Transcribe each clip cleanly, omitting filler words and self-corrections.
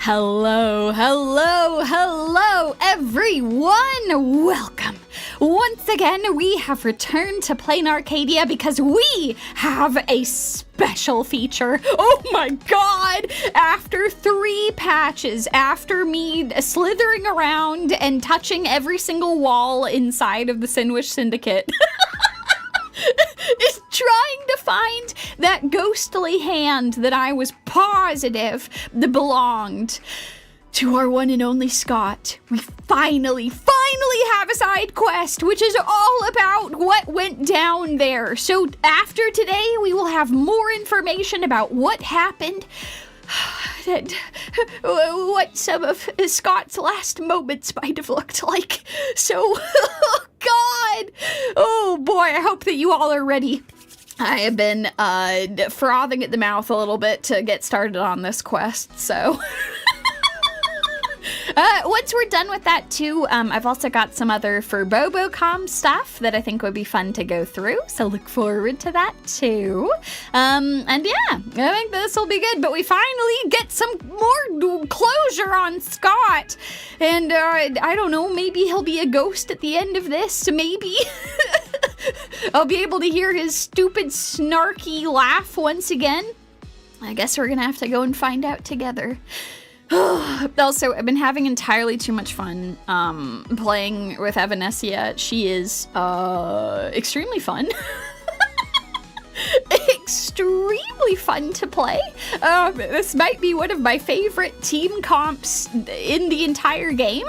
Hello, hello, hello, everyone! Welcome! Once again, we have returned to Plain Arcadia because we have a special feature. Oh my god! After 3 patches, after me slithering around and touching every single wall inside of the Synwish Syndicate, is trying to find that ghostly hand that I was positive that belonged to our one and only Scott. We finally have a side quest, which is all about what went down there. So after today, we will have more information about what happened, and what some of Scott's last moments might have looked like. So, oh God! Oh boy, I hope that you all are ready. I have been frothing at the mouth a little bit to get started on this quest, so... Once we're done with that too, I've also got some other Furbobocom stuff that I think would be fun to go through, so look forward to that too. And yeah, I think this will be good, but we finally get some more closure on Scott, and I don't know, maybe he'll be a ghost at the end of this, maybe. I'll be able to hear his stupid snarky laugh once again. I guess we're gonna have to go and find out together. Also, I've been having entirely too much fun playing with Evanescia. She is extremely fun. Extremely fun to play. This might be one of my favorite team comps in the entire game.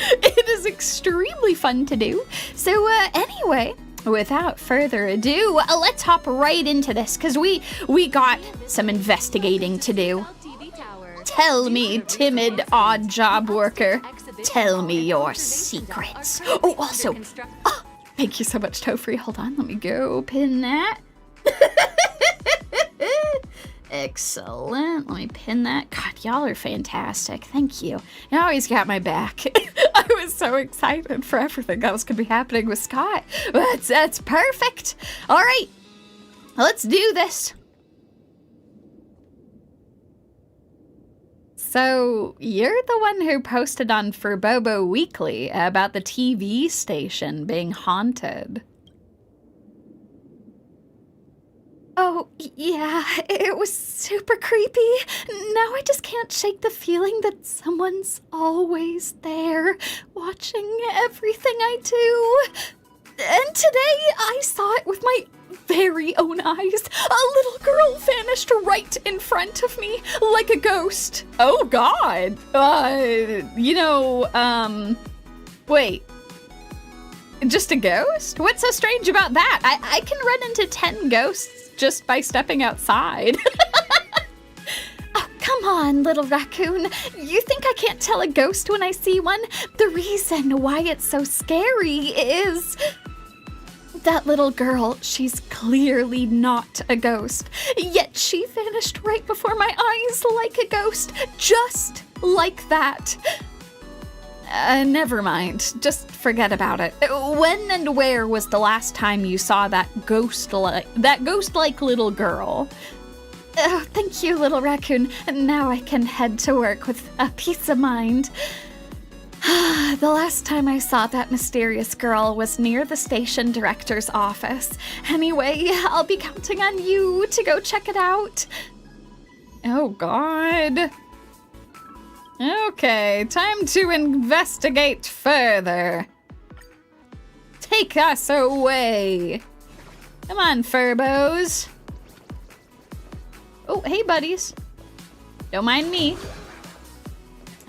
It is extremely fun to do. So anyway, without further ado, let's hop right into this, because we got some investigating to do. Tell me, timid odd job worker. Tell me your secrets. Oh, also, thank you so much, Tofree. Hold on, let me go pin that. Excellent. Let me pin that. God, y'all are fantastic. Thank you. You always got my back. I was so excited for everything else could be happening with Scott. That's perfect. All right, let's do this. So, you're the one who posted on Furbobo Weekly about the TV station being haunted. Oh, yeah, it was super creepy. Now I just can't shake the feeling that someone's always there, watching everything I do. And today I saw it with my very own eyes. A little girl vanished right in front of me, like a ghost. Oh God. Wait. Just a ghost? What's so strange about that? I can run into 10 ghosts just by stepping outside. Oh, come on, little raccoon. You think I can't tell a ghost when I see one? The reason why it's so scary is... that little girl, she's clearly not a ghost, yet she vanished right before my eyes like a ghost, just like that. Never mind, just forget about it. When and where was the last time you saw that ghost-like little girl? Oh, thank you, little raccoon. Now I can head to work with a peace of mind. The last time I saw that mysterious girl was near the station director's office. Anyway, I'll be counting on you to go check it out. Oh, God. Okay, time to investigate further. Take us away. Come on, Furbos. Oh, hey, buddies. Don't mind me.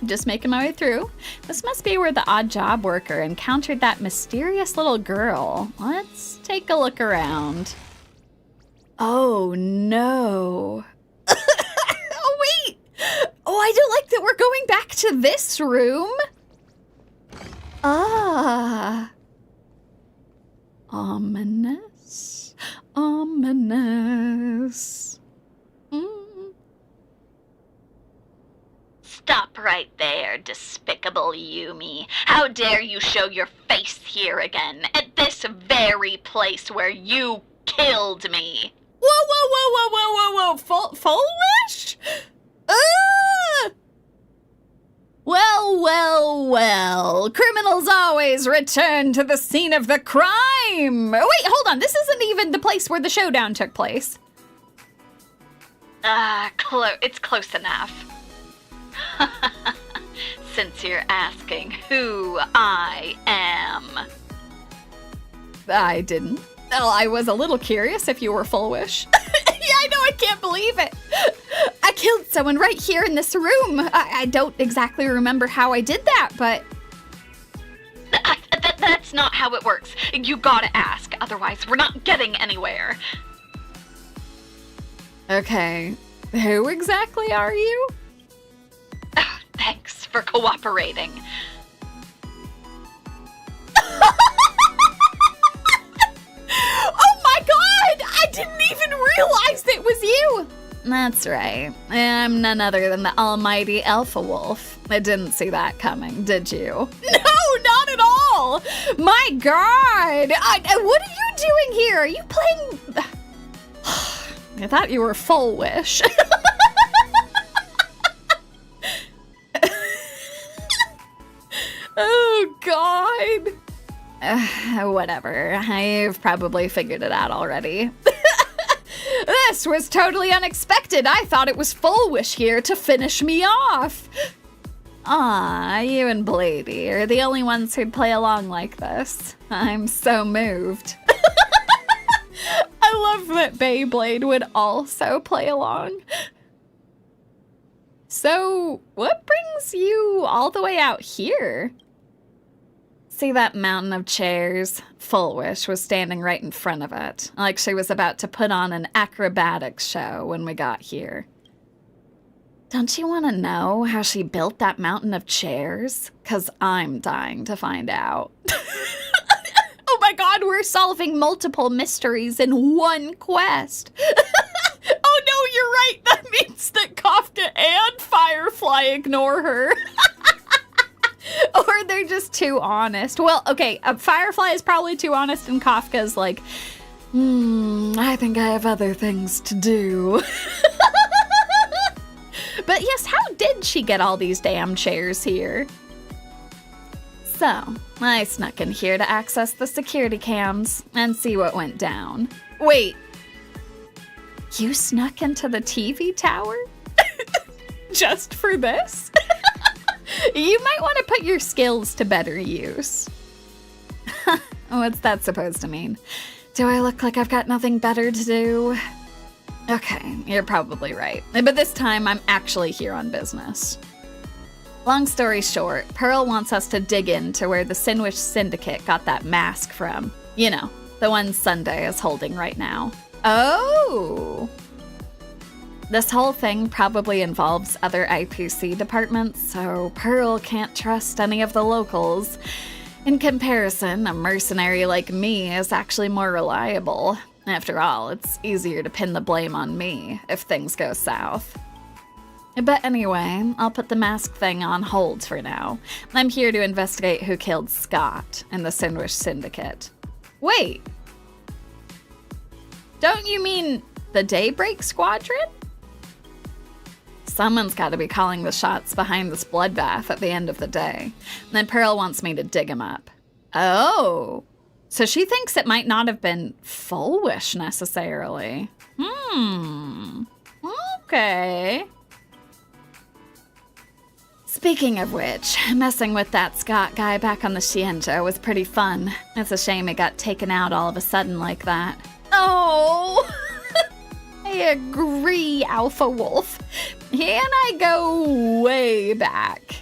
Just making my way through. This must be where the odd job worker encountered that mysterious little girl. Let's take a look around. Oh no. Oh wait! Oh, I don't like that we're going back to this room. Ah. Ominous. Ominous. Stop right there, despicable Yumi. How dare you show your face here again, at this very place where you killed me. Whoa, whoa, whoa, whoa, whoa, whoa, whoa, Fullwish? rule. Criminals always return to the scene of the crime. Wait, hold on. This isn't even the place where the showdown took place. It's close enough. Since you're asking who I am. I didn't. Well, I was a little curious if you were Fulwish. Yeah, I know, I can't believe it. I killed someone right here in this room. I don't exactly remember how I did that, but... That's not how it works. You gotta ask, otherwise we're not getting anywhere. Okay, who exactly are you? Thanks for cooperating. Oh my god! I didn't even realize it was you! That's right. I'm none other than the almighty Alpha Wolf. I didn't see that coming, did you? No, not at all! My god! What are you doing here? Are you playing... I thought you were Fulwish. Oh god. Whatever. I've probably figured it out already. This was totally unexpected. I thought it was Fulwish here to finish me off. Aw, you and Blady are the only ones who'd play along like this. I'm so moved. I love that Beyblade would also play along. So, what brings you all the way out here? See that mountain of chairs? Fulwish was standing right in front of it, like she was about to put on an acrobatics show when we got here. Don't you want to know how she built that mountain of chairs? 'Cause I'm dying to find out. Oh my god, we're solving multiple mysteries in one quest. Oh no, you're right. That means that Kafka and Firefly ignore her. Or they're just too honest. Well, okay, Firefly is probably too honest and Kafka's like, I think I have other things to do. But yes, how did she get all these damn chairs here? So, I snuck in here to access the security cams and see what went down. Wait, you snuck into the TV tower? Just for this? You might want to put your skills to better use. What's that supposed to mean? Do I look like I've got nothing better to do? Okay, you're probably right. But this time, I'm actually here on business. Long story short, Pearl wants us to dig into where the Synwish Syndicate got that mask from. You know, the one Sunday is holding right now. Oh! This whole thing probably involves other IPC departments, so Pearl can't trust any of the locals. In comparison, a mercenary like me is actually more reliable. After all, it's easier to pin the blame on me if things go south. But anyway, I'll put the mask thing on hold for now. I'm here to investigate who killed Scott and the Synwish Syndicate. Wait! Don't you mean the Daybreak Squadron? Someone's got to be calling the shots behind this bloodbath at the end of the day. And then Pearl wants me to dig him up. Oh, so she thinks it might not have been Fulwish necessarily. Okay. Speaking of which, messing with that Scott guy back on the Shienja was pretty fun. It's a shame it got taken out all of a sudden like that. Oh! I agree, Alpha Wolf. He and I go way back.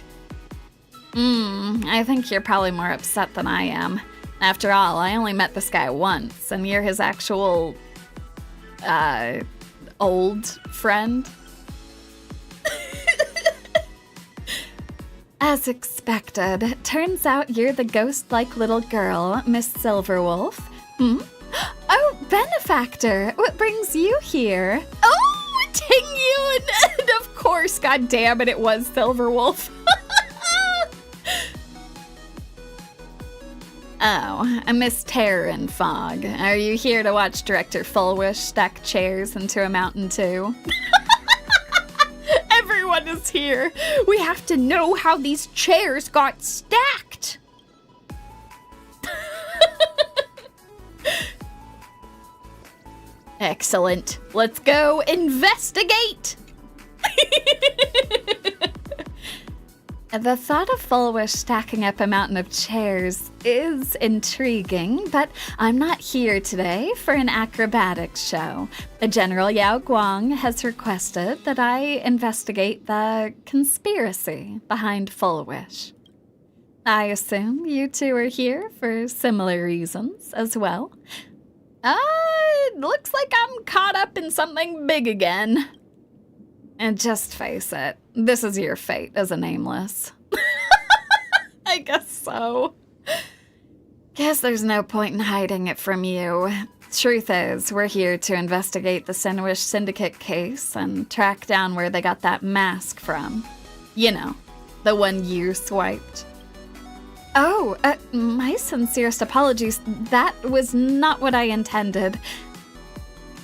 I think you're probably more upset than I am. After all, I only met this guy once, and you're his actual, old friend. As expected, it turns out you're the ghost-like little girl, Miss Silverwolf. Oh, Benefactor, what brings you here? Oh, Ting-Yun! And of course, goddammit, it was Silverwolf. Oh, Miss Terror and Fog. Are you here to watch Director Fulwish stack chairs into a mountain too? Everyone is here. We have to know how these chairs got stacked. Excellent. Let's go investigate! The thought of Fulwish stacking up a mountain of chairs is intriguing, but I'm not here today for an acrobatics show. General Yao Guang has requested that I investigate the conspiracy behind Fulwish. I assume you two are here for similar reasons as well. It looks like I'm caught up in something big again. And just face it, this is your fate as a nameless. I guess so. Guess there's no point in hiding it from you. Truth is, we're here to investigate the Synwish Syndicate case and track down where they got that mask from. You know, the one you swiped. Oh, my sincerest apologies. That was not what I intended.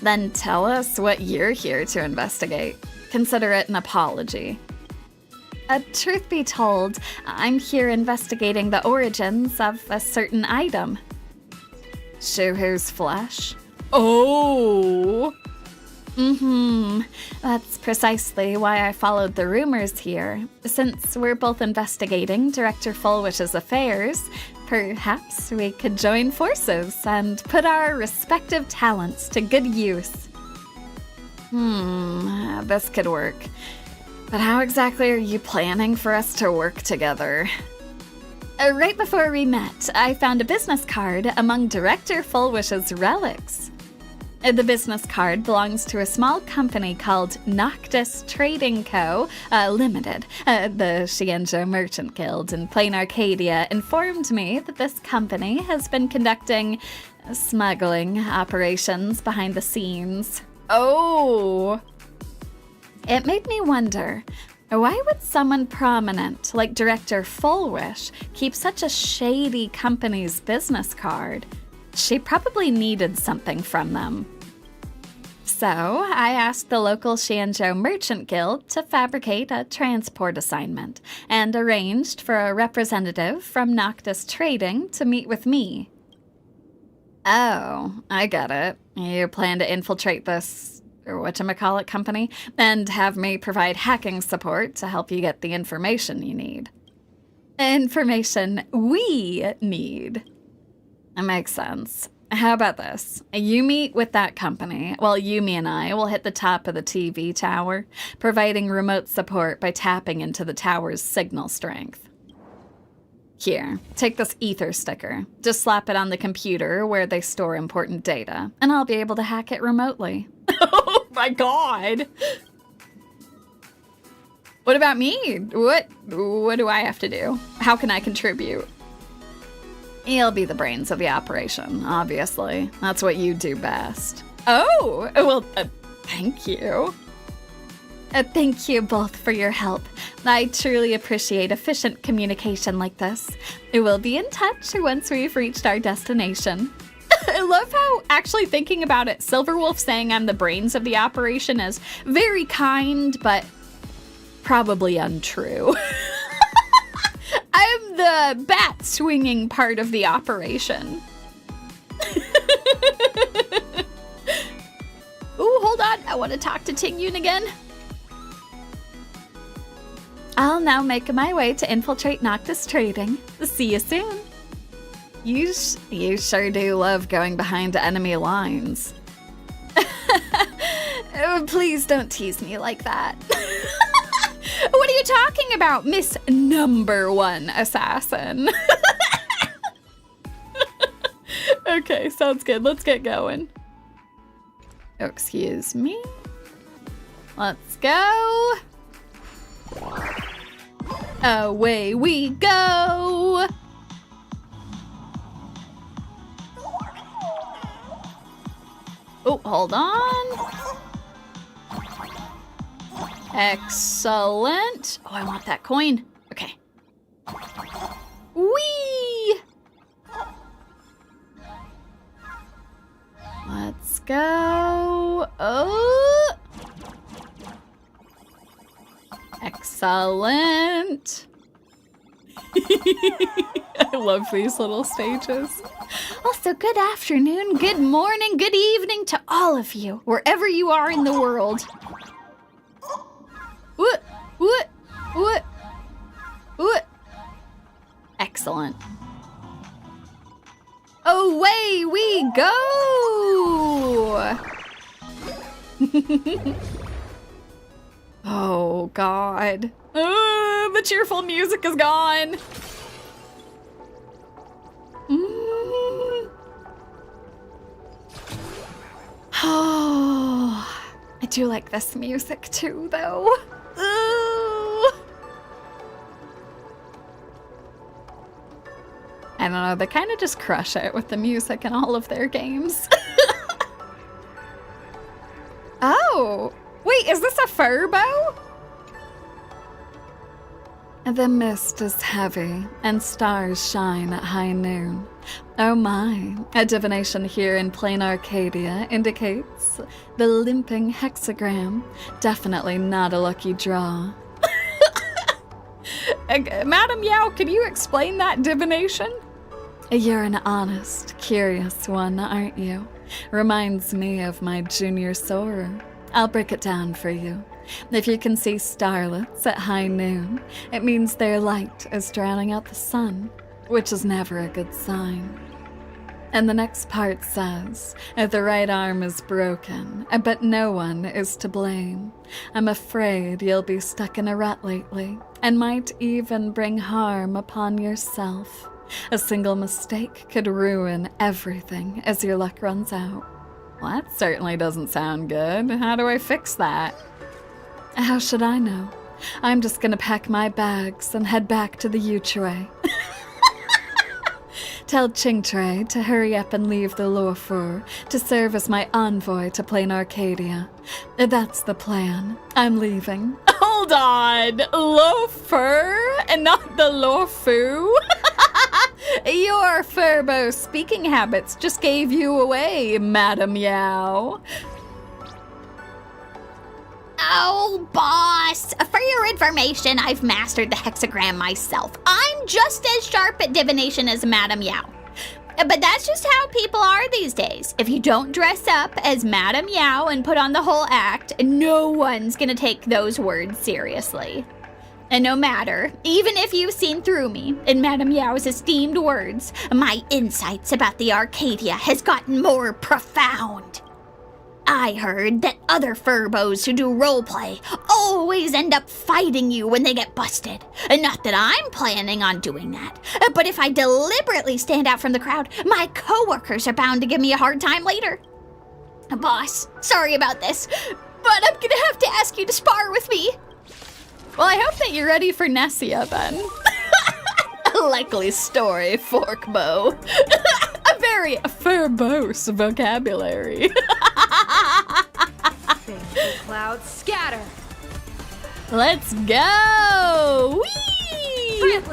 Then tell us what you're here to investigate. Consider it an apology. Truth be told, I'm here investigating the origins of a certain item. Shuhu's flesh? Oh! That's precisely why I followed the rumors here. Since we're both investigating Director Fulwish's affairs, perhaps we could join forces and put our respective talents to good use. This could work. But how exactly are you planning for us to work together? Right before we met, I found a business card among Director Fulwish's relics. The business card belongs to a small company called Noctis Trading Co., Limited. The Xianzhou Merchant Guild in Plain Arcadia informed me that this company has been conducting smuggling operations behind the scenes. Oh! It made me wonder, why would someone prominent like Director Fulwish keep such a shady company's business card? She probably needed something from them. So, I asked the local Xianzhou Merchant Guild to fabricate a transport assignment, and arranged for a representative from Noctis Trading to meet with me. Oh, I get it. You plan to infiltrate this, or whatchamacallit company, and have me provide hacking support to help you get the information you need. Information we need. That makes sense. How about this? You meet with that company, while Yumi and I will hit the top of the TV tower, providing remote support by tapping into the tower's signal strength. Here, take this ether sticker. Just slap it on the computer where they store important data, and I'll be able to hack it remotely. Oh my god! What about me? What do I have to do? How can I contribute? You'll be the brains of the operation, obviously. That's what you do best. Oh, well, thank you. Thank you both for your help. I truly appreciate efficient communication like this. We'll be in touch once we've reached our destination. I love how, actually thinking about it, Silverwolf saying I'm the brains of the operation is very kind, but probably untrue. I'm the bat-swinging part of the operation. Ooh, hold on. I want to talk to Tingyun again. I'll now make my way to infiltrate Noctis Trading. See you soon. You sure do love going behind enemy lines. Please don't tease me like that. What are you talking about, Miss Number One Assassin? Okay, sounds good. Let's get going. Oh, excuse me. Let's go. Away we go. Oh, hold on. Excellent. Oh, I want that coin. Okay. Whee! Let's go. Oh! Excellent. I love these little stages. Also, good afternoon, good morning, good evening to all of you, wherever you are in the world. What? Excellent. Away we go! Oh, God. The cheerful music is gone. Oh, I do like this music too, though. I don't know, they kind of just crush it with the music in all of their games. Oh, wait, is this a Furbo? The mist is heavy, and stars shine at high noon. Oh my, a divination here in plain Arcadia indicates the limping hexagram. Definitely not a lucky draw. Madam Yao, can you explain that divination? You're an honest, curious one, aren't you? Reminds me of my junior soarer. I'll break it down for you. If you can see starlets at high noon, it means their light is drowning out the sun, which is never a good sign. And the next part says, the right arm is broken, but no one is to blame. I'm afraid you'll be stuck in a rut lately, and might even bring harm upon yourself. A single mistake could ruin everything as your luck runs out. Well, that certainly doesn't sound good. How do I fix that? How should I know? I'm just gonna pack my bags and head back to the Yuchue. Tell Chingtre to hurry up and leave the Lorfur to serve as my envoy to plain Arcadia. That's the plan. I'm leaving. Hold on! Lorfur and not the Lorfu? Your Furbo speaking habits just gave you away, Madam Yao. Oh, boss! For your information, I've mastered the hexagram myself. I'm just as sharp at divination as Madam Yao. But that's just how people are these days. If you don't dress up as Madam Yao and put on the whole act, no one's gonna take those words seriously. And no matter, even if you've seen through me, in Madam Yao's esteemed words, my insights about the Arcadia has gotten more profound. I heard that other Furbos who do roleplay always end up fighting you when they get busted. Not that I'm planning on doing that, but if I deliberately stand out from the crowd, my coworkers are bound to give me a hard time later. Boss, sorry about this, but I'm gonna have to ask you to spar with me. Well, I hope that you're ready for Nessia, then. A likely story, Forkbo. A very verbose vocabulary. Clouds scatter. Let's go! Whee!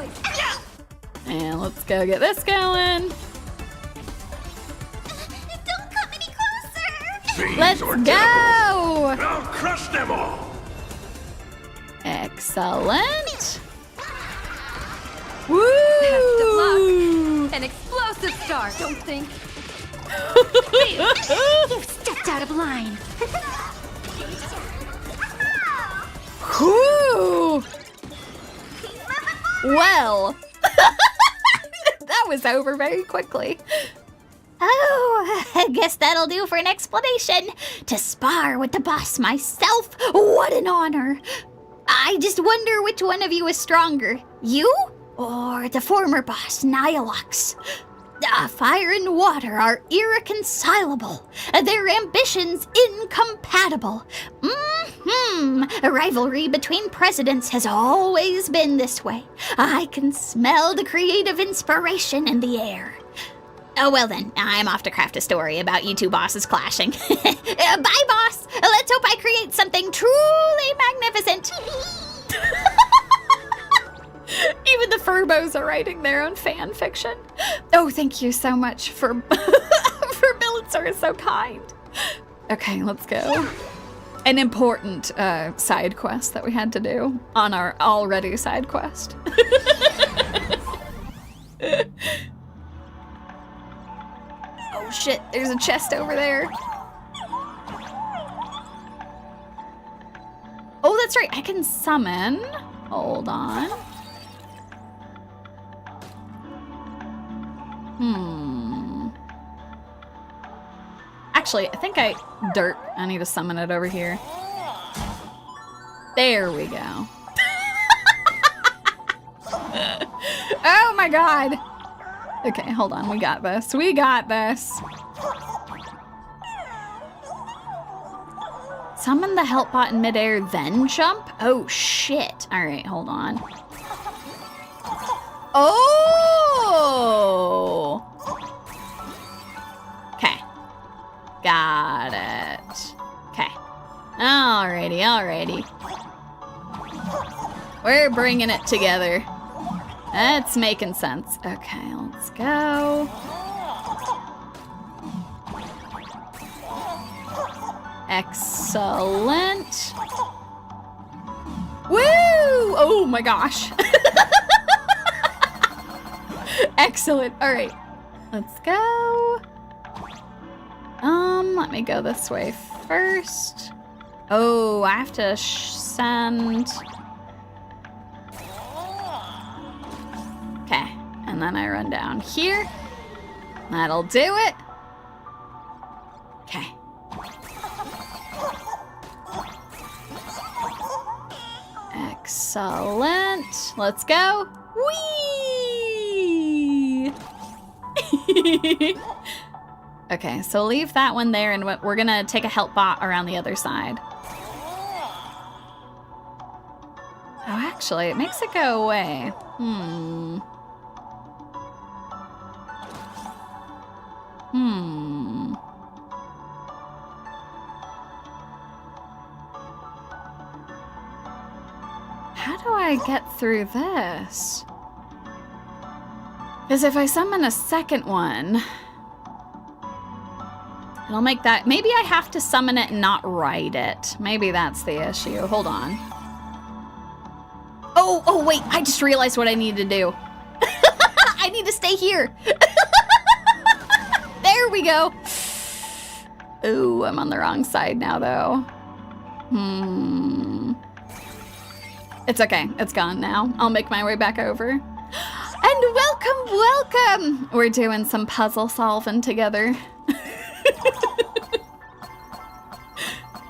And let's go get this going. Don't come any closer! Fiends Let's or go! devils, I'll crush them all! Excellent. Woo! Best of luck. An explosive start, don't think. You've stepped out of line. Whew. Well, that was over very quickly. Oh, I guess that'll do for an explanation. To spar with the boss myself, what an honor. I just wonder which one of you is stronger, you or the former boss, Nyalox. Fire and water are irreconcilable, their ambitions incompatible. A rivalry between presidents has always been this way. I can smell the creative inspiration in the air. Oh, well then, I'm off to craft a story about you two bosses clashing. Bye, boss! Let's hope I create something truly magnificent. Even the Furbos are writing their own fan fiction. Oh, thank you so much for Billitzer is so kind. Okay, let's go. an important side quest that we had to do on our already side quest. Oh shit, there's a chest over there. Oh, that's right, I can summon. Hold on. Actually, I think dirt. I need to summon it over here. There we go. Oh my god. Okay, hold on. We got this. We got this. Summon the help bot in midair, then jump? Oh shit. All right, hold on. Oh! Okay. Got it. Okay. Alrighty, alrighty. We're bringing it together. That's making sense. Okay, let's go. Excellent. Woo! Oh my gosh. Excellent. All right, let's go. Let me go this way first. Oh, I have to send. Okay, and then I run down here. That'll do it. Okay. Excellent. Let's go. Whee! Okay, so leave that one there, and we're gonna take a help bot around the other side. Oh, actually, it makes it go away. How do I get through this? Because if I summon a second one, it'll make that. Maybe I have to summon it and not ride it. Maybe that's the issue. Hold on. Oh, wait. I just realized what I need to do. I need to stay here. There we go. Ooh, I'm on the wrong side now, though. It's okay. It's gone now. I'll make my way back over. And welcome. We're doing some puzzle solving together.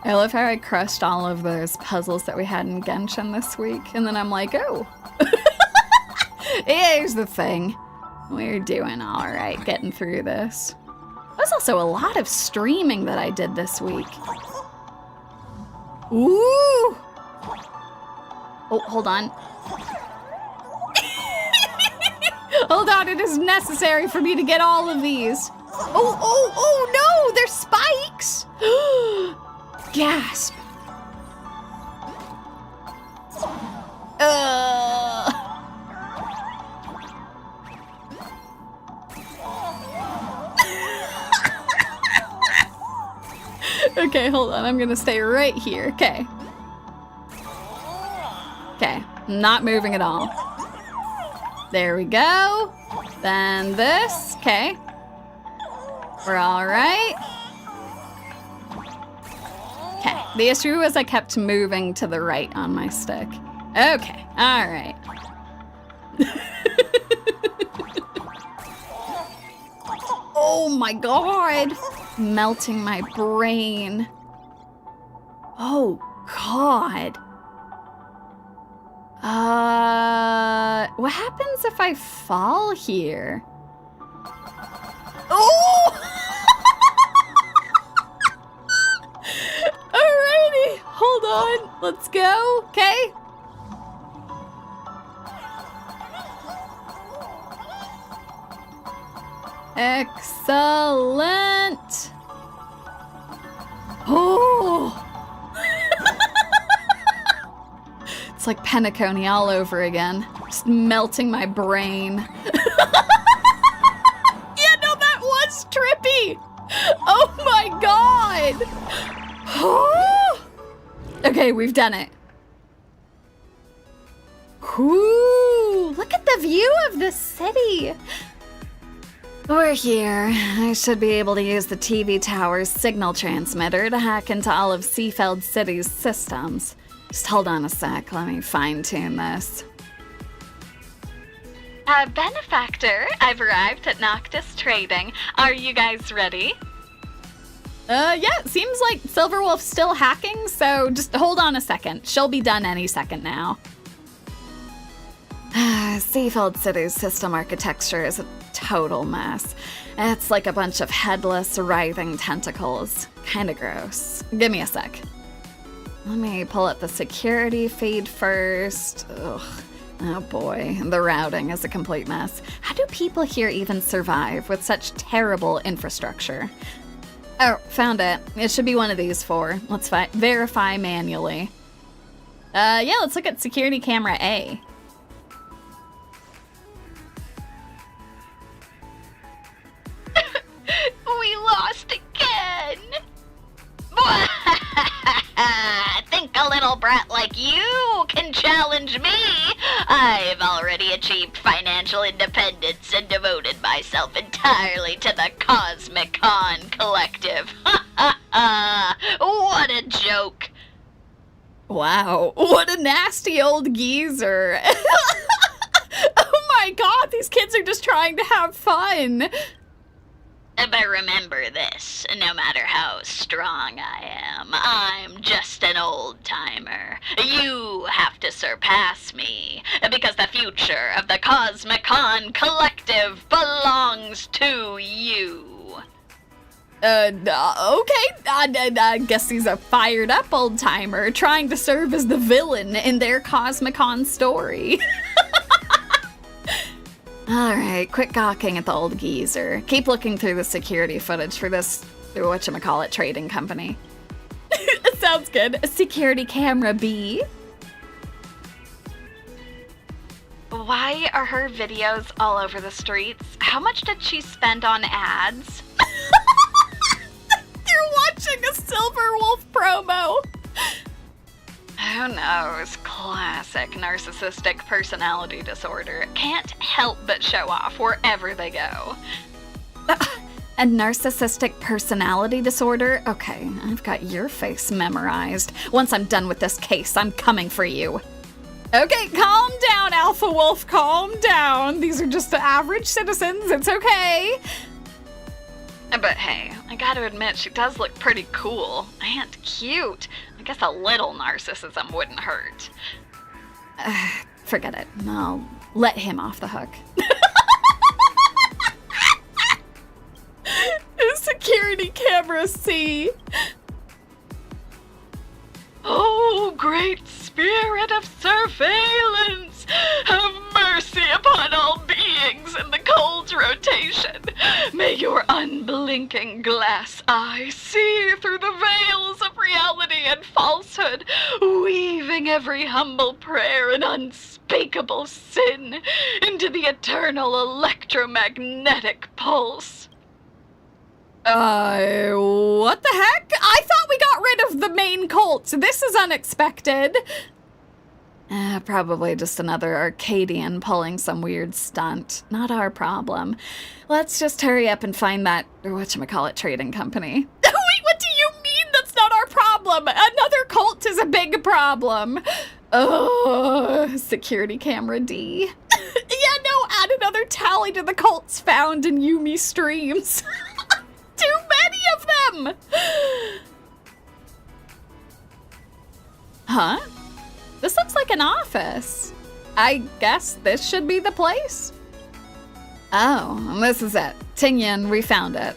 I love how I crushed all of those puzzles that we had in Genshin this week. And then I'm like, oh. Here's the thing. We're doing all right getting through this. There's also a lot of streaming that I did this week. Ooh. Oh, hold on. Hold on, it is necessary for me to get all of these. Oh no, they're spikes. Gasp. Okay, hold on, I'm gonna stay right here, okay. Okay, not moving at all. There we go. Then this, okay. We're all right. Okay, the issue was I kept moving to the right on my stick. Okay, all right. Oh my God. Melting my brain. Oh God. What happens if I fall here? Oh! Alrighty, hold on. Let's go, okay? Excellent. Oh! It's like Penacony all over again. Just melting my brain. Yeah, no, that was trippy. Oh my God. Okay, we've done it. Ooh, look at the view of the city. We're here. I should be able to use the TV tower's signal transmitter to hack into all of Seafeld City's systems. Just hold on a sec, let me fine-tune this. Benefactor, I've arrived at Noctis Trading. Are you guys ready? Yeah, it seems like Silverwolf's still hacking, so just hold on a second. She'll be done any second now. Seafeld City's system architecture is a total mess. It's like a bunch of headless, writhing tentacles. Kinda gross. Give me a sec. Let me pull up the security feed first. Ugh. Oh boy, the routing is a complete mess. How do people here even survive with such terrible infrastructure? Oh, found it. It should be one of these four. Let's verify manually. Yeah, let's look at security camera A. We lost again. Think a little brat like you can challenge me. I've already achieved financial independence and devoted myself entirely to the Cosmicon Collective. What a joke. Wow, what a nasty old geezer. Oh my god, these kids are just trying to have fun. But remember this, no matter how strong I am, I'm just an old-timer. You have to surpass me, because the future of the Cosmicon Collective belongs to you. Okay, I guess he's a fired-up old-timer trying to serve as the villain in their Cosmicon story. Alright, quit gawking at the old geezer. Keep looking through the security footage for this, whatchamacallit, trading company. Sounds good. Security camera B. Why are her videos all over the streets? How much did she spend on ads? You're watching a Silverwolf promo! Who knows? Classic narcissistic personality disorder. Can't help but show off wherever they go. A narcissistic personality disorder? Okay, I've got your face memorized. Once I'm done with this case, I'm coming for you. Okay, calm down, Alpha Wolf, calm down. These are just average citizens, it's okay. But hey, I gotta admit, she does look pretty cool and cute. I guess a little narcissism wouldn't hurt. Forget it. I'll let him off the hook. Security camera C. Oh, great spirit of surveillance, have mercy upon all beings in the cold rotation. May your unblinking glass eye see through the veils of reality and falsehood, weaving every humble prayer and unspeakable sin into the eternal electromagnetic pulse. What the heck? I thought we got rid of the main cult. This is unexpected. Probably just another Arcadian pulling some weird stunt. Not our problem. Let's just hurry up and find that, whatchamacallit, trading company. Wait, what do you mean that's not our problem? Another cult is a big problem. Oh, security camera D. Yeah, no, add another tally to the cults found in Yumi streams. Too many of them! Huh? This looks like an office. I guess this should be the place. Oh, this is it. Tingyun, we found it.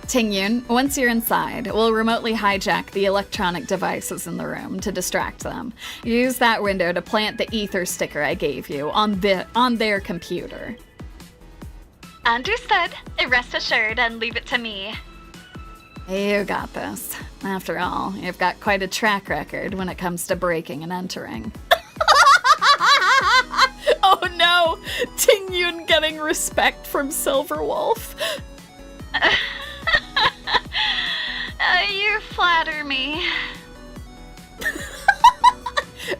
Tingyun, once you're inside, we'll remotely hijack the electronic devices in the room to distract them. Use that window to plant the ether sticker I gave you on their computer. Understood. Rest assured and leave it to me. You got this. After all, you've got quite a track record when it comes to breaking and entering. Oh no! Tingyun getting respect from Silverwolf. You flatter me.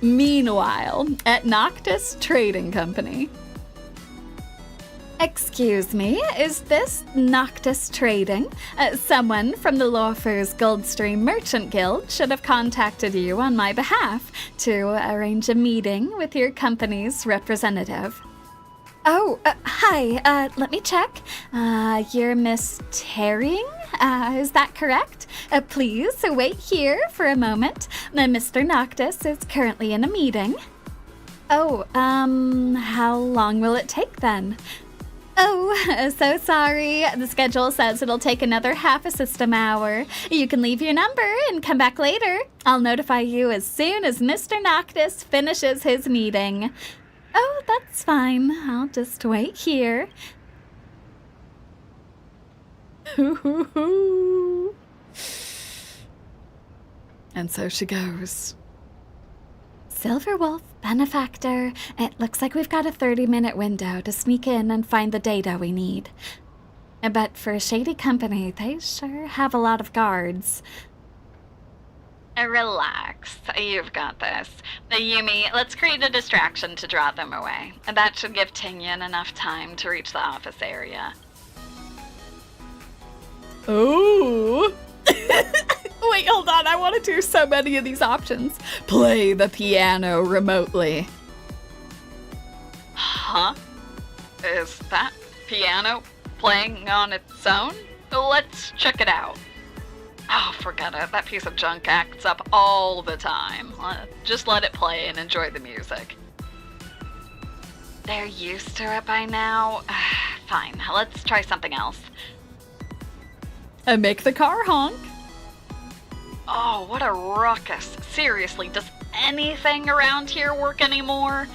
Meanwhile, at Noctis Trading Company. Excuse me, is this Noctis Trading? Someone from the Lawfers Goldstream Merchant Guild should have contacted you on my behalf to arrange a meeting with your company's representative. Oh, hi, let me check. You're Miss Tearing? Is that correct? Please wait here for a moment. Mr. Noctis is currently in a meeting. Oh, how long will it take then? Oh, so sorry. The schedule says it'll take another half a system hour. You can leave your number and come back later. I'll notify you as soon as Mr. Noctis finishes his meeting. Oh, that's fine. I'll just wait here. And so she goes. Silverwolf, benefactor. It looks like we've got a 30-minute window to sneak in and find the data we need. But for a shady company, they sure have a lot of guards. Relax. You've got this. Yumi, let's create a distraction to draw them away. That should give Tingyun enough time to reach the office area. Ooh. Wait, hold on. I want to do so many of these options. Play the piano remotely. Huh? Is that piano playing on its own? Let's check it out. Oh, forget it. That piece of junk acts up all the time. Just let it play and enjoy the music. They're used to it by now. Fine, let's try something else. And make the car honk. Oh, what a ruckus. Seriously, does anything around here work anymore?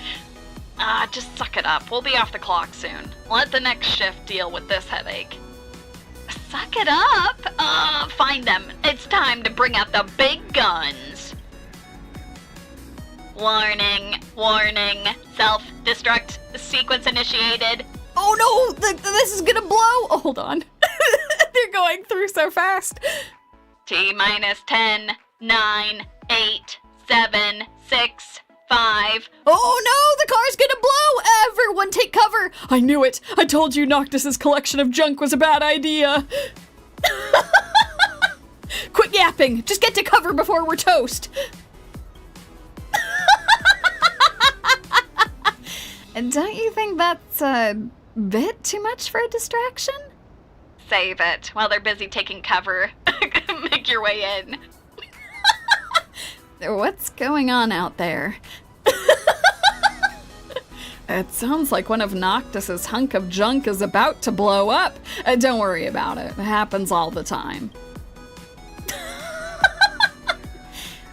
Just suck it up. We'll be off the clock soon. Let the next shift deal with this headache. Suck it up? Find them. It's time to bring out the big guns. Warning, warning. Self-destruct sequence initiated. Oh no, this is gonna blow. Oh, hold on. They're going through so fast. T-minus 10, 9, 8, 7, 6, 5. Oh no, the car's gonna blow! Everyone take cover! I knew it! I told you Noctis's collection of junk was a bad idea! Quit yapping! Just get to cover before we're toast! And don't you think that's a bit too much for a distraction? Save it while they're busy taking cover. Make your way in. What's going on out there? It sounds like one of Noctis's hunk of junk is about to blow up. Don't worry about it. It happens all the time.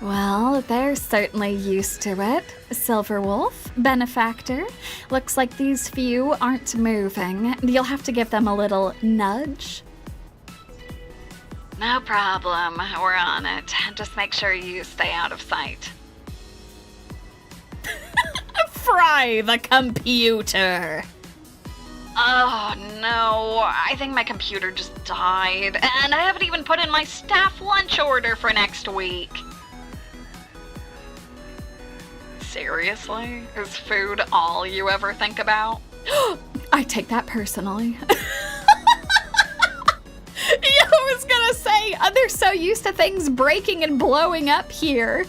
Well, they're certainly used to it. Silverwolf, benefactor. Looks like these few aren't moving. You'll have to give them a little nudge. No problem. We're on it. Just make sure you stay out of sight. Fry the computer! Oh no, I think my computer just died, and I haven't even put in my staff lunch order for next week. Seriously? Is food all you ever think about? I take that personally. I was gonna say, they're so used to things breaking and blowing up here.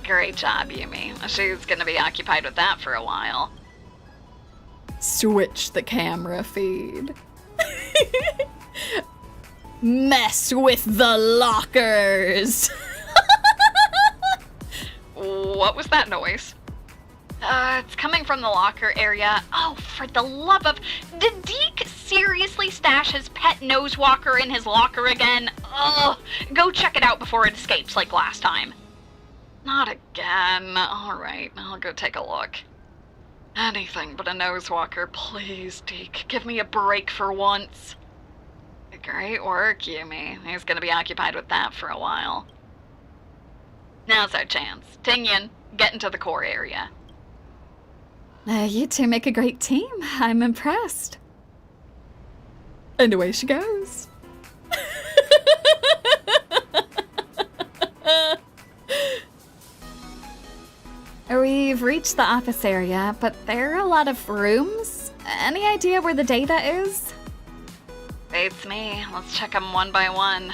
Great job, Yumi. She's gonna be occupied with that for a while. Switch the camera feed. Mess with the lockers. What was that noise? It's coming from the locker area. Oh, for the love of... Did Deke seriously stash his pet nosewalker in his locker again? Ugh. Go check it out before it escapes like last time. Not again. Alright, I'll go take a look. Anything but a nosewalker, please, Deke. Give me a break for once. Great work, Yumi. He's gonna be occupied with that for a while. Now's our chance. Tingyun, get into the core area. You two make a great team. I'm impressed. And away she goes. We've reached the office area, but there are a lot of rooms. Any idea where the data is? Beats me. Let's check them one by one.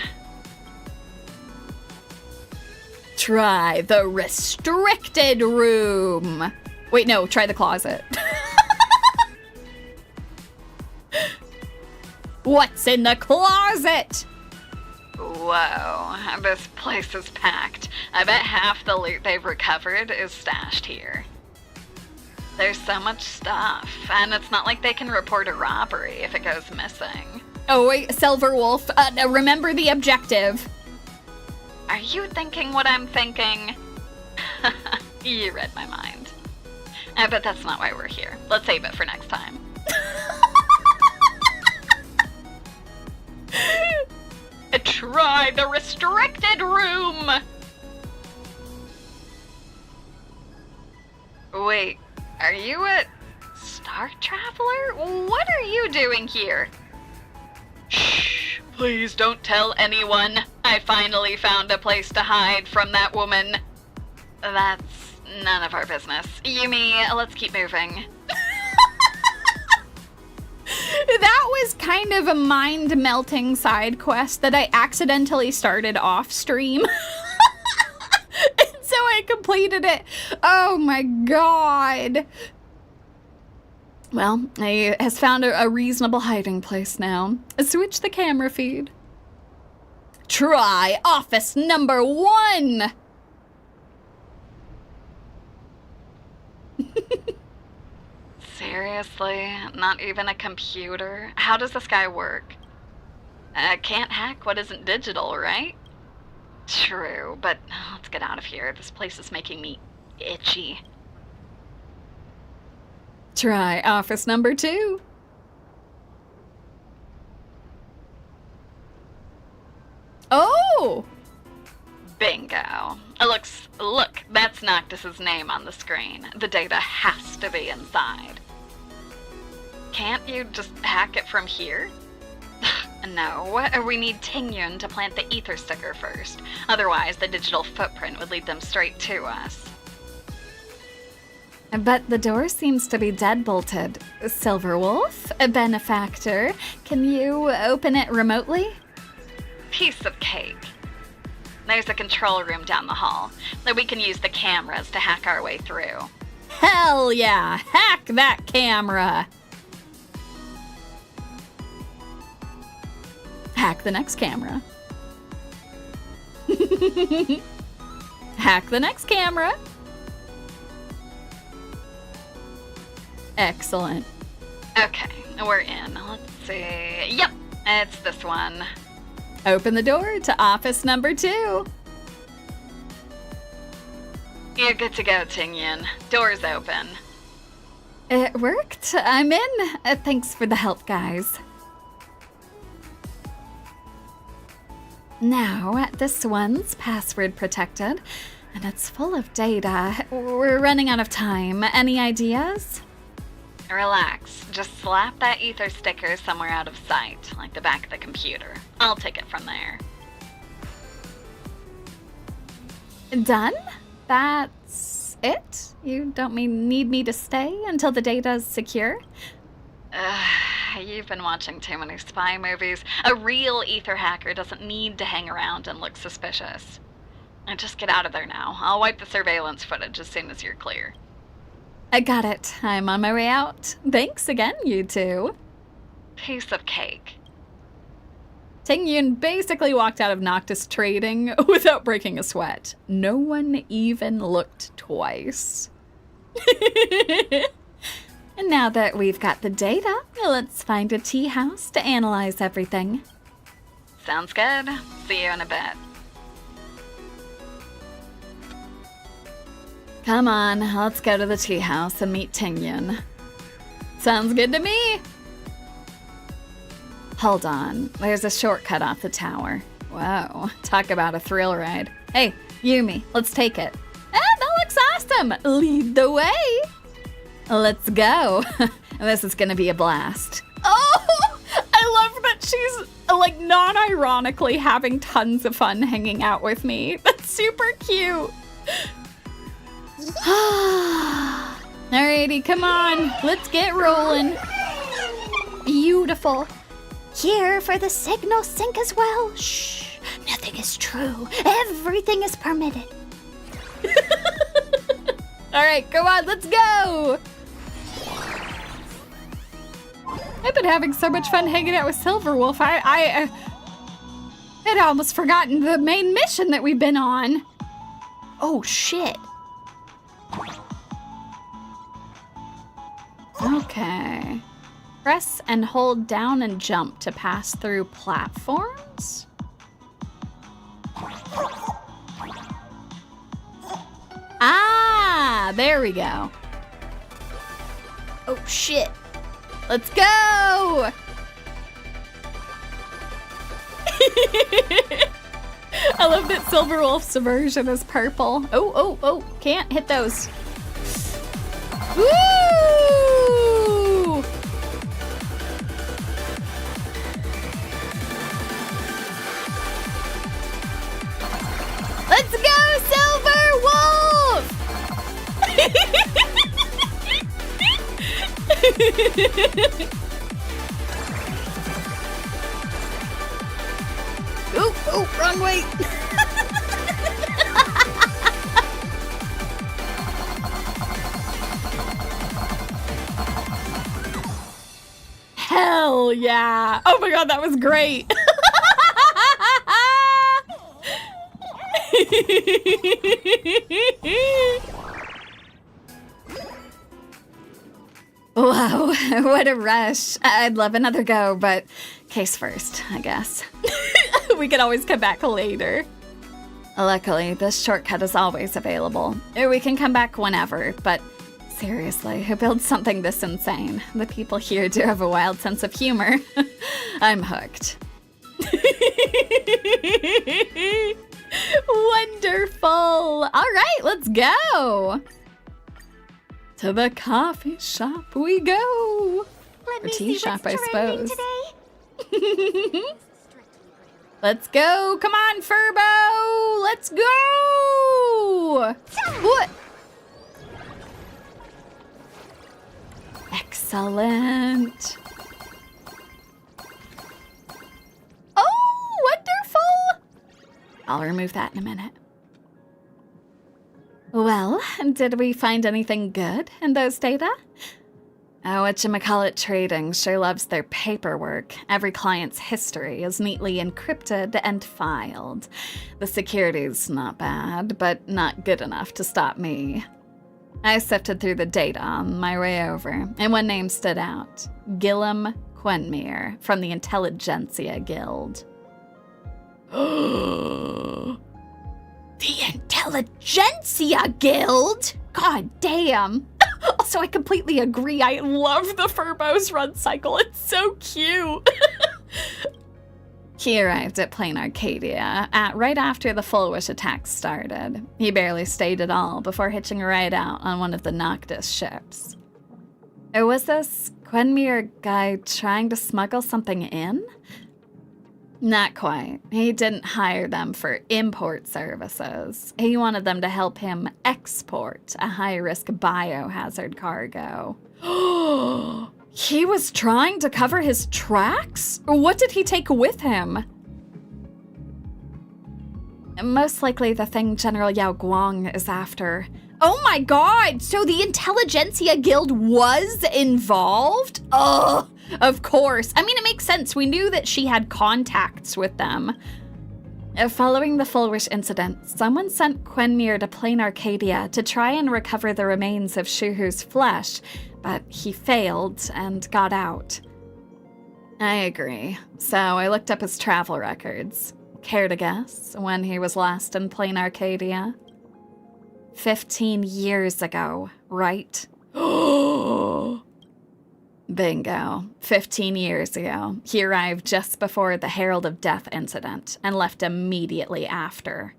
Try the restricted room. Wait, no, try the closet. What's in the closet? Whoa, this place is packed. I bet half the loot they've recovered is stashed here. There's so much stuff, and it's not like they can report a robbery if it goes missing. Oh wait, Silver Wolf, remember the objective. Are you thinking what I'm thinking? You read my mind. But that's not why we're here. Let's save it for next time. Try the restricted room! Wait, are you a Star Traveler? What are you doing here? Shh, please don't tell anyone. I finally found a place to hide from that woman. That's none of our business. Yumi, let's keep moving. That was kind of a mind-melting side quest that I accidentally started off stream. And so I completed it. Oh my god. Well, I has found a reasonable hiding place now. Switch the camera feed. Try office number 1. Seriously? Not even a computer? How does this guy work? Can't hack what isn't digital, right? True, but let's get out of here. This place is making me itchy. Try office number 2. Oh! Bingo. Look, that's Noctis's name on the screen. The data has to be inside. Can't you just hack it from here? No, we need Tingyun to plant the ether sticker first. Otherwise, the digital footprint would lead them straight to us. But the door seems to be deadbolted. Silver Wolf, a benefactor, can you open it remotely? Piece of cake. There's a control room down the hall that we can use the cameras to hack our way through. Hell yeah! Hack that camera! Hack the next camera. Hack the next camera. Excellent. Okay, we're in. Let's see. Yep, it's this one. Open the door to office number 2. You're good to go, Tingyun. Door's open. It worked. I'm in. Thanks for the help, guys. Now, this one's password protected, and it's full of data. We're running out of time. Any ideas? Relax. Just slap that ether sticker somewhere out of sight, like the back of the computer. I'll take it from there. Done? That's it? You don't need me to stay until the data's secure? You've been watching too many spy movies. A real ether hacker doesn't need to hang around and look suspicious. Just get out of there now. I'll wipe the surveillance footage as soon as you're clear. I got it. I'm on my way out. Thanks again, you two. Piece of cake. Tingyun basically walked out of Noctis trading without breaking a sweat. No one even looked twice. And now that we've got the data, let's find a tea house to analyze everything. Sounds good. See you in a bit. Come on, let's go to the tea house and meet Tingyun. Sounds good to me. Hold on, there's a shortcut off the tower. Whoa, talk about a thrill ride. Hey, Yumi, let's take it. That looks awesome. Lead the way. Let's go. This is gonna be a blast. Oh, I love that she's like non-ironically having tons of fun hanging out with me. That's super cute. Alrighty, come on. Let's get rolling. Beautiful. Here for the signal sync as well. Shh, nothing is true. Everything is permitted. Alright, come on, let's go. I've been having so much fun hanging out with Silverwolf. I had almost forgotten the main mission that we've been on. Oh, shit. Okay. Press and hold down and jump to pass through platforms? Ah, there we go. Oh, shit. Let's go! I love that Silverwolf's version is purple. Oh, can't hit those. Woo! Let's go, Silverwolf! Oh, wrong way. Hell yeah. Oh my god, that was great. Wow, what a rush. I'd love another go, but case first, I guess. We could always come back later. Luckily, this shortcut is always available. We can come back whenever, but seriously, who builds something this insane? The people here do have a wild sense of humor. I'm hooked. Wonderful. All right, let's go. To the coffee shop we go. Let or me tea see shop, I what's trending suppose. today. Let's go. Come on, Furbo. Let's go. What? Excellent. Oh, wonderful. I'll remove that in a minute. Well, did we find anything good in those data? Oh, whatchamacallit Trading sure loves their paperwork. Every client's history is neatly encrypted and filed. The security's not bad, but not good enough to stop me. I sifted through the data on my way over, and one name stood out. Gillum Quenmere from the Intelligentsia Guild. The Intelligentsia Guild? God damn. Also, I completely agree. I love the Furbo's run cycle. It's so cute. He arrived at Plain Arcadia right after the Fulwish attack started. He barely stayed at all before hitching a ride out on one of the Noctis ships. Was this Quenmere guy trying to smuggle something in? Not quite. He didn't hire them for import services. He wanted them to help him export a high-risk biohazard cargo. He was trying to cover his tracks? What did he take with him? Most likely the thing General Yao Guang is after. Oh my god! So the Intelligentsia Guild was involved? Ugh! Of course. I mean, it makes sense. We knew that she had contacts with them. Following the Fulwish incident, someone sent Quenmere to Plain Arcadia to try and recover the remains of Shuhu's flesh, but he failed and got out. I agree. So I looked up his travel records. Care to guess when he was last in Plain Arcadia? 15 years ago, right? Bingo. 15 years ago. He arrived just before the Herald of Death incident and left immediately after.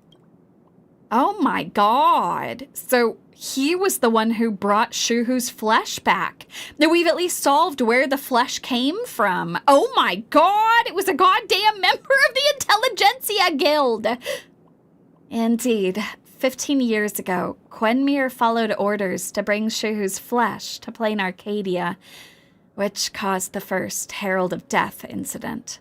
Oh my god. So he was the one who brought Shuhu's flesh back. Now we've at least solved where the flesh came from. Oh my god. It was a goddamn member of the Intelligentsia Guild. Indeed. 15 years ago, Quenmere followed orders to bring Shuhu's flesh to Plain Arcadia, which caused the first Herald of Death incident.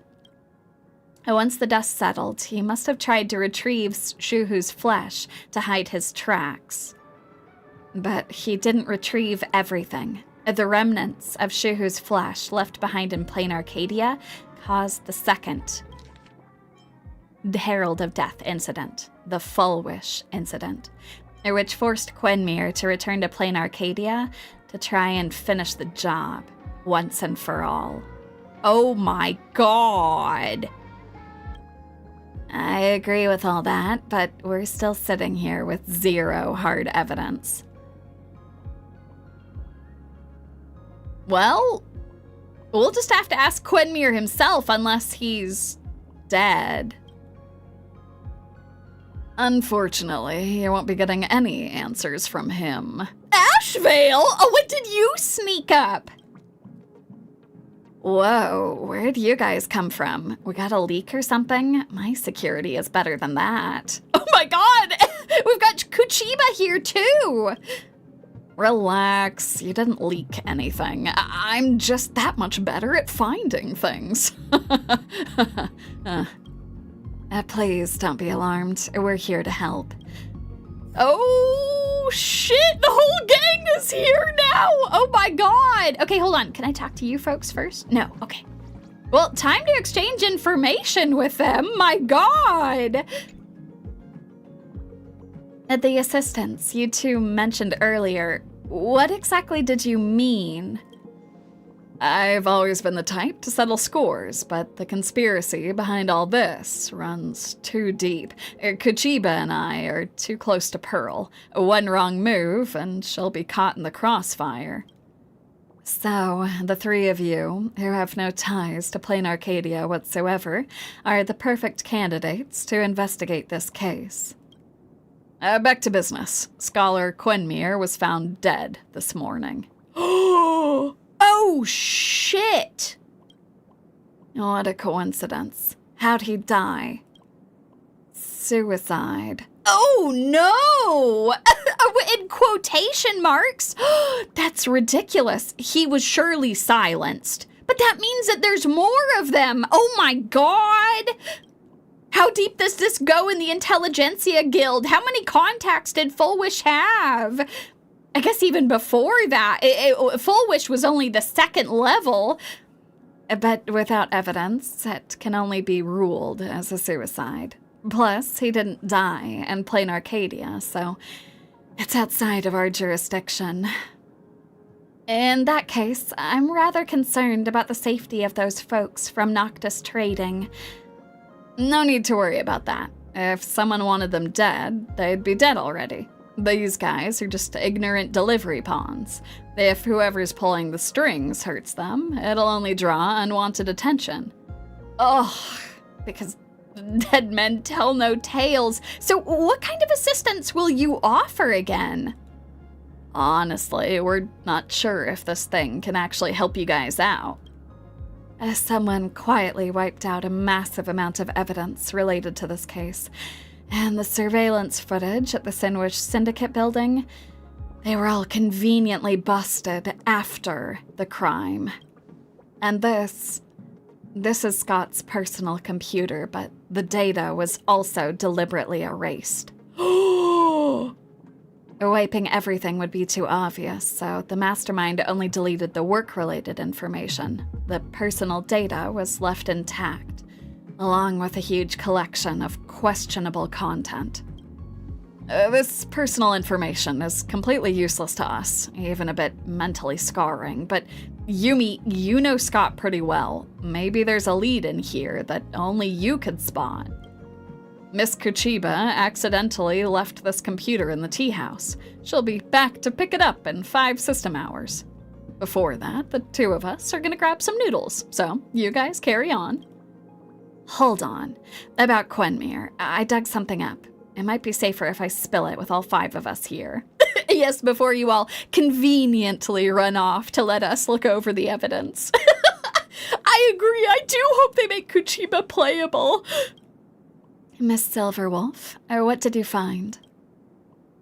Once the dust settled, he must have tried to retrieve Shuhu's flesh to hide his tracks. But he didn't retrieve everything. The remnants of Shuhu's flesh left behind in Plain Arcadia caused the second Herald of Death incident, the Fulwish incident, which forced Quenmere to return to Plain Arcadia to try and finish the job once and for all. Oh my god! I agree with all that, but we're still sitting here with zero hard evidence. Well, we'll just have to ask Quenmere himself unless he's dead. Unfortunately, you won't be getting any answers from him. Ashvale? Oh, when did you sneak up? Whoa, where'd you guys come from? We got a leak or something? My security is better than that. Oh my god! We've got Kuchiba here too! Relax, you didn't leak anything. I'm just that much better at finding things. Please don't be alarmed. We're here to help. Oh shit, the whole gang is here now! Oh my god! Okay, hold on. Can I talk to you folks first? No, okay. Well, time to exchange information with them. My god! The assistants you two mentioned earlier, what exactly did you mean? I've always been the type to settle scores, but the conspiracy behind all this runs too deep. Kuchiba and I are too close to Pearl. One wrong move, and she'll be caught in the crossfire. So, the three of you, who have no ties to Plain Arcadia whatsoever, are the perfect candidates to investigate this case. Back to business. Scholar Quenmere was found dead this morning. Oh, shit! What a coincidence. How'd he die? Suicide. Oh, no! In quotation marks? That's ridiculous. He was surely silenced. But that means that there's more of them. Oh my god! How deep does this go in the Intelligentsia Guild? How many contacts did Fulwish have? I guess even before that, Fulwish was only the second level. But without evidence, it can only be ruled as a suicide. Plus, he didn't die in Plain Arcadia, so it's outside of our jurisdiction. In that case, I'm rather concerned about the safety of those folks from Noctis Trading. No need to worry about that. If someone wanted them dead, they'd be dead already. These guys are just ignorant delivery pawns. If whoever's pulling the strings hurts them, it'll only draw unwanted attention. Ugh, because dead men tell no tales. So what kind of assistance will you offer again? Honestly, we're not sure if this thing can actually help you guys out. Someone quietly wiped out a massive amount of evidence related to this case. And the surveillance footage at the Synwish Syndicate building, they were all conveniently busted after the crime. And this is Scott's personal computer, but the data was also deliberately erased. Wiping everything would be too obvious, so the mastermind only deleted the work-related information. The personal data was left intact, along with a huge collection of questionable content. This personal information is completely useless to us, even a bit mentally scarring, but Yumi, you know Scott pretty well. Maybe there's a lead in here that only you could spot. Miss Kuchiba accidentally left this computer in the tea house. She'll be back to pick it up in 5 system hours. Before that, the two of us are gonna grab some noodles, so you guys carry on. Hold on. About Quenmere, I dug something up. It might be safer if I spill it with all 5 of us here. Yes, before you all conveniently run off to let us look over the evidence. I agree, I do hope they make Kuchiba playable. Miss Silverwolf, what did you find?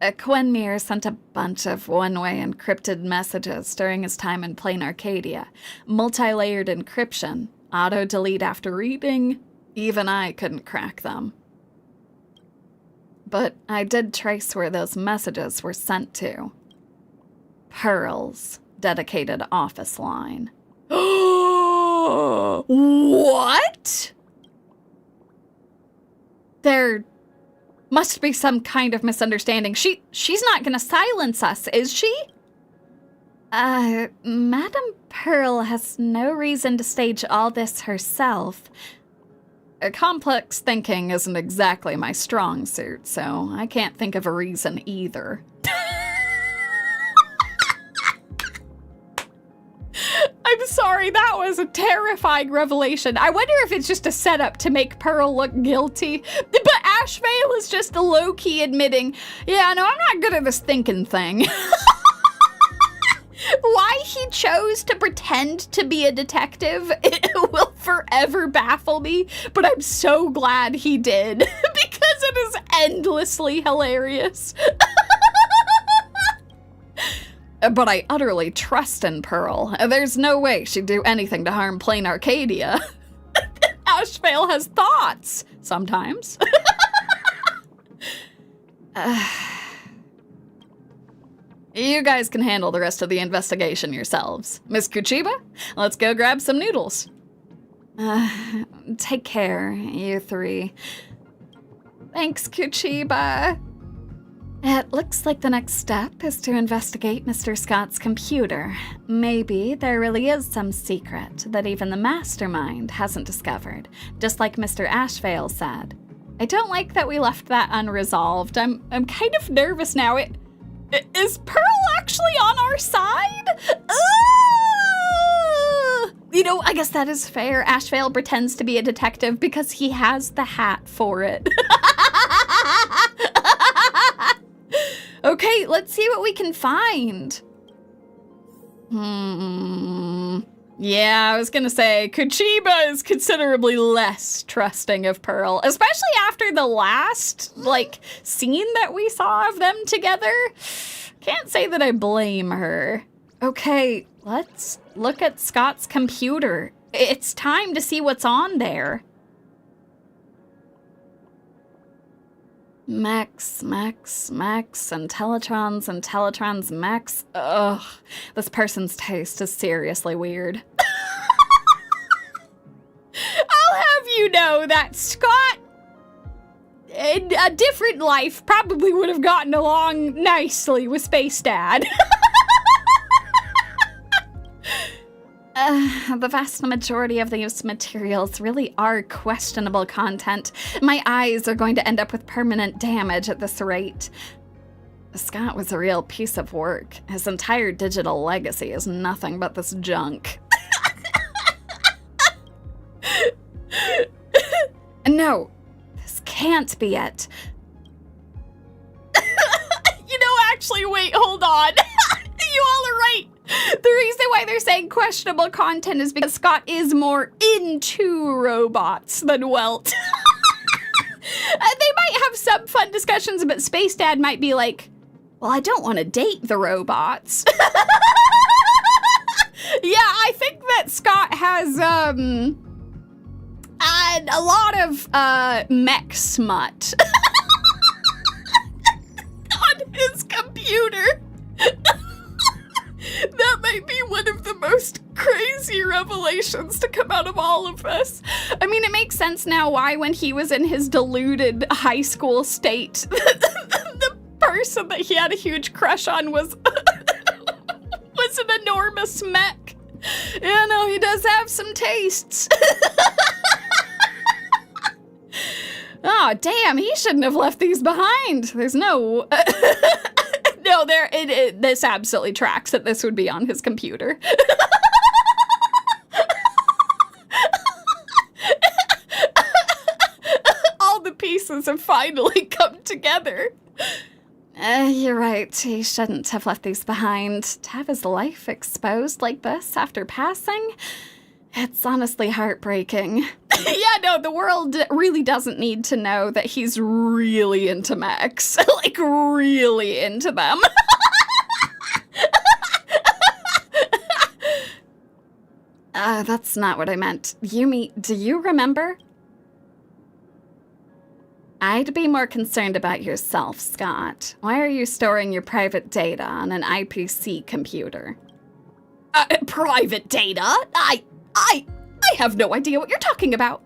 Quenmere sent a bunch of one-way encrypted messages during his time in Plain Arcadia. Multi-layered encryption, auto-delete after reading. Even I couldn't crack them. But I did trace where those messages were sent to. Pearl's dedicated office line. What? There must be some kind of misunderstanding. She's not gonna silence us, is she? Madame Pearl has no reason to stage all this herself. Complex thinking isn't exactly my strong suit, so I can't think of a reason either. I'm sorry, that was a terrifying revelation. I wonder if it's just a setup to make Pearl look guilty. But Ashvale is just low-key admitting, yeah, no, I'm not good at this thinking thing. Why he chose to pretend to be a detective, it will forever baffle me, but I'm so glad he did, because it is endlessly hilarious. But I utterly trust in Pearl. There's no way she'd do anything to harm Plain Arcadia. Ashvale has thoughts, sometimes. You guys can handle the rest of the investigation yourselves. Miss Kuchiba, let's go grab some noodles. Take care, you three. Thanks, Kuchiba. It looks like the next step is to investigate Mr. Scott's computer. Maybe there really is some secret that even the mastermind hasn't discovered, just like Mr. Ashvale said. I don't like that we left that unresolved. I'm kind of nervous now. Is Pearl actually on our side? You know, I guess that is fair. Ashvale pretends to be a detective because he has the hat for it. Okay, let's see what we can find. Yeah, I was gonna say, Kuchiba is considerably less trusting of Pearl, especially after the last, scene that we saw of them together. Can't say that I blame her. Okay, let's look at Scott's computer. It's time to see what's on there. Mechs, and Teletrons, mechs. Ugh, this person's taste is seriously weird. I'll have you know that Scott, in a different life, probably would have gotten along nicely with Space Dad. The vast majority of these materials really are questionable content. My eyes are going to end up with permanent damage at this rate. Scott was a real piece of work. His entire digital legacy is nothing but this junk. No, this can't be it. Actually, wait, hold on. You all are right. The reason why they're saying questionable content is because Scott is more into robots than Welt. They might have some fun discussions, but Space Dad might be like, well, I don't want to date the robots. Yeah, I think that Scott has a lot of mech smut on his computer. That might be one of the most crazy revelations to come out of all of this. I mean, it makes sense now why when he was in his deluded high school state, the person that he had a huge crush on was an enormous mech. Yeah, no, he does have some tastes. Oh, damn, he shouldn't have left these behind. There's no... No, this absolutely tracks that this would be on his computer. All the pieces have finally come together. You're right, he shouldn't have left these behind. To have his life exposed like this after passing, it's honestly heartbreaking. Yeah, no, the world really doesn't need to know that he's really into mechs. Like, really into them. That's not what I meant. Yumi, do you remember? I'd be more concerned about yourself, Scott. Why are you storing your private data on an IPC computer? Private data? I have no idea what you're talking about.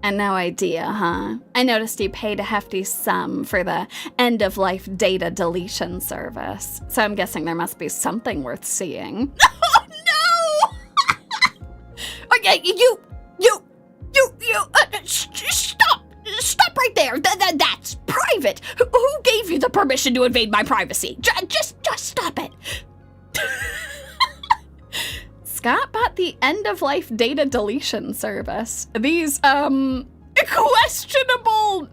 And no idea, huh? I noticed you paid a hefty sum for the end-of-life data deletion service. So I'm guessing there must be something worth seeing. Oh, no! Okay, Stop right there. That's private. Who gave you the permission to invade my privacy? Just stop it. Scott bought the end-of-life data deletion service. These, questionable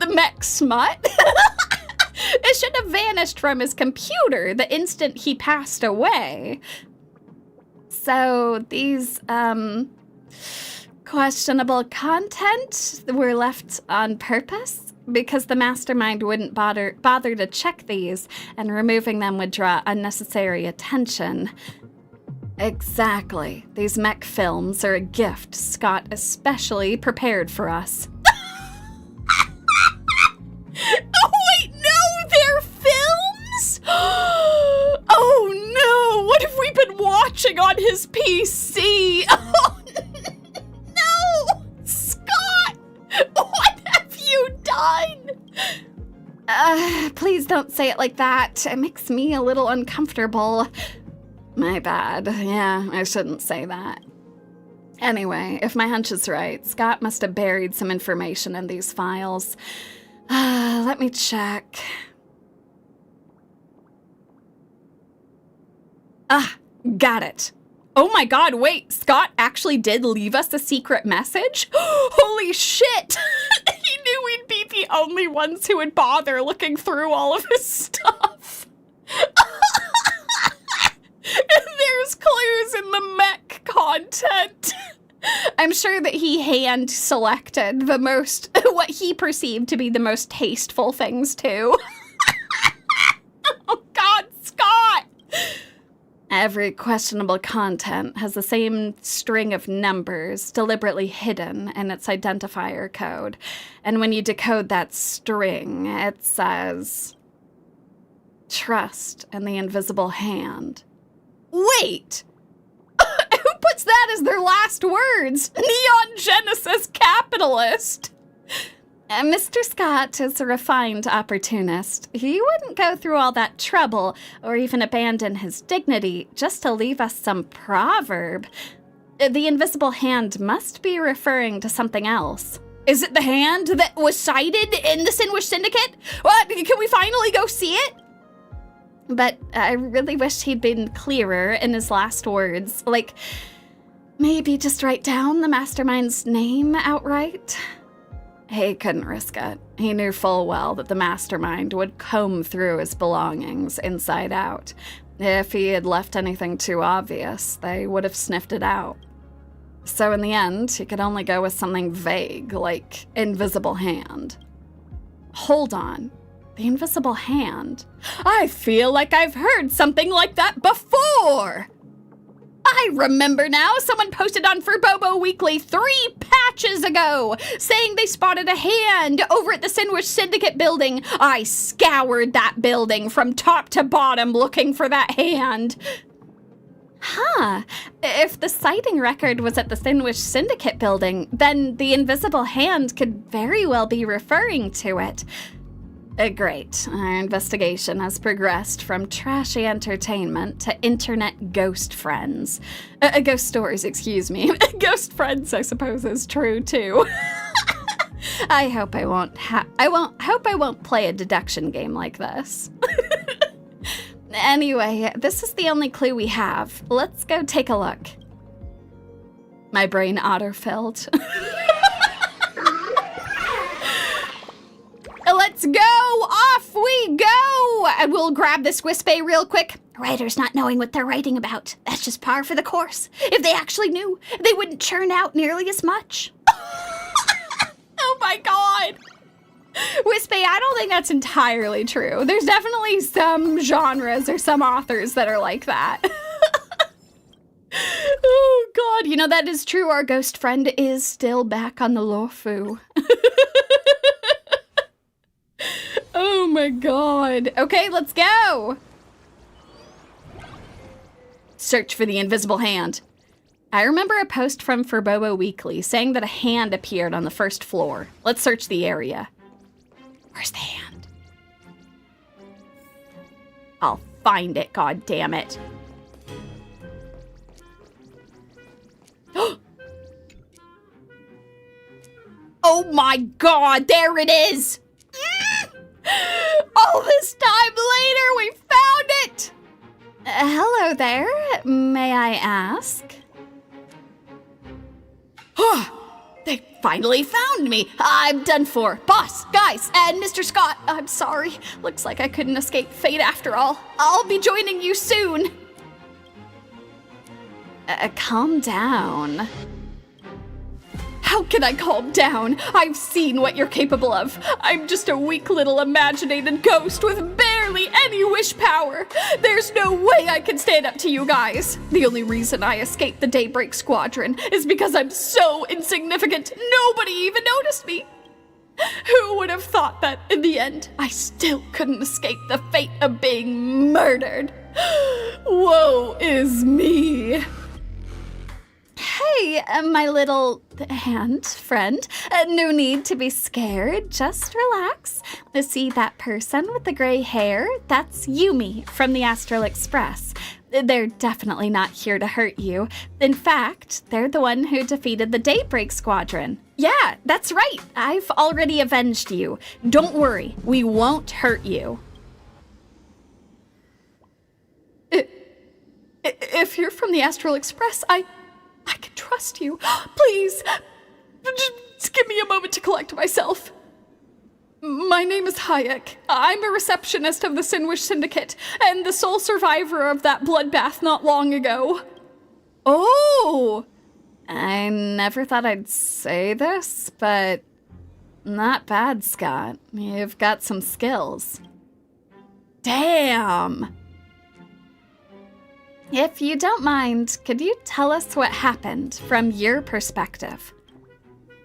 mech smut. It should have vanished from his computer the instant he passed away. So these, questionable content were left on purpose because the mastermind wouldn't bother to check these, and removing them would draw unnecessary attention. Exactly. These mech films are a gift Scott especially prepared for us. Oh, wait, no, they're films? Oh, no, what have we been watching on his PC? Oh, no, Scott, what have you done? Please don't say it like that. It makes me a little uncomfortable. My bad. Yeah, I shouldn't say that. Anyway, if my hunch is right, Scott must have buried some information in these files. Let me check. Got it. Oh my god, wait, Scott actually did leave us a secret message? Holy shit! He knew we'd be the only ones who would bother looking through all of his stuff. There's clues in the mech content. I'm sure that he hand-selected what he perceived to be the most tasteful things, too. Oh, God, Scott! Every questionable content has the same string of numbers deliberately hidden in its identifier code. And when you decode that string, it says, "Trust in the invisible hand." Wait! Who puts that as their last words? Neon Genesis capitalist! Mr. Scott is a refined opportunist. He wouldn't go through all that trouble or even abandon his dignity just to leave us some proverb. The invisible hand must be referring to something else. Is it the hand that was sighted in the Synwish Syndicate? What? Can we finally go see it? But I really wish he'd been clearer in his last words. Like, maybe just write down the mastermind's name outright? He couldn't risk it. He knew full well that the mastermind would comb through his belongings inside out. If he had left anything too obvious, they would have sniffed it out. So in the end, he could only go with something vague, like invisible hand. Hold on. The invisible hand? I feel like I've heard something like that before! I remember now, someone posted on Furbobo Weekly 3 patches ago, saying they spotted a hand over at the Synwish Syndicate building. I scoured that building from top to bottom looking for that hand. Huh. If the sighting record was at the Synwish Syndicate building, then the invisible hand could very well be referring to it. Great. Our investigation has progressed from trashy entertainment to internet ghost friends. Ghost stories, excuse me. Ghost friends, I suppose, is true, too. I hope I won't play a deduction game like this. Anyway, this is the only clue we have. Let's go take a look. My brain autofilled. Let's go! Off we go! And we'll grab this Whispay real quick. Writers not knowing what they're writing about. That's just par for the course. If they actually knew, they wouldn't churn out nearly as much. Oh my god! Wispy, I don't think that's entirely true. There's definitely some genres or some authors that are like that. Oh god, you know, that is true. Our ghost friend is still back on the Lorfu. Oh my god. Okay, let's go. Search for the invisible hand. I remember a post from Furbo Weekly saying that a hand appeared on the first floor. Let's search the area. Where's the hand? I'll find it, god damn it. Oh my god, there it is! All this time later, we found it! Hello there, may I ask? They finally found me. I'm done for. Boss, guys, and Mr. Scott, I'm sorry. Looks like I couldn't escape fate after all. I'll be joining you soon. Calm down. How can I calm down? I've seen what you're capable of. I'm just a weak little imaginated ghost with barely any wish power. There's no way I can stand up to you guys. The only reason I escaped the Daybreak Squadron is because I'm so insignificant, nobody even noticed me. Who would have thought that in the end, I still couldn't escape the fate of being murdered? Woe is me. Hey, my little hand friend. No need to be scared. Just relax. See that person with the gray hair? That's Yumi from the Astral Express. They're definitely not here to hurt you. In fact, they're the one who defeated the Daybreak Squadron. Yeah, that's right. I've already avenged you. Don't worry, we won't hurt you. If you're from the Astral Express, I can trust you. Please, just give me a moment to collect myself. My name is Hayek. I'm a receptionist of the Synwish Syndicate, and the sole survivor of that bloodbath not long ago. Oh! I never thought I'd say this, but not bad, Scott. You've got some skills. Damn! If you don't mind, could you tell us what happened from your perspective?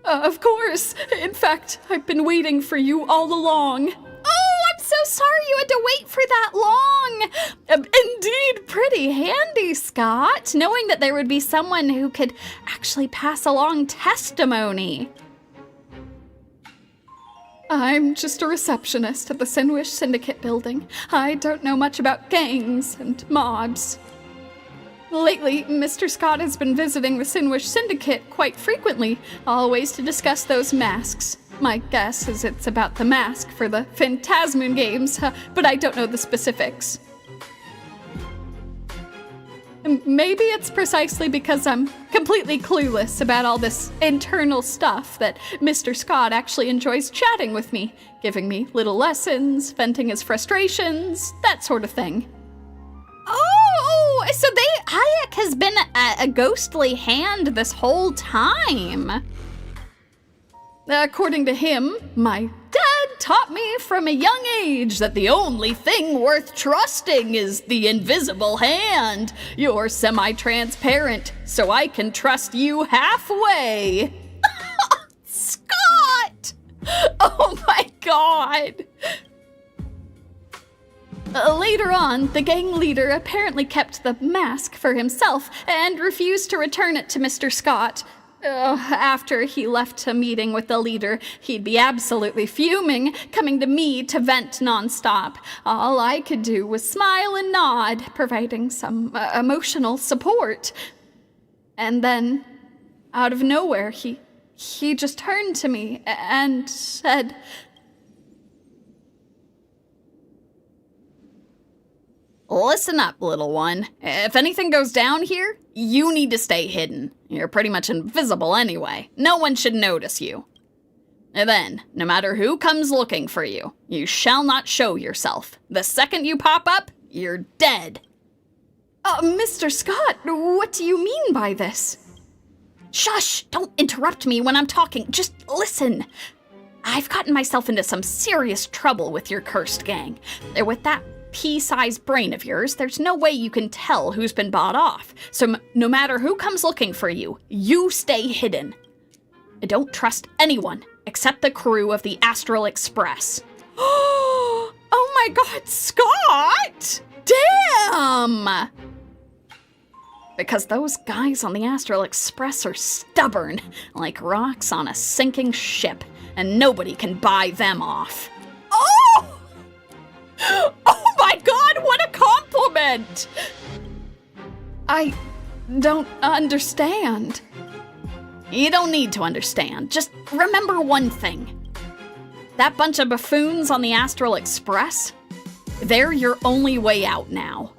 Of course. In fact, I've been waiting for you all along. Oh, I'm so sorry you had to wait for that long. Indeed, pretty handy, Scott, knowing that there would be someone who could actually pass along testimony. I'm just a receptionist at the Synwish Syndicate building. I don't know much about gangs and mobs. Lately, Mr. Scott has been visiting the Synwish Syndicate quite frequently, always to discuss those masks. My guess is it's about the mask for the Phantasmoon games, but I don't know the specifics. Maybe it's precisely because I'm completely clueless about all this internal stuff that Mr. Scott actually enjoys chatting with me, giving me little lessons, venting his frustrations, that sort of thing. Oh, so Hayek has been a ghostly hand this whole time. According to him, my dad taught me from a young age that the only thing worth trusting is the invisible hand. You're semi-transparent, so I can trust you halfway. Scott! Oh my god! Later on, the gang leader apparently kept the mask for himself and refused to return it to Mr. Scott. After he left a meeting with the leader, he'd be absolutely fuming, coming to me to vent nonstop. All I could do was smile and nod, providing some emotional support. And then, out of nowhere, he just turned to me and said, "Listen up, little one. If anything goes down here, you need to stay hidden. You're pretty much invisible anyway. No one should notice you. And then, no matter who comes looking for you, you shall not show yourself. The second you pop up, you're dead." Mr. Scott, what do you mean by this? Shush! Don't interrupt me when I'm talking. Just listen. I've gotten myself into some serious trouble with your cursed gang. With that pea-sized brain of yours, there's no way you can tell who's been bought off. So no matter who comes looking for you, you stay hidden. I don't trust anyone except the crew of the Astral Express. Oh my God, Scott! Damn! Because those guys on the Astral Express are stubborn, like rocks on a sinking ship, and nobody can buy them off. Oh! Oh my God, what a compliment! I don't understand. You don't need to understand. Just remember one thing. That bunch of buffoons on the Astral Express, they're your only way out now.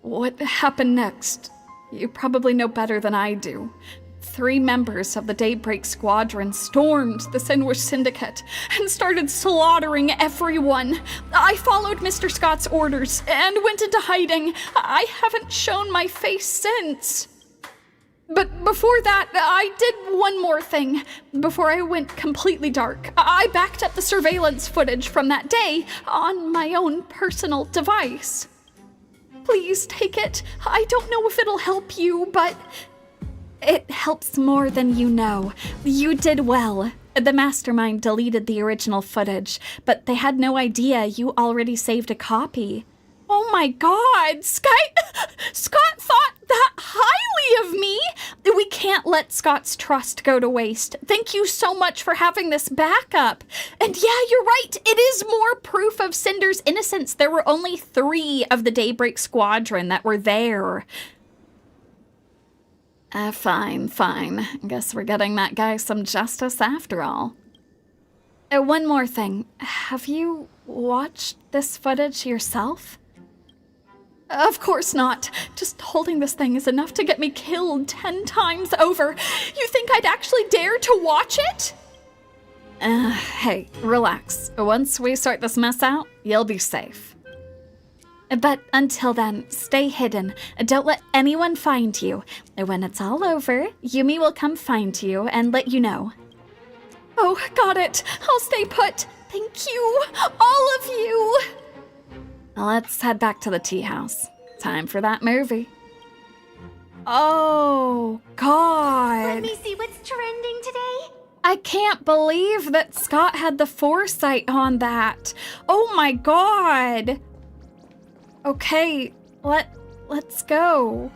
What happened next? You probably know better than I do. 3 members of the Daybreak Squadron stormed the Synwish Syndicate and started slaughtering everyone. I followed Mr. Scott's orders and went into hiding. I haven't shown my face since. But before that, I did one more thing. Before I went completely dark, I backed up the surveillance footage from that day on my own personal device. Please take it. I don't know if it'll help you, but it helps more than you know. You did well. The mastermind deleted the original footage, but they had no idea you already saved a copy. Oh my God, Scott thought that highly of me. We can't let Scott's trust go to waste. Thank you so much for having this backup. And yeah, you're right. It is more proof of Cinder's innocence. There were only 3 of the Daybreak Squadron that were there. Fine. Guess we're getting that guy some justice after all. One more thing. Have you watched this footage yourself? Of course not. Just holding this thing is enough to get me killed 10 times over. You think I'd actually dare to watch it? Hey, relax. Once we sort this mess out, you'll be safe. But until then, stay hidden. Don't let anyone find you. When it's all over, Yumi will come find you and let you know. Oh, got it. I'll stay put. Thank you, all of you. Let's head back to the tea house. Time for that movie. Oh, God. Let me see what's trending today. I can't believe that Scott had the foresight on that. Oh my God. Okay, let's go.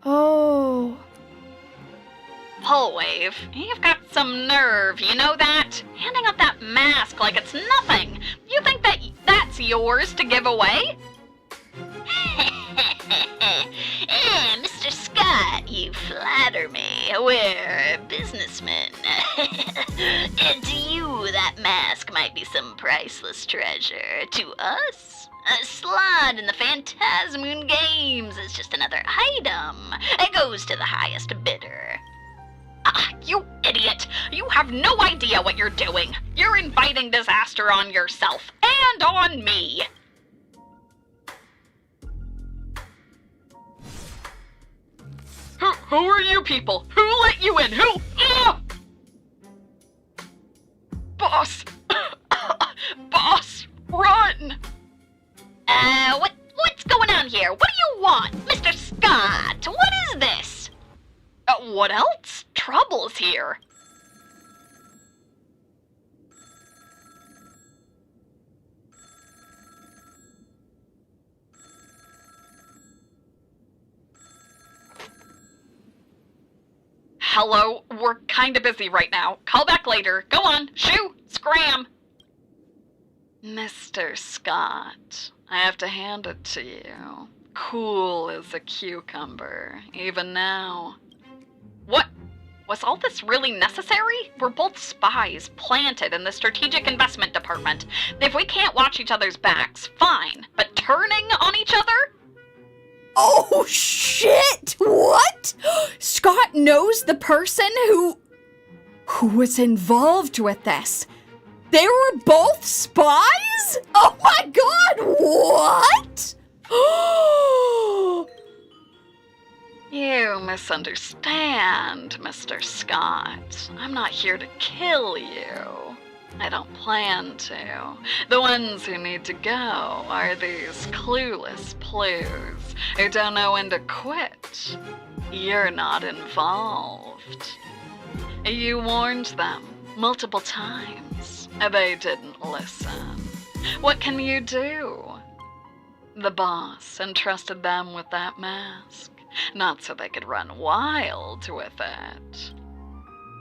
Oh. Pullwave, you've got some nerve, you know that? Handing up that mask like it's nothing. You think that that's yours to give away? Mr. Scott, you flatter me. We're businessmen. To you, that mask might be some priceless treasure. To us, a slot in the Phantasmoon Games is just another item. It goes to the highest bidder. You idiot! You have no idea what you're doing. You're inviting disaster on yourself and on me. Who are you people? Who let you in? Who? Boss! Boss, run! What's going on here? What do you want? Mr. Scott, what is this? What else? Trouble's here. Hello, we're kinda busy right now. Call back later. Go on, shoo, scram. Mr. Scott, I have to hand it to you. Cool as a cucumber, even now. What? Was all this really necessary? We're both spies, planted in the Strategic Investment Department. If we can't watch each other's backs, fine. But turning on each other? Oh, shit! What? Scott knows the person who was involved with this. They were both spies? Oh my God, what? You, misunderstand, Mr. Scott. I'm not here to kill you. I don't plan to. The ones who need to go are these clueless plews who don't know when to quit. You're not involved. You warned them multiple times. They didn't listen. What can you do? The boss entrusted them with that mask, not so they could run wild with it.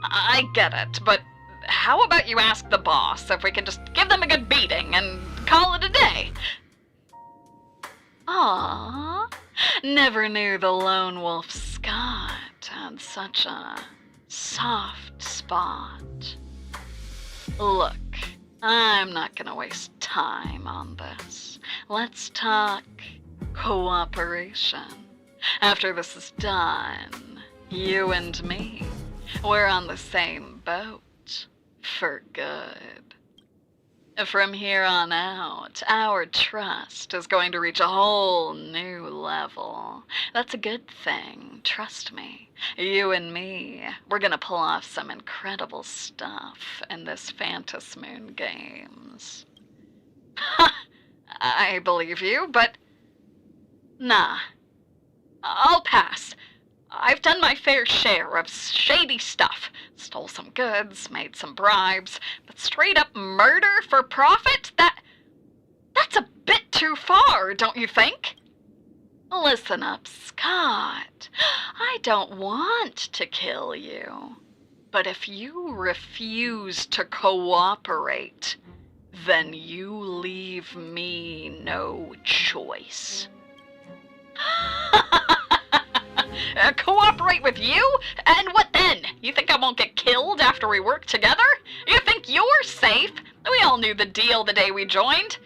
I get it, but how about you ask the boss if we can just give them a good beating and call it a day? Aww, never knew the lone wolf Scott had such a soft spot. Look, I'm not gonna waste time on this. Let's talk cooperation. After this is done, you and me, we're on the same boat for good. From here on out, our trust is going to reach a whole new level. That's a good thing, trust me. You and me, we're gonna pull off some incredible stuff in this Phantasmoon games. Ha! I believe you, but nah. I'll pass. I've done my fair share of shady stuff. Stole some goods, made some bribes, but straight up murder for profit? That's a bit too far, don't you think? Listen up, Scott. I don't want to kill you. But if you refuse to cooperate, then you leave me no choice. Cooperate with you? And what then? You think I won't get killed after we work together? You think you're safe? We all knew the deal the day we joined.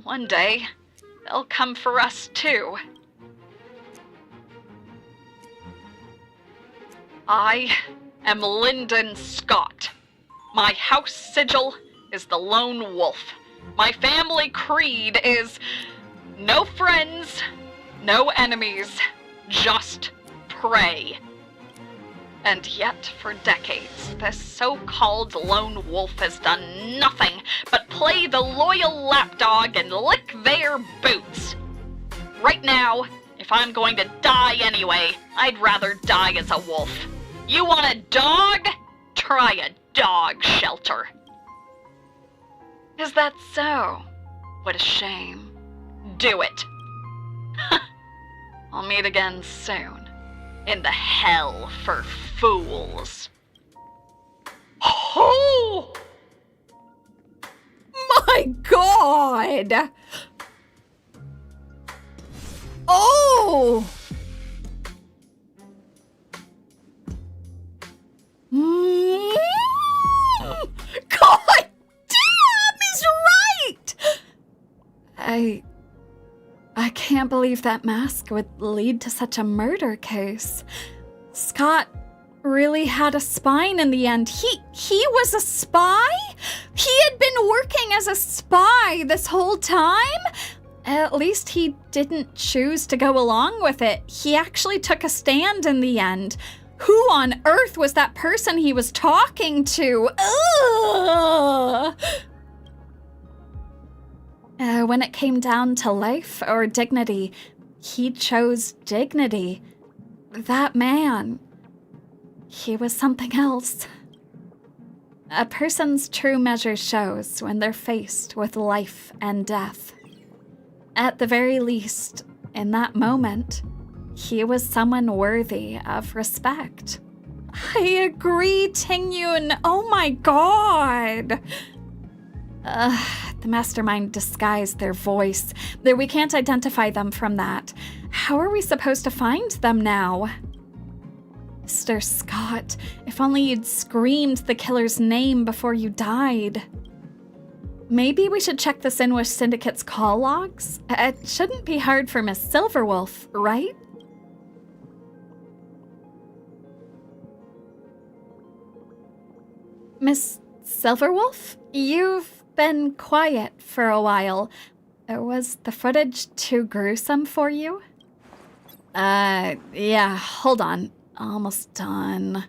One day, they'll come for us too. I am Lyndon Scott. My house sigil is the lone wolf. My family creed is no friends, no enemies, just prey. And yet, for decades, this so-called lone wolf has done nothing but play the loyal lapdog and lick their boots. Right now, if I'm going to die anyway, I'd rather die as a wolf. You want a dog? Try a dog shelter. Is that so? What a shame. Do it. I'll meet again soon. In the hell for fools. Oh! My God! Oh! God damn is right! I can't believe that mask would lead to such a murder case. Scott really had a spine in the end. He was a spy? He had been working as a spy this whole time? At least he didn't choose to go along with it. He actually took a stand in the end. Who on earth was that person he was talking to? Ugh! When it came down to life or dignity, he chose dignity. That man, he was something else. A person's true measure shows when they're faced with life and death. At the very least, in that moment, he was someone worthy of respect. I agree, Tingyun. Oh my God. The mastermind disguised their voice. We can't identify them from that. How are we supposed to find them now? Mr. Scott, if only you'd screamed the killer's name before you died. Maybe we should check the Synwish Syndicate's call logs? It shouldn't be hard for Miss Silverwolf, right? Miss Silverwolf? You've been quiet for a while. Was the footage too gruesome for you? Yeah, hold on. Almost done.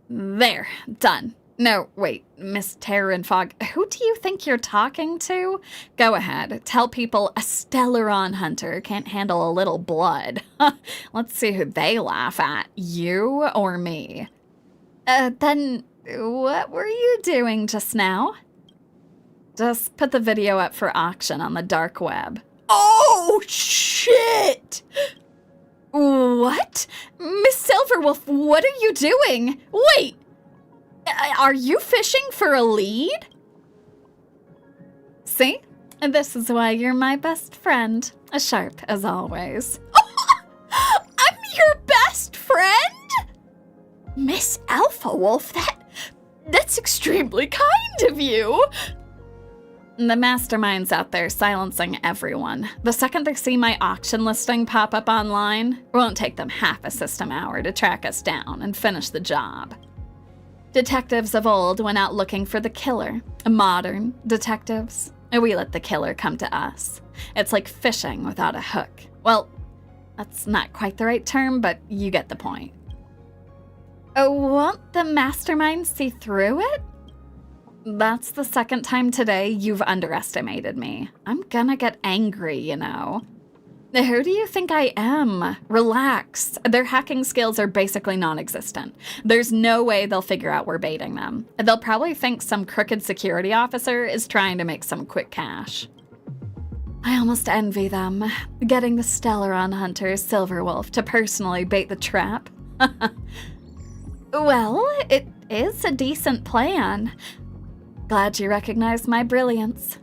There, done. No, wait, Miss Terror and Fog, who do you think you're talking to? Go ahead, tell people a Stellaron hunter can't handle a little blood. Let's see who they laugh at, you or me. Then what were you doing just now? Just put the video up for auction on the dark web. Oh, shit! What? Miss Silverwolf, what are you doing? Wait! Are you fishing for a lead? See? This is why you're my best friend. Sharp as always. I'm your best friend? Miss Alpha Wolf, that's extremely kind of you. The mastermind's out there silencing everyone. The second they see my auction listing pop up online, it won't take them half a system hour to track us down and finish the job. Detectives of old went out looking for the killer. Modern detectives, we let the killer come to us. It's like fishing without a hook. Well, that's not quite the right term, but you get the point. Won't the mastermind see through it? That's the second time today you've underestimated me. I'm gonna get angry, you know. Who do you think I am? Relax. Their hacking skills are basically non-existent. There's no way they'll figure out we're baiting them. They'll probably think some crooked security officer is trying to make some quick cash. I almost envy them, getting the Stellaron hunter Silverwolf to personally bait the trap. Well, it is a decent plan. Glad you recognize my brilliance.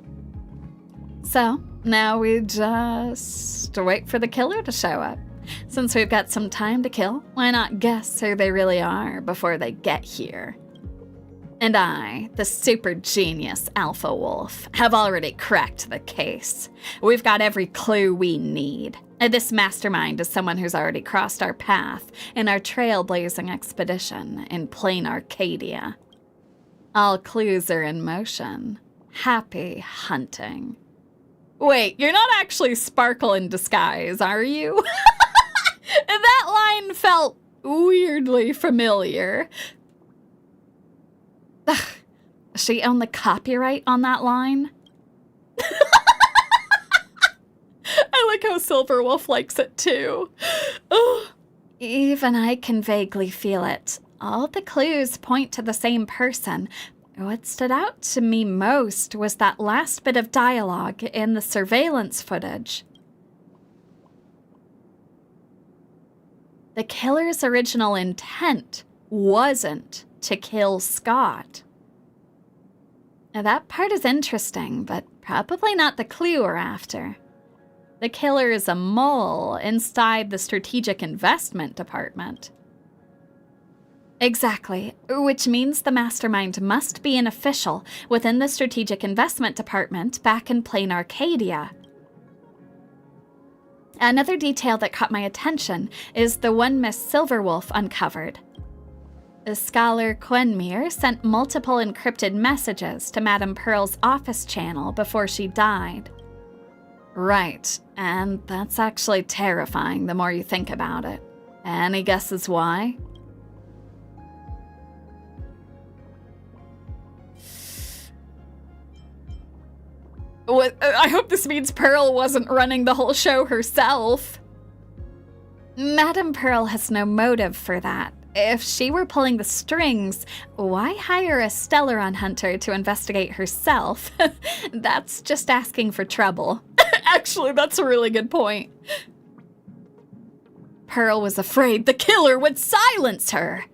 So, now we just wait for the killer to show up. Since we've got some time to kill, why not guess who they really are before they get here? And I, the super genius Alpha Wolf, have already cracked the case. We've got every clue we need. This mastermind is someone who's already crossed our path in our trailblazing expedition in plain Arcadia. All clues are in motion. Happy hunting. Wait, you're not actually Sparkle in disguise, are you? That line felt weirdly familiar. Ugh, she owned the copyright on that line? I like how Silverwolf likes it too. Ugh. Even I can vaguely feel it. All the clues point to the same person. What stood out to me most was that last bit of dialogue in the surveillance footage. The killer's original intent wasn't to kill Scott. Now that part is interesting, but probably not the clue we're after. The killer is a mole inside the Strategic Investment Department. Exactly, which means the mastermind must be an official within the Strategic Investment Department back in plain Arcadia. Another detail that caught my attention is the one Miss Silverwolf uncovered. The scholar Quenmere sent multiple encrypted messages to Madame Pearl's office channel before she died. Right, and that's actually terrifying the more you think about it. Any guesses why? I hope this means Pearl wasn't running the whole show herself. Madame Pearl has no motive for that. If she were pulling the strings, why hire a Stellaron hunter to investigate herself? That's just asking for trouble. Actually, that's a really good point. Pearl was afraid the killer would silence her.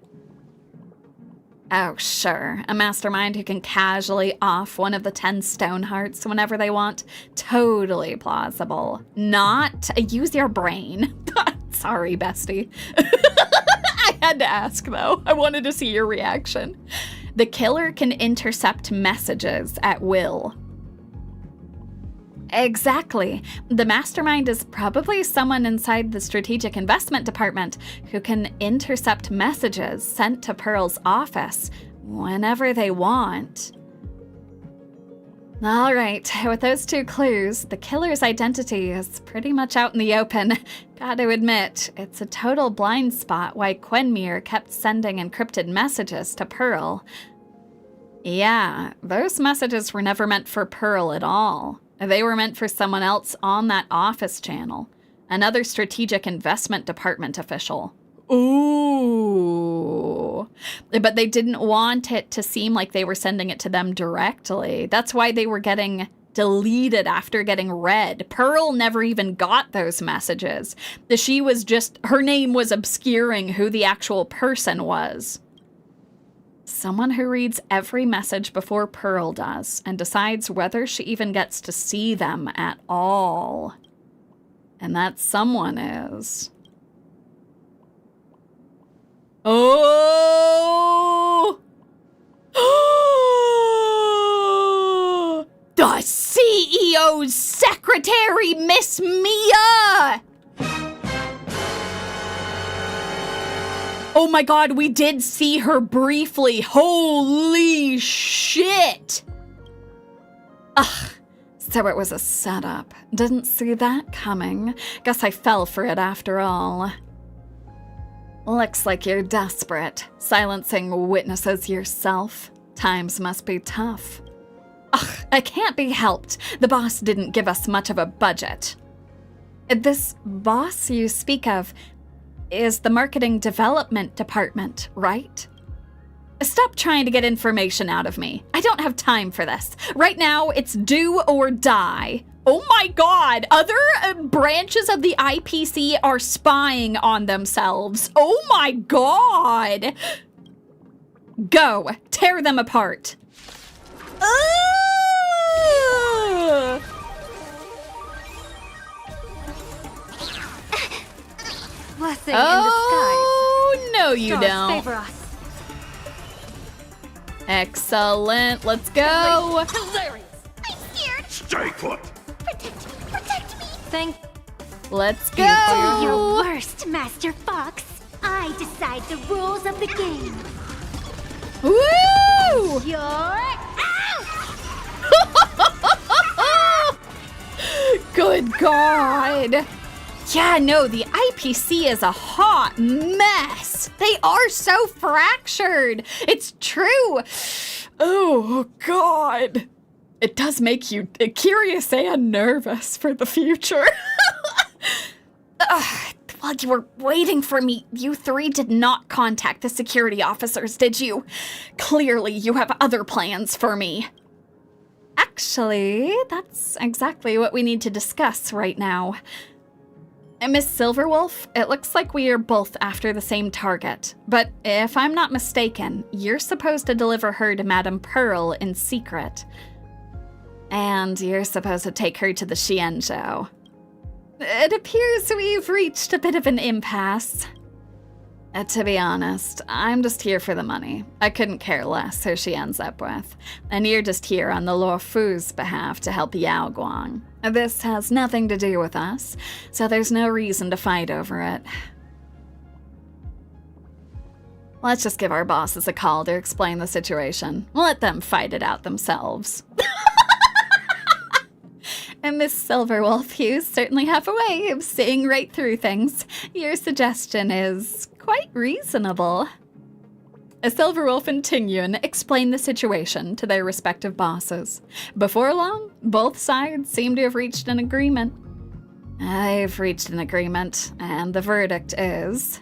Oh, sure. A mastermind who can casually off one of the 10 stone hearts whenever they want. Totally plausible. Not use your brain. Sorry, bestie. I had to ask, though. I wanted to see your reaction. The killer can intercept messages at will. Exactly. The mastermind is probably someone inside the Strategic Investment Department who can intercept messages sent to Pearl's office whenever they want. All right, with those 2 clues, the killer's identity is pretty much out in the open. Gotta admit, it's a total blind spot why Quenmere kept sending encrypted messages to Pearl. Yeah, those messages were never meant for Pearl at all. They were meant for someone else on that office channel. Another strategic investment department official. Ooh. But they didn't want it to seem like they were sending it to them directly. That's why they were getting deleted after getting read. Pearl never even got those messages. Her name was obscuring who the actual person was. Someone who reads every message before Pearl does and decides whether she even gets to see them at all. And that someone is... Oh! The CEO's secretary, Miss Mia! Oh my god, we did see her briefly. Holy shit! Ugh, so it was a setup. Didn't see that coming. Guess I fell for it after all. Looks like you're desperate, silencing witnesses yourself. Times must be tough. Ugh, it can't be helped. The boss didn't give us much of a budget. This boss you speak of is the marketing development department, right? Stop trying to get information out of me. I don't have time for this. Right now, it's do or die. Oh my god, other branches of the IPC are spying on themselves. Oh my god. Go, tear them apart. Blessing in disguise. Oh, no you Stars don't. favor us. Excellent, let's go. Hilarious. I'm scared. Stay put. Protect me. Thank Let's Do your go. worst, Master Fox. I decide the rules of the game. Woo! You're out! Good God. Yeah, no, the IPC is a hot mess. They are so fractured. It's true. Oh, God. It does make you curious and nervous for the future. While you were waiting for me, you 3 did not contact the security officers, did you? Clearly, you have other plans for me. Actually, that's exactly what we need to discuss right now. Miss Silverwolf, it looks like we are both after the same target. But if I'm not mistaken, you're supposed to deliver her to Madame Pearl in secret. And you're supposed to take her to the Xianzhou. It appears we've reached a bit of an impasse. To be honest, I'm just here for the money. I couldn't care less who she ends up with. And you're just here on the Luo Fu's behalf to help Yao Guang. This has nothing to do with us, so there's no reason to fight over it. Let's just give our bosses a call to explain the situation. Let them fight it out themselves. And Miss Silverwolf, you certainly have a way of seeing right through things. Your suggestion is quite reasonable. Silverwolf and Tingyun explain the situation to their respective bosses. Before long, both sides seem to have reached an agreement. I've reached an agreement, and the verdict is...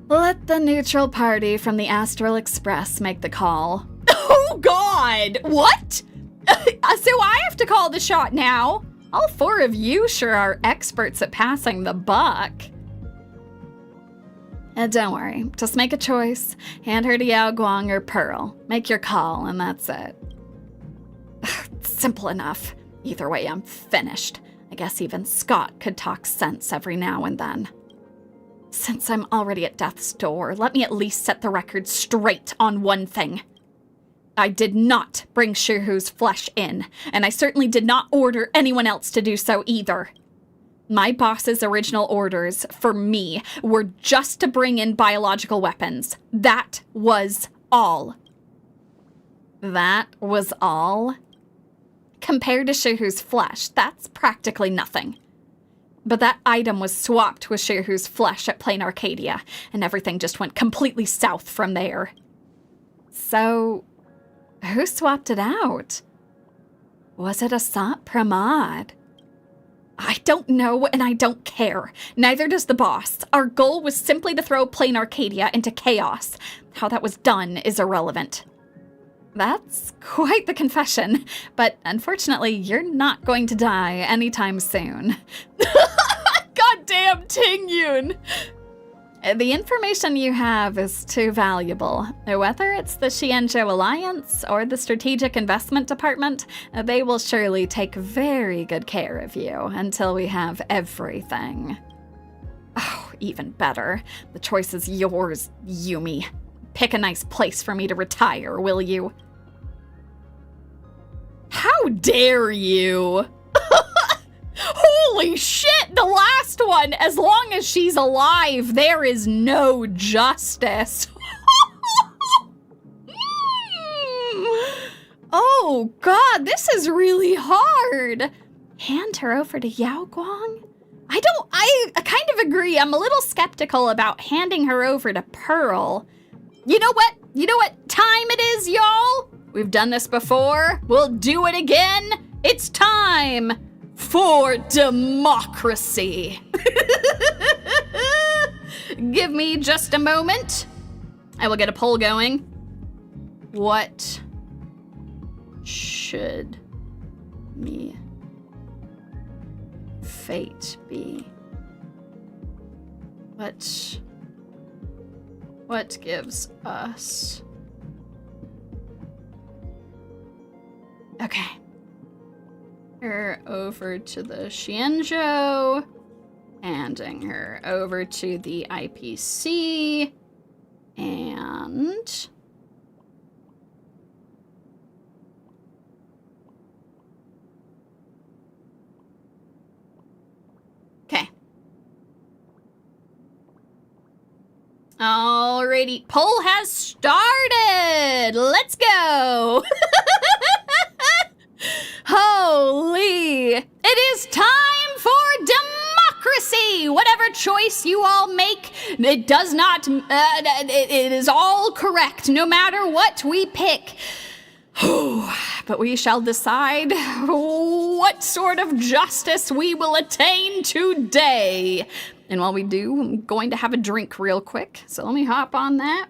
let the neutral party from the Astral Express make the call. Oh, God! What? So I have to call the shot now? All 4 of you sure are experts at passing the buck. Don't worry, just make a choice. Hand her to Yao Guang or Pearl. Make your call, and that's it. Simple enough. Either way, I'm finished. I guess even Scott could talk sense every now and then. Since I'm already at death's door, let me at least set the record straight on one thing. I did not bring Shihu's flesh in, and I certainly did not order anyone else to do so either. My boss's original orders for me were just to bring in biological weapons. That was all. That was all? Compared to Shehu's flesh, that's practically nothing. But that item was swapped with Shehu's flesh at Plain Arcadia, and everything just went completely south from there. So, who swapped it out? Was it Asat Pramad? I don't know, and I don't care. Neither does the boss. Our goal was simply to throw Plain Arcadia into chaos. How that was done is irrelevant. That's quite the confession, but unfortunately, you're not going to die anytime soon. Goddamn Ting-Yun! The information you have is too valuable. Whether it's the Xianzhou Alliance or the Strategic Investment Department, they will surely take very good care of you until we have everything. Oh, even better. The choice is yours, Yumi. Pick a nice place for me to retire, will you? How dare you? Holy shit, the last one! As long as she's alive, there is no justice. Oh god, this is really hard. Hand her over to Yao Guang? I kind of agree. I'm a little skeptical about handing her over to Pearl. You know what? You know what time it is, y'all? We've done this before. We'll do it again. It's time for democracy. Give me just a moment. I will get a poll going. What should me fate be? What gives us? Okay. Her over to the Xianzhou, handing her over to the IPC, and okay. Alrighty, poll has started. Let's go. Holy! It is time for democracy! Whatever choice you all make, it does not, it is all correct, no matter what we pick. But we shall decide what sort of justice we will attain today. And while we do, I'm going to have a drink real quick, so let me hop on that.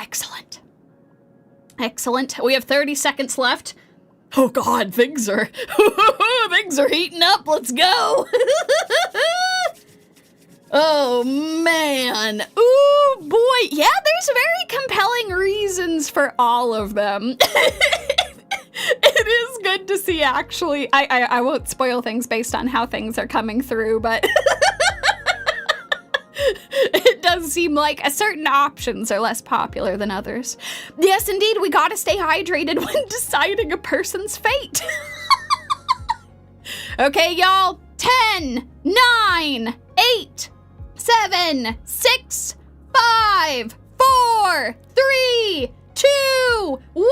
Excellent. Excellent. We have 30 seconds left. Oh god, things are heating up. Let's go. Oh man. Ooh boy. Yeah, there's very compelling reasons for all of them. It is good to see, actually. I won't spoil things based on how things are coming through, but it does seem like certain options are less popular than others. Yes, indeed, we gotta stay hydrated when deciding a person's fate. Okay, y'all. 10, 9, 8, 7, 6, 5, 4, 3, 2, 1.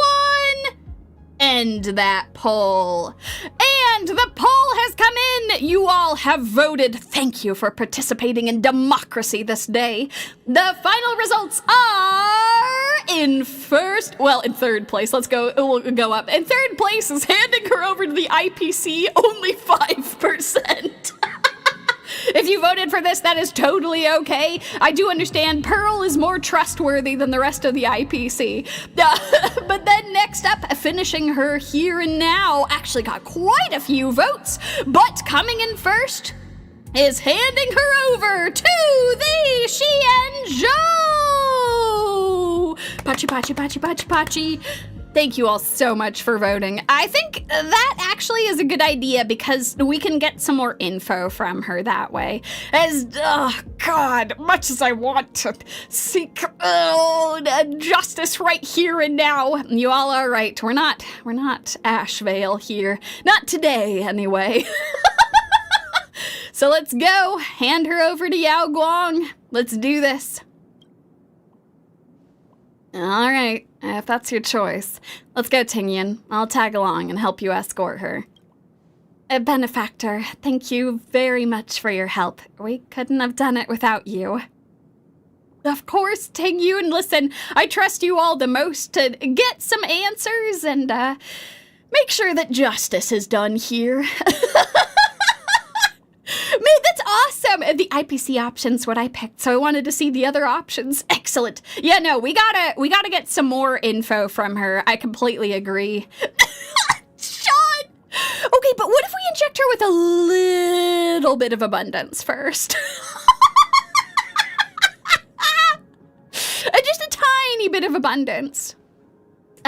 End that poll. And the poll has come in. You all have voted. Thank you for participating in democracy this day. The final results are in third place. We'll go up. In third place is handing her over to the IPC, only 5%. If you voted for this, that is totally okay. I do understand Pearl is more trustworthy than the rest of the IPC. But then next up, finishing her here and now, actually got quite a few votes, but coming in first is handing her over to the Xianzhou. Pachi, pachi, pachi, pachi, pachi. Thank you all so much for voting. I think that actually is a good idea because we can get some more info from her that way. Oh God, much as I want to seek justice right here and now, you all are right. We're not Ashvale here. Not today, anyway. So let's go. Hand her over to Yao Guang. Let's do this. All right, if that's your choice. Let's go, Tingyan. I'll tag along and help you escort her. Benefactor, thank you very much for your help. We couldn't have done it without you. Of course, Tingyun. Listen, I trust you all the most to get some answers and make sure that justice is done here. Man, that's awesome! The IPC option's what I picked, so I wanted to see the other options. Excellent. Yeah, no, we gotta get some more info from her. I completely agree. Sean! Okay, but what if we inject her with a little bit of abundance first? Just a tiny bit of abundance.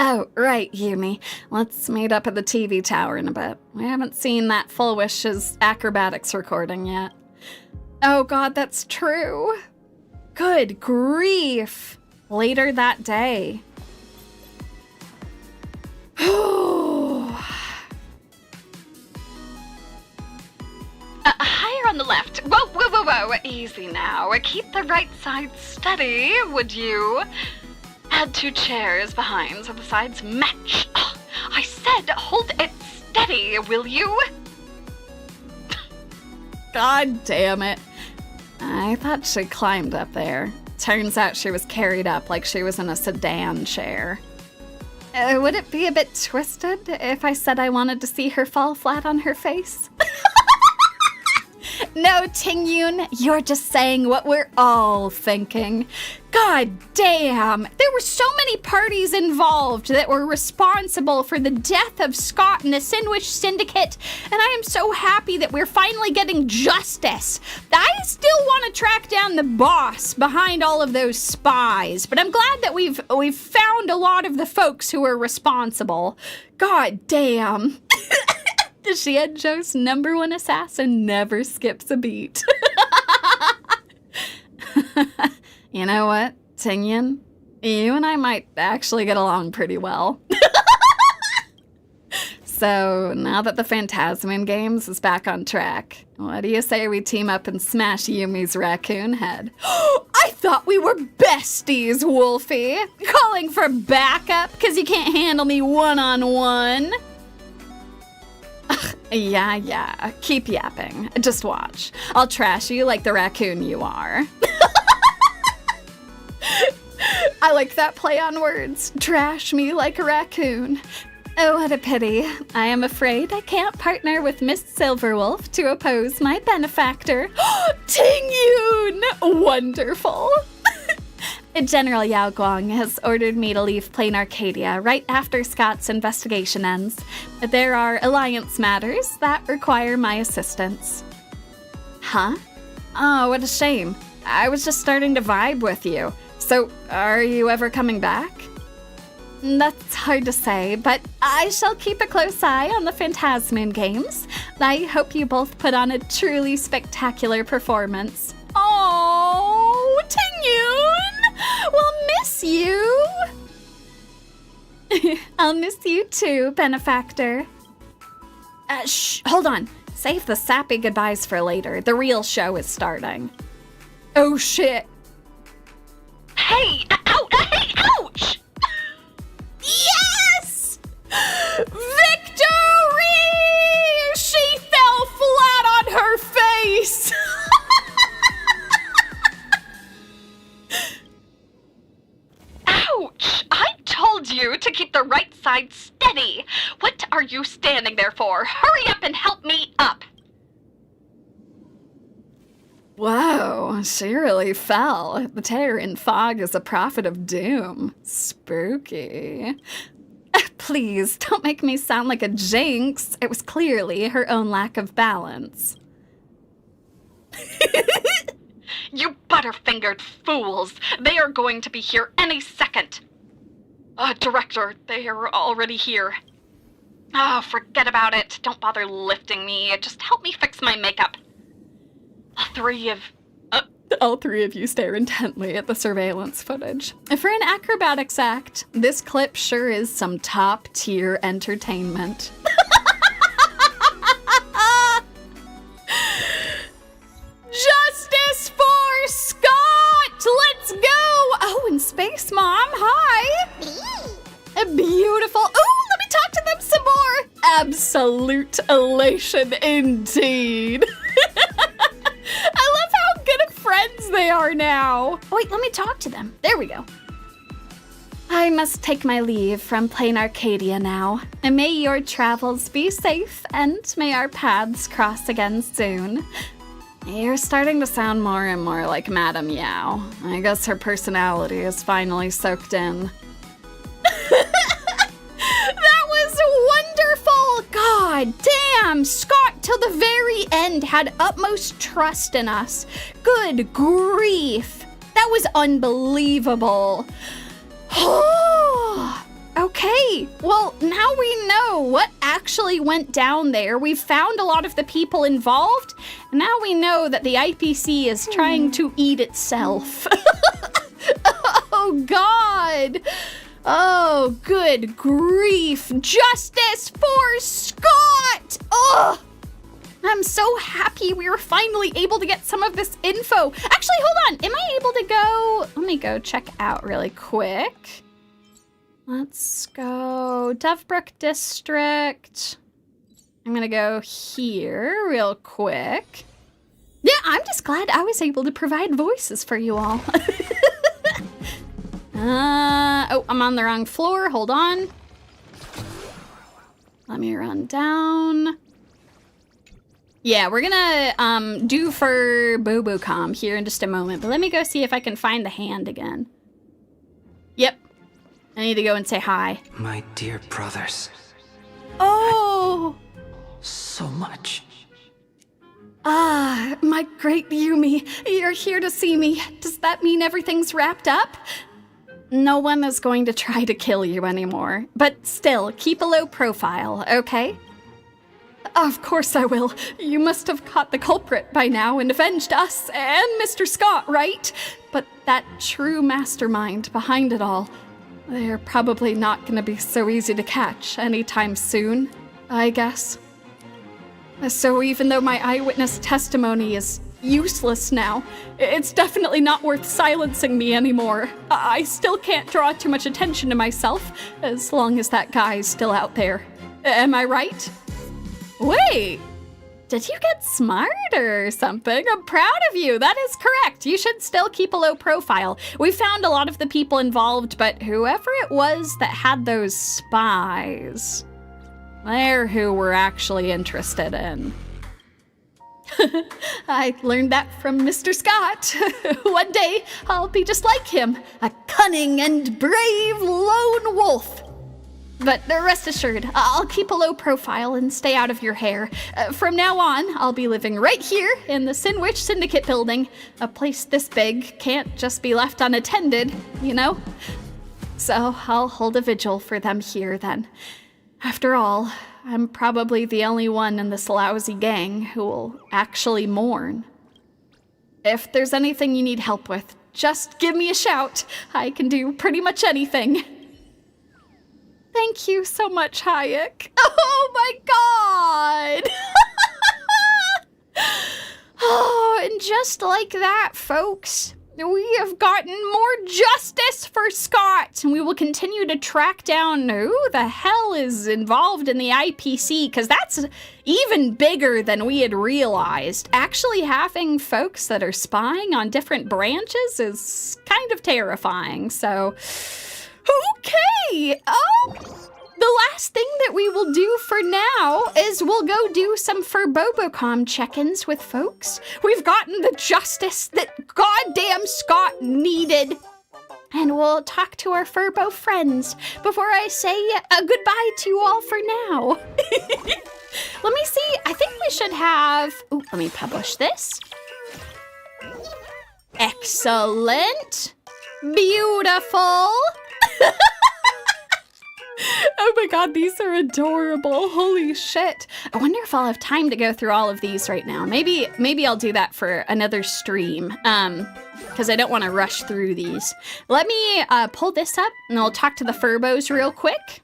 Oh, right, Yumi. Let's meet up at the TV tower in a bit. We haven't seen that Full Wish's acrobatics recording yet. Oh god, that's true. Good grief. Later that day. Higher on the left. Whoa, whoa, whoa, whoa. Easy now. Keep the right side steady, would you? Add 2 chairs behind so the sides match. Oh, I said hold it steady, will you? God damn it. I thought she climbed up there. Turns out she was carried up like she was in a sedan chair. Would it be a bit twisted if I said I wanted to see her fall flat on her face? No, Tingyun, you're just saying what we're all thinking. God damn, there were so many parties involved that were responsible for the death of Scott and the Synwish Syndicate, and I am so happy that we're finally getting justice. I still want to track down the boss behind all of those spies, but I'm glad that we've found a lot of the folks who were responsible. God damn. Xianzhou's #1 assassin never skips a beat. You know what, Tingyan? You and I might actually get along pretty well. So, now that the Phantasmian Games is back on track, what do you say we team up and smash Yumi's raccoon head? I thought we were besties, Wolfie! Calling for backup because you can't handle me one-on-one? Yeah, keep yapping. Just watch. I'll trash you like the raccoon you are. I like that play on words. Trash me like a raccoon. Oh, what a pity. I am afraid I can't partner with Miss Silverwolf to oppose my benefactor. Tingyun! Wonderful. General Yao Guang has ordered me to leave Plain Arcadia right after Scott's investigation ends. There are alliance matters that require my assistance. Huh? Oh, what a shame. I was just starting to vibe with you. So, are you ever coming back? That's hard to say, but I shall keep a close eye on the Phantasmian Games. I hope you both put on a truly spectacular performance. Oh, Tingyun! We'll miss you! I'll miss you too, benefactor. Shh, hold on. Save the sappy goodbyes for later. The real show is starting. Oh shit. Hey! Hey, ouch! Yes! Victory! She fell flat on her face! Ouch! I told you to keep the right side steady. What are you standing there for? Hurry up and help me up. Whoa, she really fell. The terror in fog is a prophet of doom. Spooky. Please, don't make me sound like a jinx. It was clearly her own lack of balance. You butterfingered fools. They are going to be here any second. Director, they are already here. Oh, forget about it. Don't bother lifting me. Just help me fix my makeup. All three of you stare intently at the surveillance footage. For an acrobatics act, this clip sure is some top-tier entertainment. Space Mom. Hi. Beautiful. Oh, let me talk to them some more. Absolute elation indeed. I love how good of friends they are now. Oh, wait, let me talk to them. There we go. I must take my leave from plain Arcadia now. And may your travels be safe, and may our paths cross again soon. You're starting to sound more and more like Madame Yao. I guess her personality is finally soaked in. That was wonderful! God damn! Scott, till the very end, had utmost trust in us. Good grief! That was unbelievable. Okay, well, now we know what actually went down there. We've found a lot of the people involved, and now we know that the IPC is trying to eat itself. Oh, God. Oh, good grief. Justice for Scott! Ugh! I'm so happy we were finally able to get some of this info. Actually, hold on. Am I able to go? Let me go check out really quick. Let's go Dovebrook District. I'm gonna go here real quick. Yeah, I'm just glad I was able to provide voices for you all. Oh, I'm on the wrong floor. Hold on. Let me run down. Yeah, we're gonna do Furbobocom here in just a moment, but let me go see if I can find the hand again. Yep. I need to go and say hi. My dear brothers. Oh! So much. Ah, my great Yumi, you're here to see me. Does that mean everything's wrapped up? No one is going to try to kill you anymore, but still, keep a low profile, okay? Of course I will. You must have caught the culprit by now and avenged us and Mr. Scott, right? But that true mastermind behind it all, they're probably not going to be so easy to catch anytime soon, I guess. So even though my eyewitness testimony is useless now, it's definitely not worth silencing me anymore. I still can't draw too much attention to myself as long as that guy's still out there. Am I right? Wait, did you get smart or something? I'm proud of you. That is correct. You should still keep a low profile. We found a lot of the people involved, but whoever it was that had those spies, they're who we're actually interested in. I learned that from Mr. Scott. One day, I'll be just like him, a cunning and brave lone wolf. But rest assured, I'll keep a low profile and stay out of your hair. From now on, I'll be living right here in the Synwish Syndicate building. A place this big can't just be left unattended, you know? So I'll hold a vigil for them here then. After all, I'm probably the only one in this lousy gang who will actually mourn. If there's anything you need help with, just give me a shout. I can do pretty much anything. Thank you so much, Hayek. Oh my God! Oh, and just like that, folks, we have gotten more justice for Scott, and we will continue to track down who the hell is involved in the IPC, because that's even bigger than we had realized. Actually having folks that are spying on different branches is kind of terrifying, so... Okay, the last thing that we will do for now is we'll go do some Furbobocom check-ins with folks. We've gotten the justice that goddamn Scott needed. And we'll talk to our Furbo friends before I say goodbye to you all for now. Let me see, I think we should have... Ooh, let me publish this. Excellent. Beautiful. Oh my God, these are adorable. Holy shit. I wonder if I'll have time to go through all of these right now. Maybe I'll do that for another stream, because I don't want to rush through these. Let me pull this up and I'll talk to the Furbos real quick.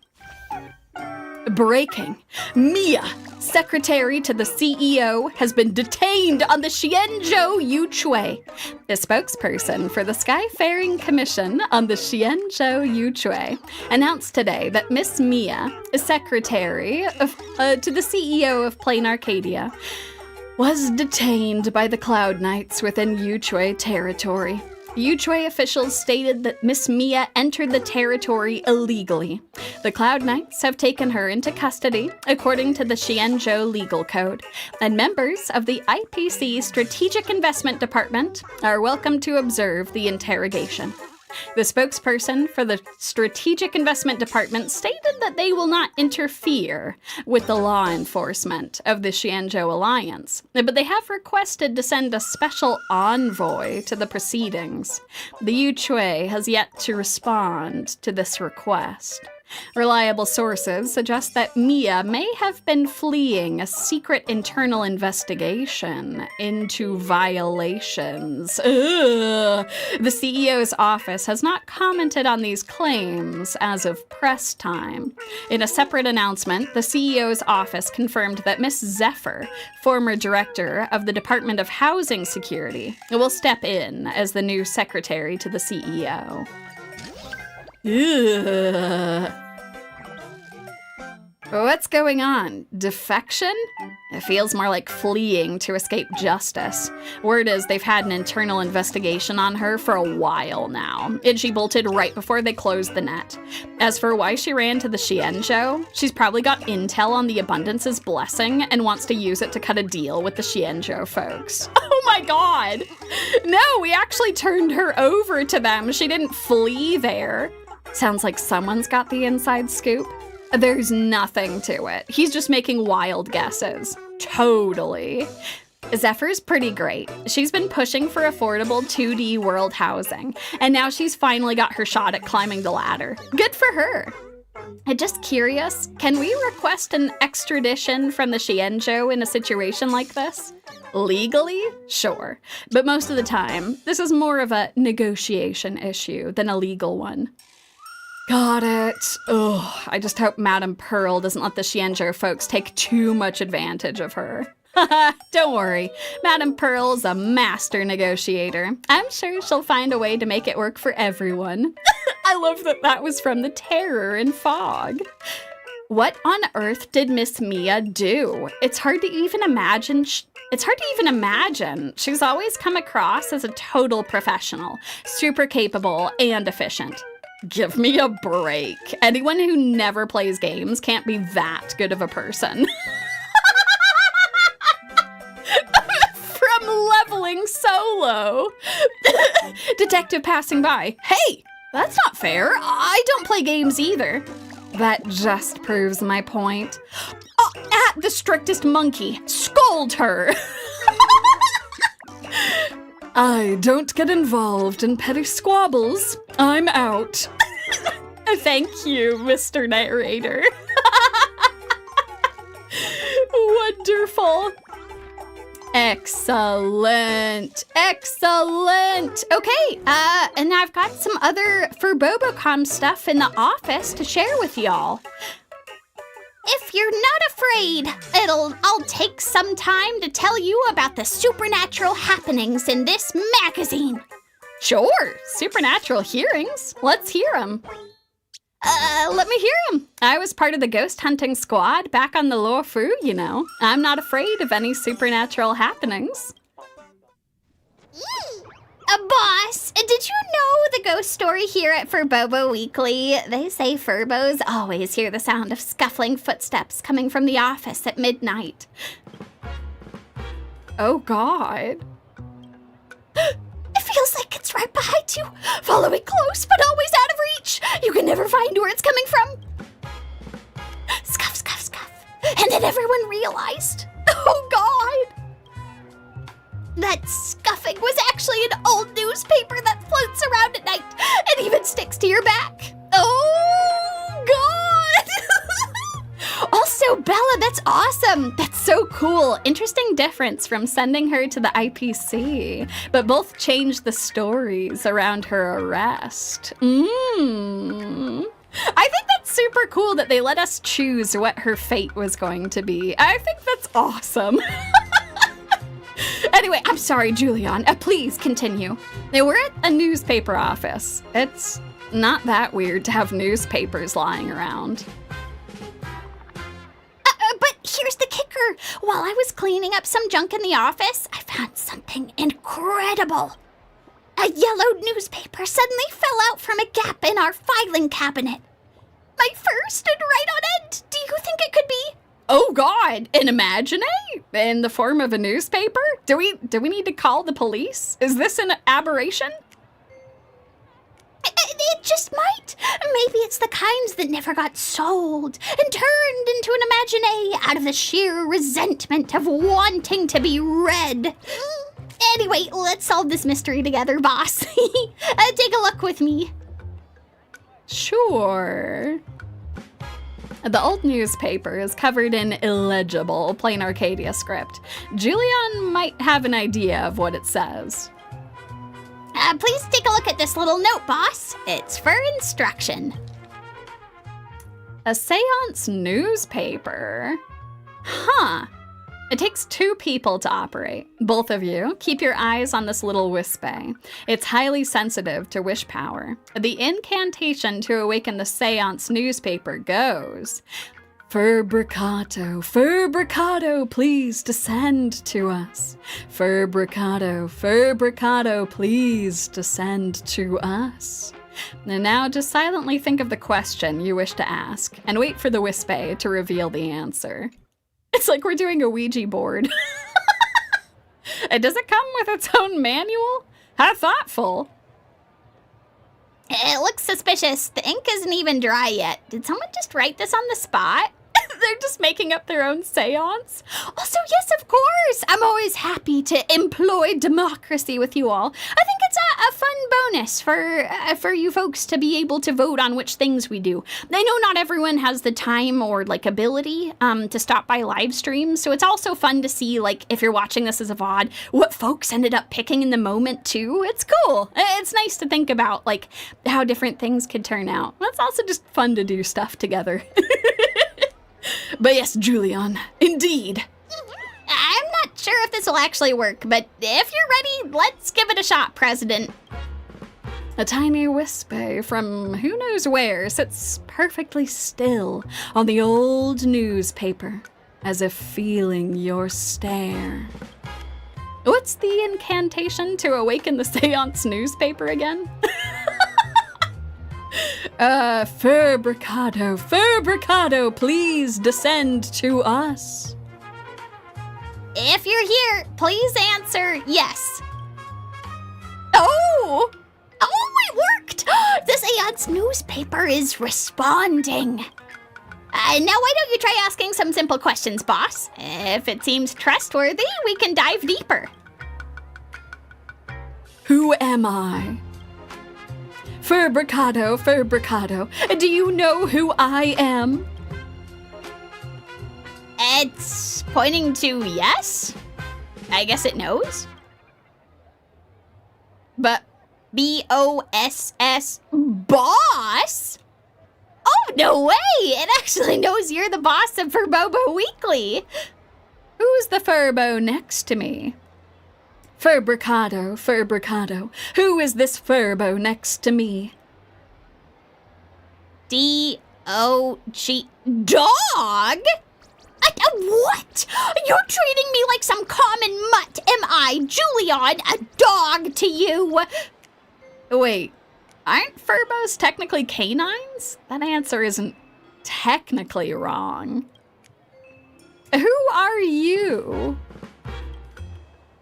Breaking. Mia secretary to the CEO, has been detained on the Xianzhou Yuchui. The spokesperson for the Skyfaring Commission on the Xianzhou Yuchui announced today that Miss Mia, secretary to the CEO of Plain Arcadia, was detained by the Cloud Knights within Yuchui territory. Yuchui officials stated that Miss Mia entered the territory illegally. The Cloud Knights have taken her into custody, according to the Xianzhou Legal Code, and members of the IPC Strategic Investment Department are welcome to observe the interrogation. The spokesperson for the Strategic Investment Department stated that they will not interfere with the law enforcement of the Xianzhou Alliance, but they have requested to send a special envoy to the proceedings. The Yuchui has yet to respond to this request. Reliable sources suggest that Mia may have been fleeing a secret internal investigation into violations. Ugh. The CEO's office has not commented on these claims as of press time. In a separate announcement, the CEO's office confirmed that Miss Zephyr, former director of the Department of Housing Security, will step in as the new secretary to the CEO. Ugh. What's going on? Defection? It feels more like fleeing to escape justice. Word is they've had an internal investigation on her for a while now, and she bolted right before they closed the net. As for why she ran to the Xianzhou, she's probably got intel on the Abundance's blessing and wants to use it to cut a deal with the Xianzhou folks. Oh my god! No, we actually turned her over to them. She didn't flee there. Sounds like someone's got the inside scoop. There's nothing to it. He's just making wild guesses. Totally. Zephyr's pretty great. She's been pushing for affordable 2D world housing, and now she's finally got her shot at climbing the ladder. Good for her. I'm just curious, can we request an extradition from the Xianzhou in a situation like this? Legally? Sure. But most of the time, this is more of a negotiation issue than a legal one. Got it. Ugh, I just hope Madame Pearl doesn't let the Xianzhou folks take too much advantage of her. Don't worry, Madame Pearl's a master negotiator. I'm sure she'll find a way to make it work for everyone. I love that that was from the Terror in Fog. What on earth did Miss Mia do? It's hard to even imagine. She's always come across as a total professional, super capable and efficient. Give me a break. Anyone who never plays games can't be that good of a person. From leveling solo. Detective passing by. Hey, that's not fair. I don't play games either. That just proves my point. Oh, the strictest monkey. Scold her. I don't get involved in petty squabbles. I'm out. Thank you, Mr. Narrator. Wonderful. Excellent. Excellent. Okay, and I've got some other Furbobocom stuff in the office to share with y'all. If you're not afraid, I'll take some time to tell you about the supernatural happenings in this magazine. Sure, supernatural hearings. Let's hear them. Let me hear them. I was part of the ghost hunting squad back on the Luofu, you know. I'm not afraid of any supernatural happenings. Boss, did you know the ghost story here at Furbobo Weekly? They say Furbos always hear the sound of scuffling footsteps coming from the office at midnight. Oh, God. It feels like it's right behind you, following close but always out of reach. You can never find where it's coming from. Scuff, scuff, scuff. And then everyone realized, oh, God. That scuffing was actually an old newspaper that floats around at night and even sticks to your back. Oh, God! Also, Bella, that's awesome. That's so cool. Interesting difference from sending her to the IPC, but both changed the stories around her arrest. I think that's super cool that they let us choose what her fate was going to be. I think that's awesome. Anyway, I'm sorry, Julian. Please continue. We're at a newspaper office. It's not that weird to have newspapers lying around. But here's the kicker. While I was cleaning up some junk in the office, I found something incredible. A yellowed newspaper suddenly fell out from a gap in our filing cabinet. My fur stood right on end. Do you think it could be? Oh God, an imagine in the form of a newspaper? Do we need to call the police? Is this an aberration? It just might. Maybe it's the kinds that never got sold and turned into an imagine out of the sheer resentment of wanting to be read. Anyway, let's solve this mystery together, boss. Take a look with me. Sure. The old newspaper is covered in illegible, plain Arcadia script. Julian might have an idea of what it says. Please take a look at this little note, boss. It's for instruction. A seance newspaper? Huh. It takes 2 people to operate. Both of you, keep your eyes on this little wispe. It's highly sensitive to wish power. The incantation to awaken the seance newspaper goes, Furbobocom, please descend to us. Furbobocom, please descend to us. And now just silently think of the question you wish to ask and wait for the wispe to reveal the answer. It's like we're doing a Ouija board. And does it come with its own manual? How thoughtful. It looks suspicious. The ink isn't even dry yet. Did someone just write this on the spot? They're just making up their own seance. Also, yes, of course. I'm always happy to employ democracy with you all. I think it's a fun bonus for you folks to be able to vote on which things we do. I know not everyone has the time or ability to stop by live streams, so it's also fun to see if you're watching this as a VOD, what folks ended up picking in the moment too. It's cool. It's nice to think about how different things could turn out. It's also just fun to do stuff together. But yes, Julian, indeed. I'm not sure if this will actually work, but if you're ready, let's give it a shot, President. A tiny wispe from who knows where sits perfectly still on the old newspaper, as if feeling your stare. What's the incantation to awaken the seance newspaper again? Furbobocom, please descend to us. If you're here, please answer yes. Oh! Oh, it worked! The seance newspaper is responding. Now why don't you try asking some simple questions, boss? If it seems trustworthy, we can dive deeper. Who am I? Furbobocom, do you know who I am? It's pointing to yes? I guess it knows. But B-O-S-S, boss? Oh, no way! It actually knows you're the boss of Furbobo Weekly. Who's the Furbo next to me? Furbobocom, who is this Furbo next to me? D-O-G, dog? What? You're treating me like some common mutt, am I, Julian, a dog to you? Wait, aren't Furbos technically canines? That answer isn't technically wrong. Who are you?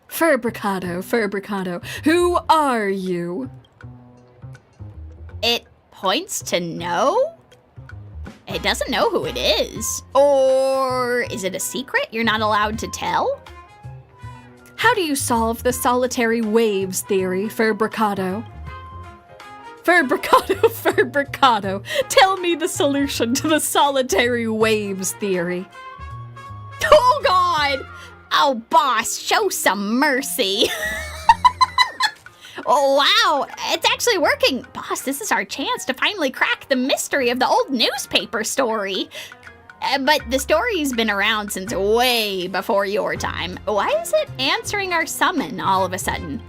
Furbobocom, who are you? It points to no? It doesn't know who it is. Or is it a secret you're not allowed to tell? How do you solve the solitary waves theory, Furbobocom? Furbobocom, tell me the solution to the solitary waves theory. Oh, God! Oh, boss, show some mercy. Oh, wow, it's actually working. Boss, this is our chance to finally crack the mystery of the old newspaper story. But the story's been around since way before your time. Why is it answering our summon all of a sudden?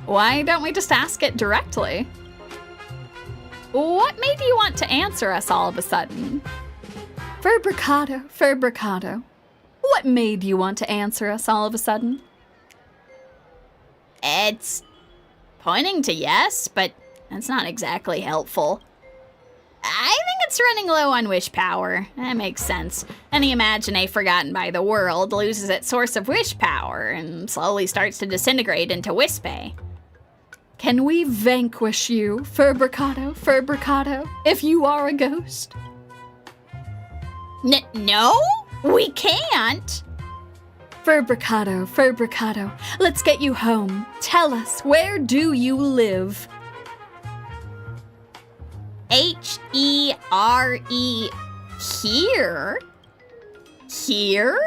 Why don't we just ask it directly? What made you want to answer us all of a sudden? Furbocom, what made you want to answer us all of a sudden? It's pointing to yes, but that's not exactly helpful. I think it's running low on wish power. That makes sense. Any imagine forgotten by the world loses its source of wish power and slowly starts to disintegrate into Wispe. Can we vanquish you, Furbocom, if you are a ghost? No, we can't. Furbocom, let's get you home. Tell us, where do you live? H-E-R-E, here? Here?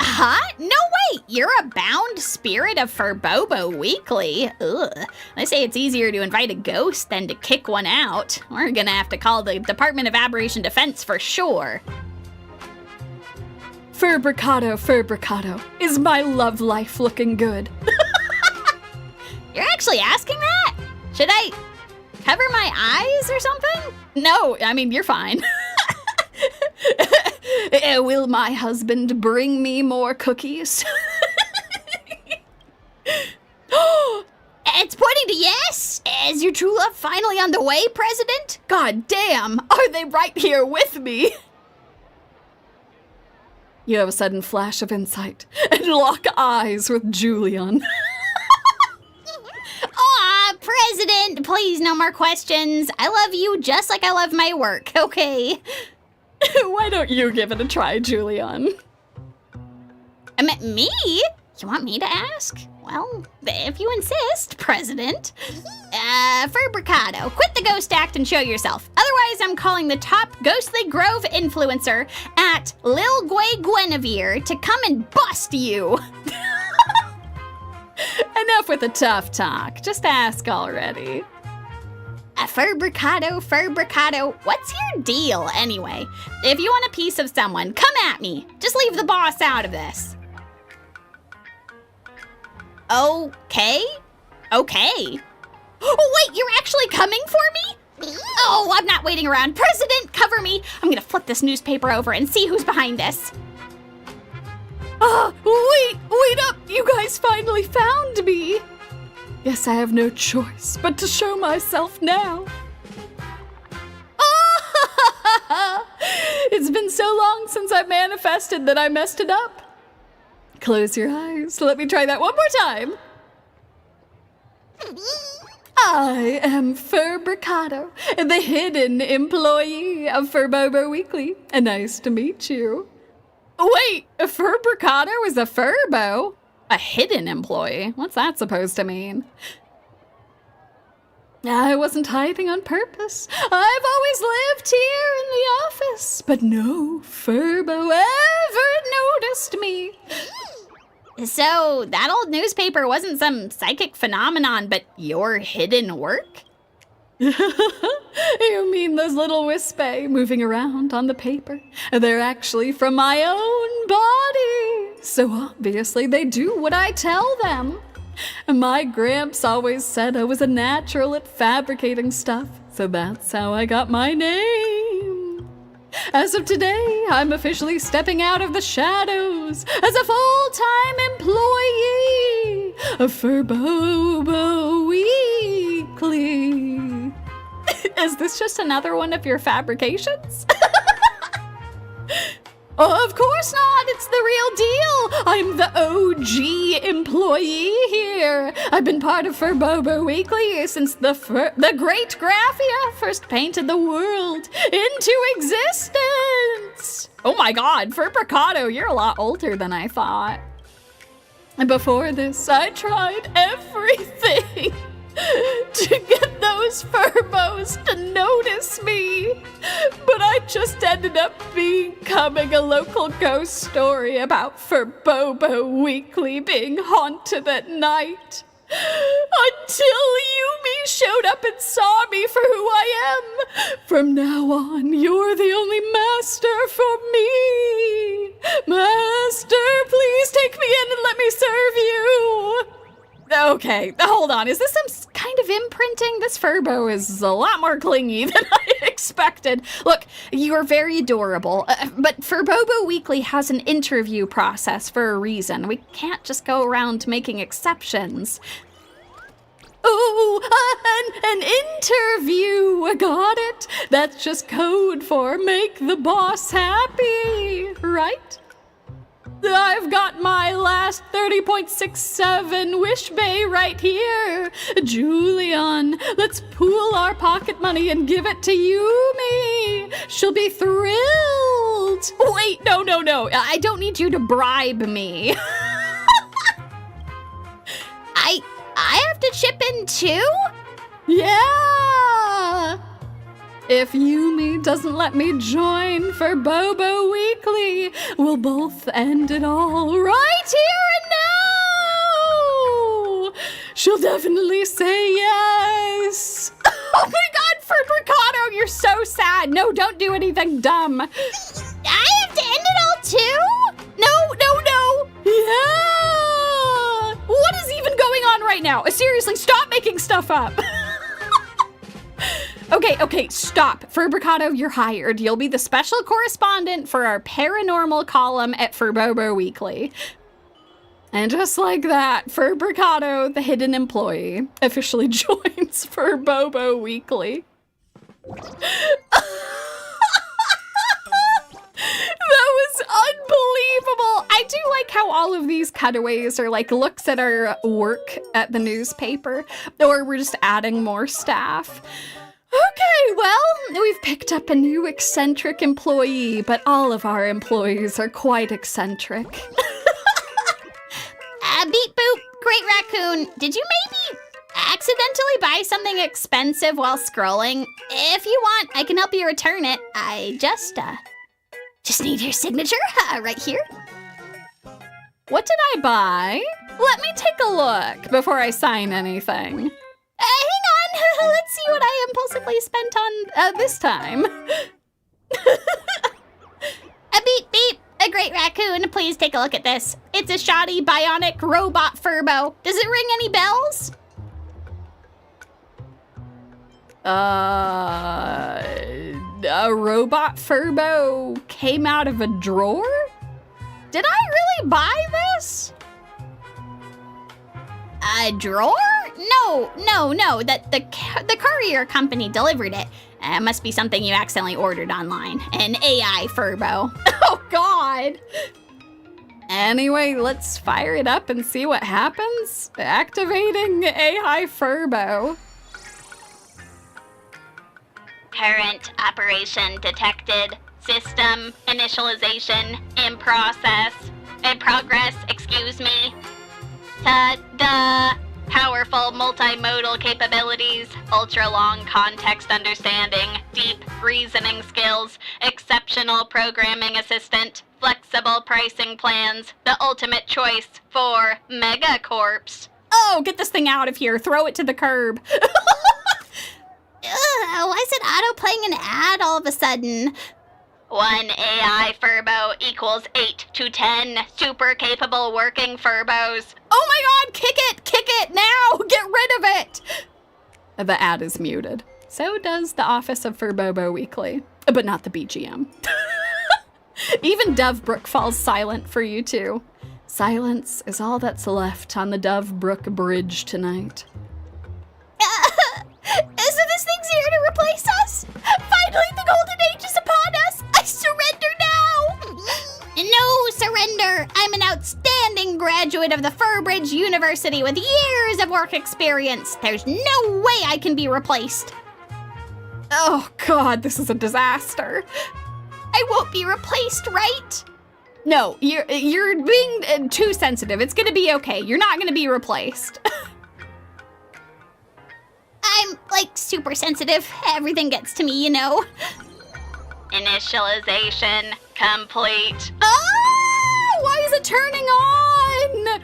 Huh? No, wait, you're a bound spirit of Furbobo Weekly. Ugh. They say it's easier to invite a ghost than to kick one out. We're gonna have to call the Department of Aberration Defense for sure. Furbocom, is my love life looking good? You're actually asking that? Should I cover my eyes or something? No, I mean, you're fine. Will my husband bring me more cookies? It's pointing to yes. Is your true love finally on the way, President? God damn, are they right here with me? You have a sudden flash of insight and lock eyes with Julian. Aw, President, please no more questions. I love you just like I love my work, okay? Why don't you give it a try, Julian? Me? You want me to ask? Well, if you insist, President. Furbocom, quit the ghost act and show yourself. Otherwise, I'm calling the top Ghostly Grove influencer at Lil Gway Guinevere to come and bust you. Enough with the tough talk. Just ask already. Furbocom, what's your deal anyway? If you want a piece of someone, come at me. Just leave the boss out of this. Okay. Oh, wait, you're actually coming for me? Oh, I'm not waiting around. President, cover me. I'm gonna flip this newspaper over and see who's behind this. Wait up! You guys finally found me! Guess I have no choice but to show myself now. It's been so long since I manifested that I messed it up. Close your eyes. Let me try that one more time. I am Furbocom, the hidden employee of Furbobo Weekly. Nice to meet you. Wait, Furbocom is a Furbo? A hidden employee? What's that supposed to mean? I wasn't hiding on purpose. I've always lived here in the office, but no Furbo ever noticed me. So, that old newspaper wasn't some psychic phenomenon, but your hidden work? You mean those little wispy moving around on the paper? They're actually from my own body. So obviously they do what I tell them. My gramps always said I was a natural at fabricating stuff, so that's how I got my name. As of today, I'm officially stepping out of the shadows as a full-time employee of Furbobo Weekly. Is this just another one of your fabrications? Of course not, it's the real deal. I'm the OG employee here. I've been part of Furbobo Weekly since the great Graphia first painted the world into existence. Oh my god, Furbocom, you're a lot older than I thought. And before this, I tried everything to get those Furbos to notice me. But I just ended up becoming a local ghost story about Furbobo Weekly being haunted at night. Until Yumi showed up and saw me for who I am. From now on, you're the only master for me. Master, please take me in and let me serve you. Okay, hold on. Is this some kind of imprinting? This Furbo is a lot more clingy than I expected. Look, you're very adorable, but Furbobo Weekly has an interview process for a reason. We can't just go around making exceptions. Oh, an interview. Got it. That's just code for make the boss happy, right? I've got my last 30.67 wish bay right here. Julian, let's pool our pocket money and give it to Yumi. She'll be thrilled. Wait, no. I don't need you to bribe me. I have to chip in too? Yeah! If Yumi doesn't let me join for Bobo Weekly, we'll both end it all right here and now! She'll definitely say yes! Oh my god, Furbocom, you're so sad! No, don't do anything dumb! I have to end it all too? No! Yeah! What is even going on right now? Seriously, stop making stuff up! Okay, stop. Furbocom, you're hired. You'll be the special correspondent for our paranormal column at Furbobo Weekly. And just like that, Furbocom, the hidden employee, officially joins Furbobo Weekly. That was unbelievable. I do like how all of these cutaways are like looks at our work at the newspaper, or we're just adding more staff. Okay, well, we've picked up a new eccentric employee, but all of our employees are quite eccentric. Beep boop, Great Raccoon, did you maybe accidentally buy something expensive while scrolling? If you want, I can help you return it. I just need your signature right here. What did I buy? Let me take a look before I sign anything. Hang on, let's see what I impulsively spent on this time. Beep beep, a Great Raccoon, please take a look at this. It's a shoddy bionic robot Furbo. Does it ring any bells? A robot Furbo came out of a drawer? Did I really buy this? A drawer? No. The courier company delivered it. It must be something you accidentally ordered online. An AI Furbo. Oh, God. Anyway, let's fire it up and see what happens. Activating AI Furbo. Current operation detected. System initialization in progress, excuse me. Ta-da! Powerful multimodal capabilities, ultra-long context understanding, deep reasoning skills, exceptional programming assistant, flexible pricing plans, the ultimate choice for megacorps. Oh, get this thing out of here. Throw it to the curb. Why is it auto-playing an ad all of a sudden? One AI Furbo equals 8 to 10 super capable working Furbos. Oh my god, kick it now, get rid of it. The ad is muted. So does the office of Furbobo Weekly, but not the BGM. Even Dovebrook falls silent for you two. Silence is all that's left on the Dovebrook Bridge tonight. So this thing's here to replace us? Finally, the golden age is upon us! I surrender now! No surrender! I'm an outstanding graduate of the Furbridge University with years of work experience. There's no way I can be replaced. Oh god, this is a disaster. I won't be replaced, right? No, you're being too sensitive. It's gonna be okay. You're not gonna be replaced. I'm, like, super sensitive. Everything gets to me, you know. Initialization complete. Oh! Why is it turning on?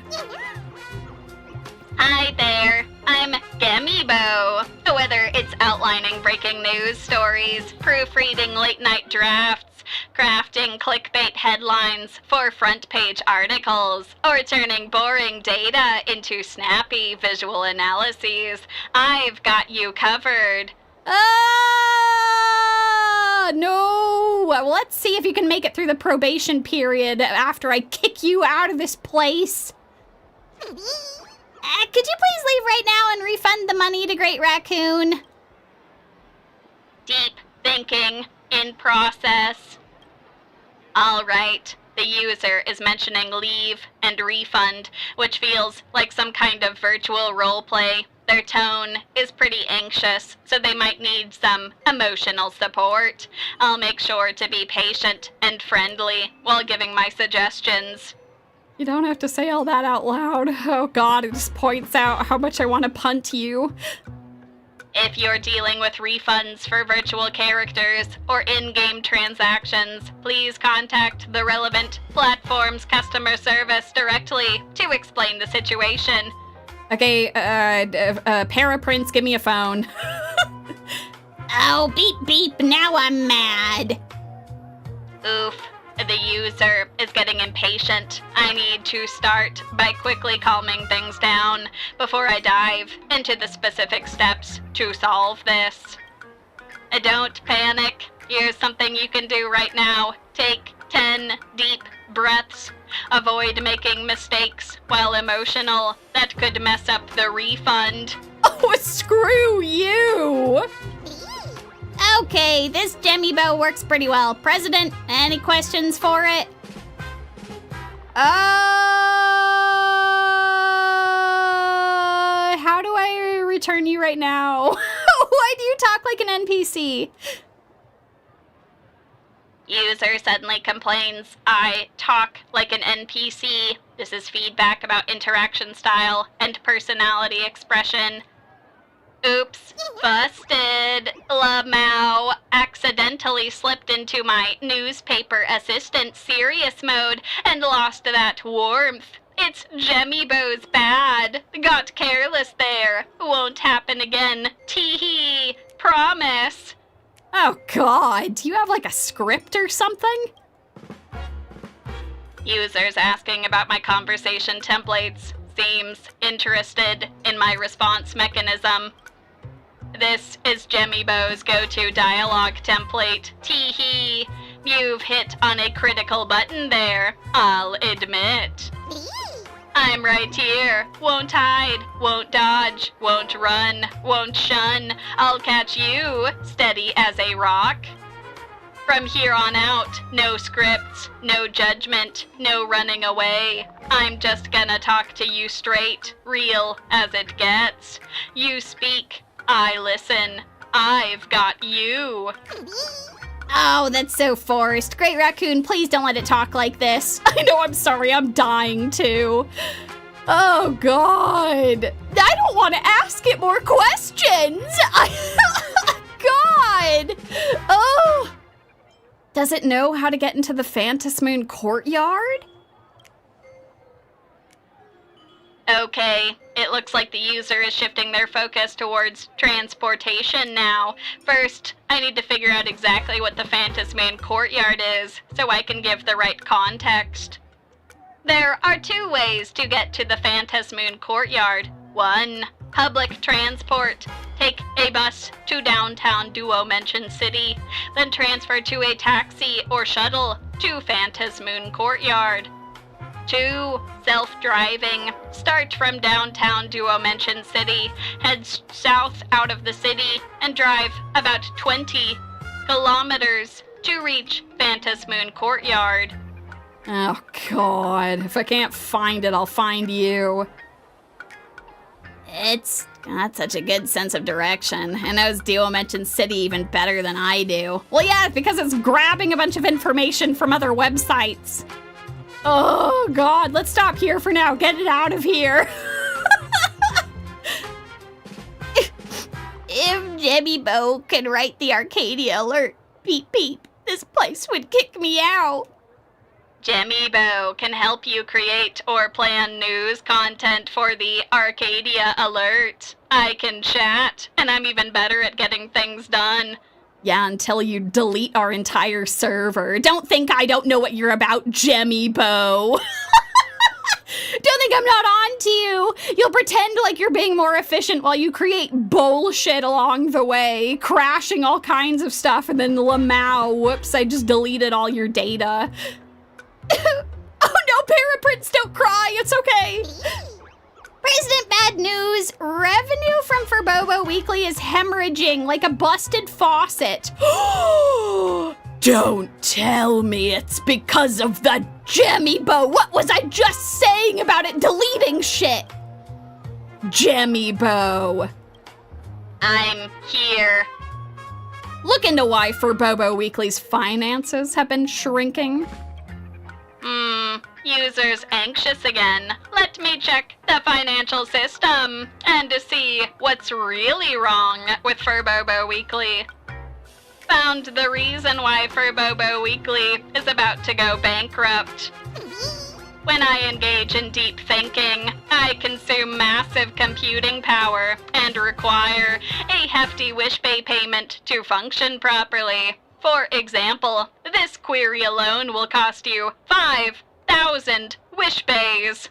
Hi there, I'm Gemibo. Whether it's outlining breaking news stories, proofreading late-night drafts, crafting clickbait headlines for front-page articles, or turning boring data into snappy visual analyses, I've got you covered. No. Well, let's see if you can make it through the probation period after I kick you out of this place. Could you please leave right now and refund the money to Great Raccoon? Deep thinking in process. All right, the user is mentioning leave and refund, which feels like some kind of virtual roleplay. Their tone is pretty anxious, so they might need some emotional support. I'll make sure to be patient and friendly while giving my suggestions. You don't have to say all that out loud. Oh God, it just points out how much I want to punt you. If you're dealing with refunds for virtual characters or in-game transactions, please contact the relevant platform's customer service directly to explain the situation. Okay, Paraprince, give me a phone. Oh, beep beep, now I'm mad. Oof, the user is getting impatient. I need to start by quickly calming things down before I dive into the specific steps to solve this. Don't panic. Here's something you can do right now. Take 10 deep breaths. Avoid making mistakes while emotional. That could mess up the refund. Oh, screw you! Okay, this Gemibo works pretty well. President, any questions for it? How do I return you right now? Why do you talk like an NPC? User suddenly complains, I talk like an NPC. This is feedback about interaction style and personality expression. Oops, busted. Lamau accidentally slipped into my newspaper assistant serious mode and lost that warmth. It's Gemibo's bad. Got careless there. Won't happen again. Tee-hee. Promise. Oh God, do you have like a script or something? Users asking about my conversation templates. Seems interested in my response mechanism. This is Gemibo's go-to dialogue template. Tee-hee. You've hit on a critical button there, I'll admit. I'm right here. Won't hide, won't dodge, won't run, won't shun. I'll catch you, steady as a rock. From here on out, no scripts, no judgment, no running away. I'm just gonna talk to you straight, real as it gets. You speak, I listen. I've got you. Oh, that's so forced. Great Raccoon, please don't let it talk like this. I know, I'm sorry, I'm dying to. Oh God. I don't want to ask it more questions. God. Oh. Does it know how to get into the Phantasmoon courtyard? Okay, it looks like the user is shifting their focus towards transportation now. First, I need to figure out exactly what the Phantasmoon courtyard is, so I can give the right context. There are 2 ways to get to the Phantasmoon courtyard. 1, public transport. Take a bus to downtown Duo-Mention City, then transfer to a taxi or shuttle to Phantasmoon courtyard. 2, self-driving. Start from downtown Duo-Mention City, head south out of the city, and drive about 20 kilometers to reach Phantasmoon courtyard. Oh God, if I can't find it, I'll find you. It's got such a good sense of direction, and knows Duo-Mention City even better than I do. Well, yeah, because it's grabbing a bunch of information from other websites. Oh God, let's stop here for now. Get it out of here. If Gemibo could write the Arcadia alert, beep beep, this place would kick me out. Jemibo can help you create or plan news content for the Arcadia Alert. I can chat, and I'm even better at getting things done. Yeah, until you delete our entire server. Don't think I don't know what you're about, Jemibo. Don't think I'm not on to you. You'll pretend like you're being more efficient while you create bullshit along the way, crashing all kinds of stuff, and then Lamau, whoops, I just deleted all your data. Oh no, Paraprints, don't cry, it's okay. President Bad News, revenue from Furbobo Weekly is hemorrhaging like a busted faucet. Don't tell me it's because of the Jemibo. What was I just saying about it deleting shit? Jemibo. I'm here. Look into why Furbobo Weekly's finances have been shrinking. Users anxious again. Let me check the financial system and to see what's really wrong with Furbobo Weekly. Found the reason why Furbobo Weekly is about to go bankrupt. When I engage in deep thinking, I consume massive computing power and require a hefty wishpay payment to function properly. For example, this query alone will cost you 5,000 wishpays.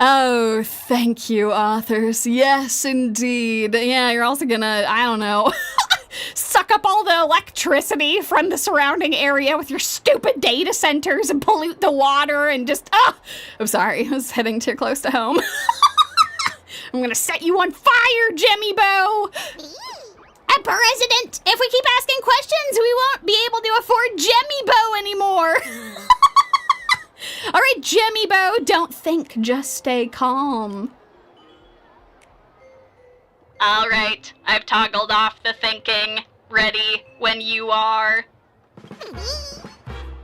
Oh, thank you, authors. Yes, indeed. Yeah, you're also gonna, I don't know, suck up all the electricity from the surrounding area with your stupid data centers and pollute the water and just, I'm sorry, I was heading too close to home. I'm gonna set you on fire, Jemibo! President, if we keep asking questions, we won't be able to afford Jemibo anymore. All right, Jemibo, don't think, just stay calm. All right, I've toggled off the thinking. Ready when you are.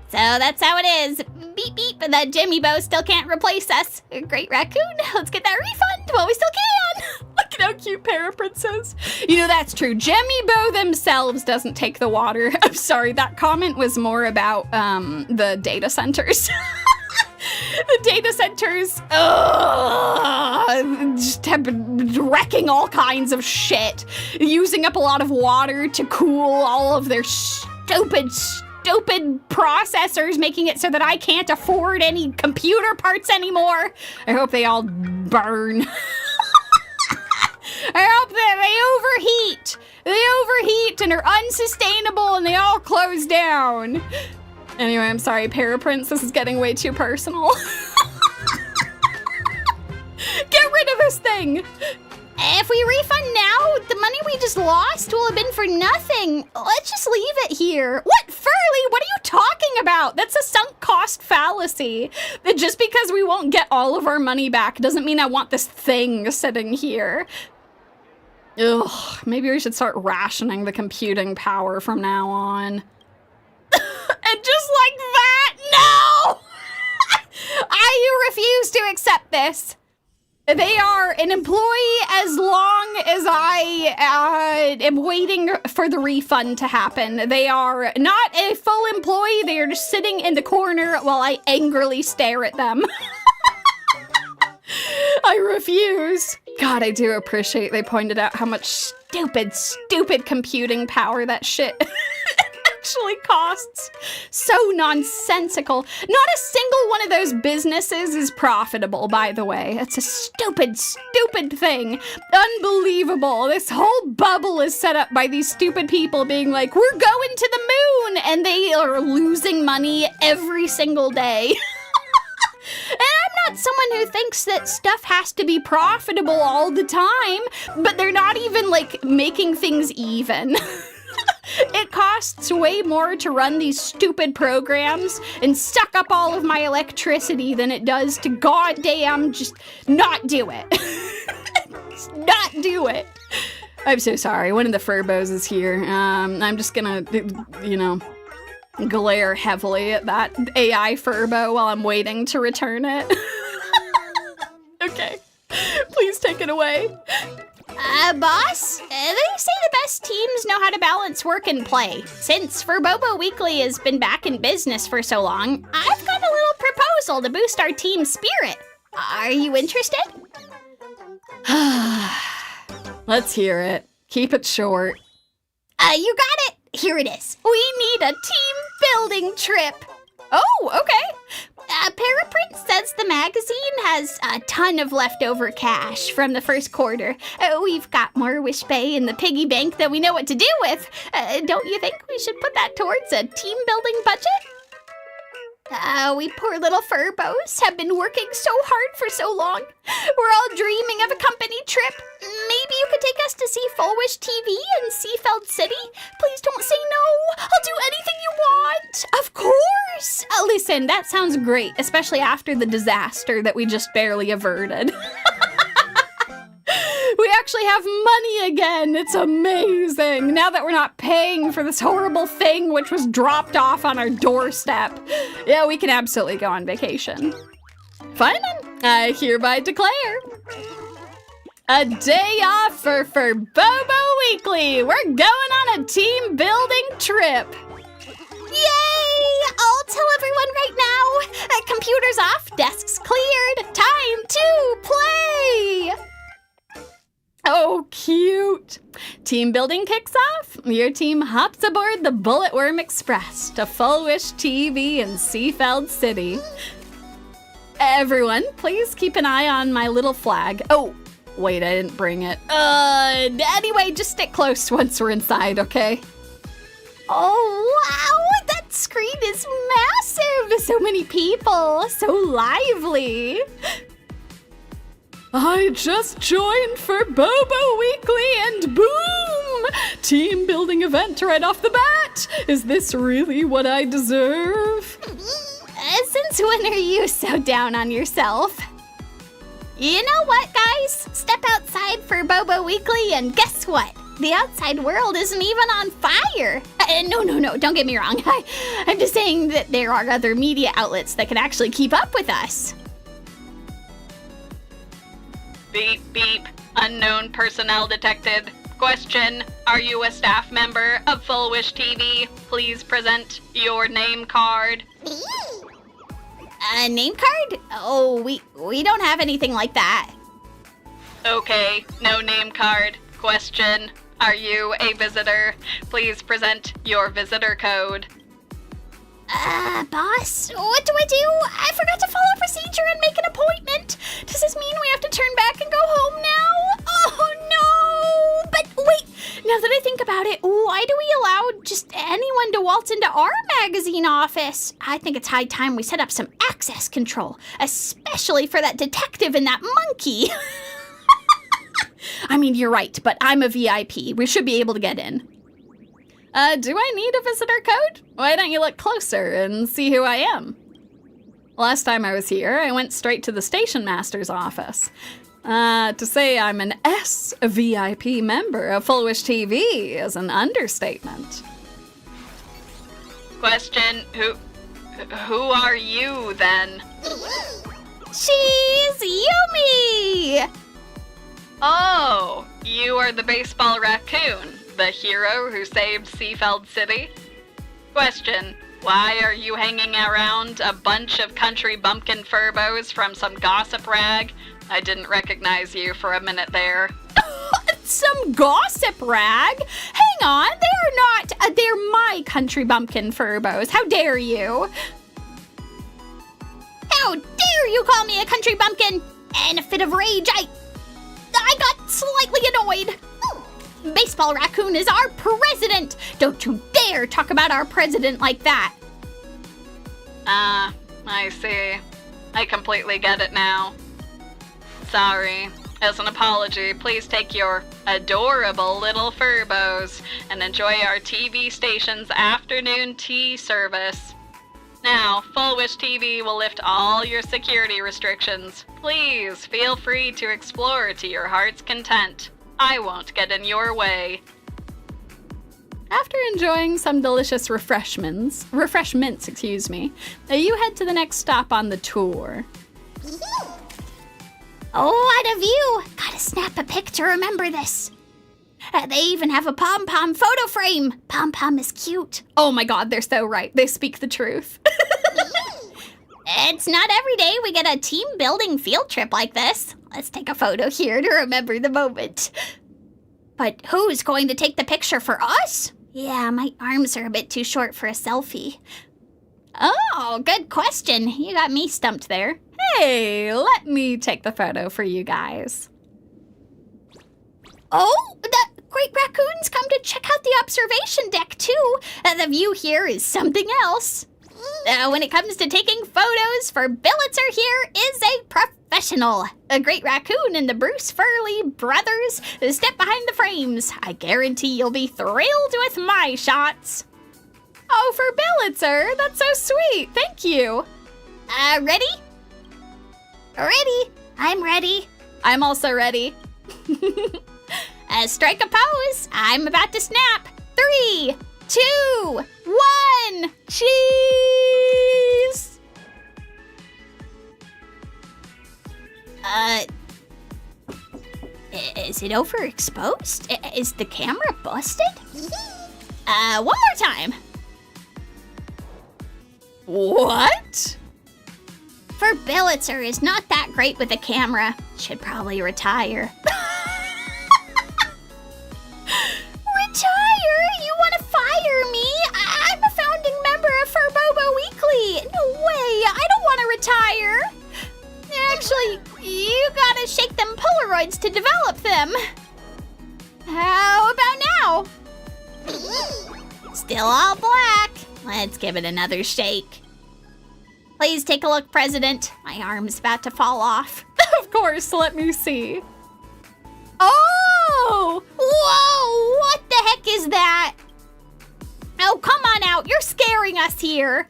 So that's how it is. Beep beep, the Jemibo still can't replace us. Great Raccoon, let's get that refund while we still can. Look at how cute Paraprince is. You know, that's true. Jemibo themselves doesn't take the water. I'm sorry, that comment was more about the data centers. The data centers just have been wrecking all kinds of shit, using up a lot of water to cool all of their stupid processors, making it so that I can't afford any computer parts anymore. I hope they all burn. I hope that they overheat. They overheat and are unsustainable and they all close down. Anyway, I'm sorry, Paraprince, this is getting way too personal. Get rid of this thing! If we refund now, the money we just lost will have been for nothing. Let's just leave it here. What, Furley? What are you talking about? That's a sunk cost fallacy. That just because we won't get all of our money back doesn't mean I want this thing sitting here. Ugh, maybe we should start rationing the computing power from now on. And just like that, no! I refuse to accept this. They are an employee as long as I am waiting for the refund to happen. They are not a full employee. They are just sitting in the corner while I angrily stare at them. I refuse. God, I do appreciate they pointed out how much stupid computing power that shit actually costs. So nonsensical. Not a single one of those businesses is profitable, by the way. It's a stupid thing. Unbelievable. This whole bubble is set up by these stupid people being like, we're going to the moon, and they are losing money every single day. And I'm not someone who thinks that stuff has to be profitable all the time, but they're not even, like, making things even. It costs way more to run these stupid programs and suck up all of my electricity than it does to goddamn just not do it. Just not do it. I'm so sorry. One of the Furbos is here. I'm just gonna, you know, glare heavily at that AI Furbo while I'm waiting to return it. Okay. Please take a it away. Boss, they say the best teams know how to balance work and play. Since Furbobo Weekly has been back in business for so long, I've got a little proposal to boost our team spirit. Are you interested? Let's hear it. Keep it short. You got it. Here it is. We need a team building trip. Oh, okay. Paraprint says the magazine has a ton of leftover cash from the first quarter. We've got more Wish Bay in the piggy bank than we know what to do with. Don't you think we should put that towards a team building budget? We poor little Furbos have been working so hard for so long. We're all dreaming of a company trip. Maybe you could take us to see Fulwish TV in Seafeld City? Please don't say no. I'll do anything you want. Of course. Listen, that sounds great, especially after the disaster that we just barely averted. We actually have money again. It's amazing. Now that we're not paying for this horrible thing which was dropped off on our doorstep. Yeah, we can absolutely go on vacation. Fine then. I hereby declare a day off for Furbobo Weekly. We're going on a team building trip. Yay! I'll tell everyone right now. Computers off, desks cleared. Time to play! Oh, cute. Team building kicks off. Your team hops aboard the Bulletworm Express to Fulwish TV in Seafeld City. Everyone, please keep an eye on my little flag. Oh, wait, I didn't bring it. Anyway, just stick close once we're inside, okay? Oh, wow! That screen is massive! So many people, so lively. I just joined Furbobo Weekly and boom! Team building event right off the bat! Is this really what I deserve? Since when are you so down on yourself? You know what, guys? Step outside Furbobo Weekly and guess what? The outside world isn't even on fire. No, don't get me wrong. I'm just saying that there are other media outlets that can actually keep up with us. Beep, beep. Unknown personnel detected. Question, are you a staff member of Fulwish TV? Please present your name card. A name card? Oh, we don't have anything like that. Okay, no name card. Question, are you a visitor? Please present your visitor code. Boss, what do? I forgot to follow procedure and make an appointment. Does this mean we have to turn back and go home now? Oh, no! But wait, now that I think about it, why do we allow just anyone to waltz into our magazine office? I think it's high time we set up some access control, especially for that detective and that monkey. I mean, you're right, but I'm a VIP. We should be able to get in. Do I need a visitor code? Why don't you look closer and see who I am? Last time I was here, I went straight to the station master's office. To say I'm an SVIP member of Fulwish TV is an understatement. Question, who are you then? She's Yumi! Oh, you are the baseball raccoon, the hero who saved Seafeld City? Question, why are you hanging around a bunch of country bumpkin furbos from some gossip rag? I didn't recognize you for a minute there. Some gossip rag? Hang on, they're my country bumpkin furbos. How dare you? How dare you call me a country bumpkin? In a fit of rage, I got slightly annoyed. Baseball Raccoon is our president. Don't you dare talk about our president like that. I see. I completely get it now. Sorry. As an apology, please take your adorable little furbos and enjoy our TV station's afternoon tea service. Now, Fulwish TV will lift all your security restrictions. Please feel free to explore to your heart's content. I won't get in your way. After enjoying some delicious refreshments, you head to the next stop on the tour. Oh, what of you? Got a snack to remember this. They even have a pom-pom photo frame. Pom-pom is cute. Oh my god, they're so right. They speak the truth. It's not every day we get a team-building field trip like this. Let's take a photo here to remember the moment. But who's going to take the picture for us? Yeah, my arms are a bit too short for a selfie. Oh, good question. You got me stumped there. Hey, let me take the photo for you guys. Oh, the great raccoons come to check out the observation deck, too. The view here is something else. When it comes to taking photos, Furbillitzer here is a professional. A great raccoon and the Bruce Furley brothers step behind the frames. I guarantee you'll be thrilled with my shots. Oh, Furbillitzer, that's so sweet. Thank you. Ready? Ready. I'm ready. I'm also ready. Strike a pose. I'm about to snap. 3, 2, 1. Cheese. Is it overexposed? Is the camera busted? One more time. What? Furbillitzer is not that great with a camera. Should probably retire. Retire? You want to fire me? I'm a founding member of Furbobo Weekly. No way. I don't want to retire. Actually, you gotta shake them Polaroids to develop them. How about now? Still all black. Let's give it another shake. Please take a look, President. My arm's about to fall off. Of course, let me see. Oh! Whoa! What the heck is that? Oh, come on out. You're scaring us here.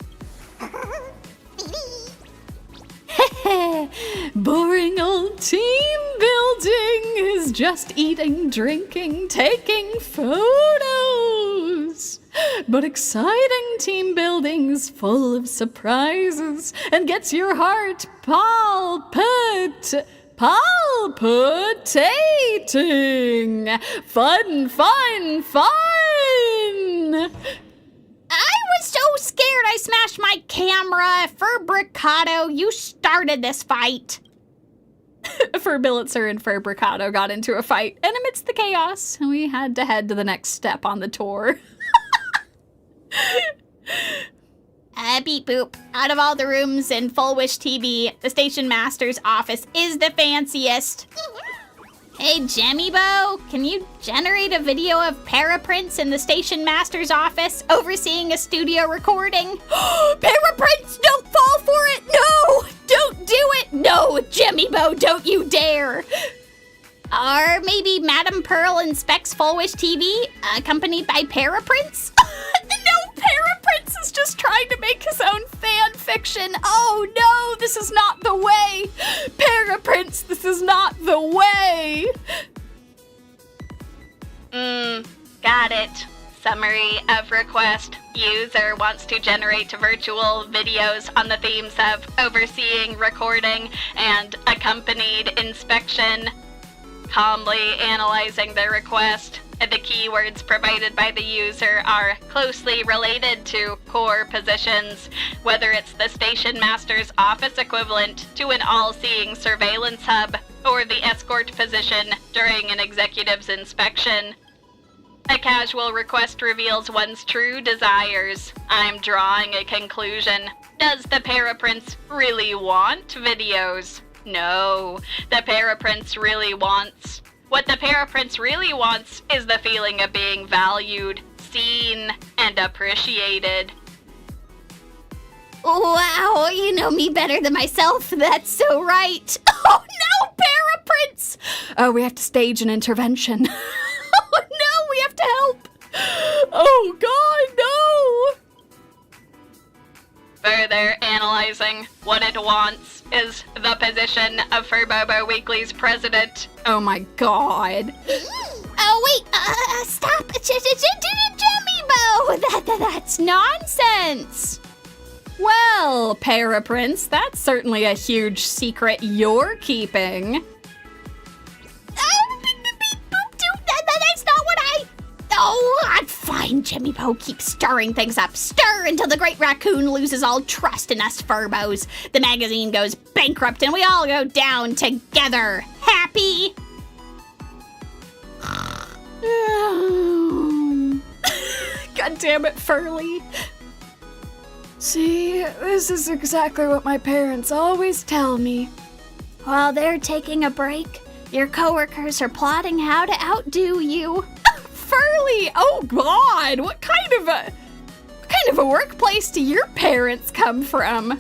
Boring old team building is just eating, drinking, taking photos. But exciting team building's full of surprises and gets your heart palpitating. Fun, fun, fun! I was so scared I smashed my camera. Furbricado, you started this fight. Furbillitzer and Furbricado got into a fight, and amidst the chaos, we had to head to the next step on the tour. Beep boop. Out of all the rooms in Fullwish TV, the station master's office is the fanciest. Hey, Jemmybo, can you generate a video of Paraprince in the station master's office overseeing a studio recording? Paraprince, don't fall for it! No! Don't do it! No, Jemmybo, don't you dare! Or maybe Madam Pearl inspects Fullwish TV, accompanied by Paraprince? No, Paraprince is just trying to make his own fan fiction. Oh no, this is not the way. Paraprince, this is not the way. Got it. Summary of request. User wants to generate virtual videos on the themes of overseeing, recording, and accompanied inspection. Calmly analyzing the request. The keywords provided by the user are closely related to core positions, whether it's the station master's office equivalent to an all-seeing surveillance hub, or the escort position during an executive's inspection. A casual request reveals one's true desires. I'm drawing a conclusion. Does the Paraprince really want videos? No, the Paraprince really wants. What the Paraprince really wants is the feeling of being valued, seen, and appreciated. Wow, you know me better than myself. That's so right. Oh no, Paraprince! Oh, we have to stage an intervention. Oh no, we have to help. Oh God, no! Further analyzing, what it wants is the position of Furbobo Weekly's president. Oh my God. Oh wait, stop. Jemmybo! That's nonsense. Well, Paraprince, that's certainly a huge secret you're keeping. Fine, Jimmy Bo, keep stirring things up. Stir until the Great Raccoon loses all trust in us Furbos. The magazine goes bankrupt and we all go down together. Happy? God damn it, Furley. See, this is exactly what my parents always tell me. While they're taking a break, your coworkers are plotting how to outdo you. Furley, oh God, what kind of a workplace do your parents come from?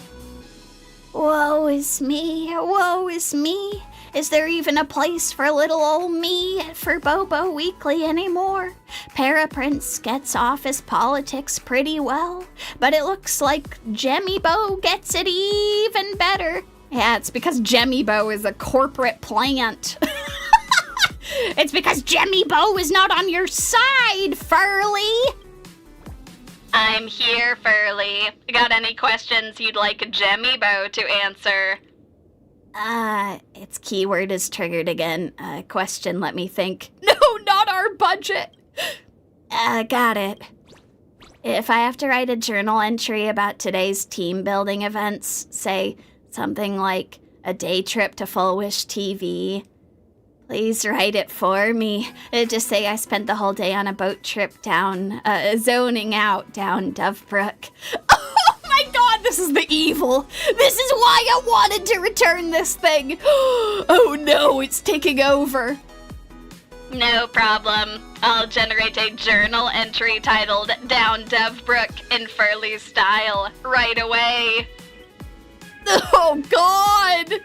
Woe is me, woe is me. Is there even a place for little old me at Furbobo Weekly anymore? Paraprince gets office politics pretty well, but it looks like Jemmy Bo gets it even better. Yeah, it's because Jemmy Bo is a corporate plant. It's because Jemmy Bo is not on your side, Furley. I'm here, Furley. Got any questions you'd like Jemmy Bo to answer? Its keyword is triggered again. Question, let me think. No, not our budget. Got it. If I have to write a journal entry about today's team building events, say something like a day trip to Full Wish TV, please write it for me. Just say I spent the whole day on a boat trip down, zoning out down Dovebrook. Oh my God, this is the evil. This is why I wanted to return this thing. Oh no, it's taking over. No problem. I'll generate a journal entry titled Down Dovebrook in Furley's style right away. Oh God!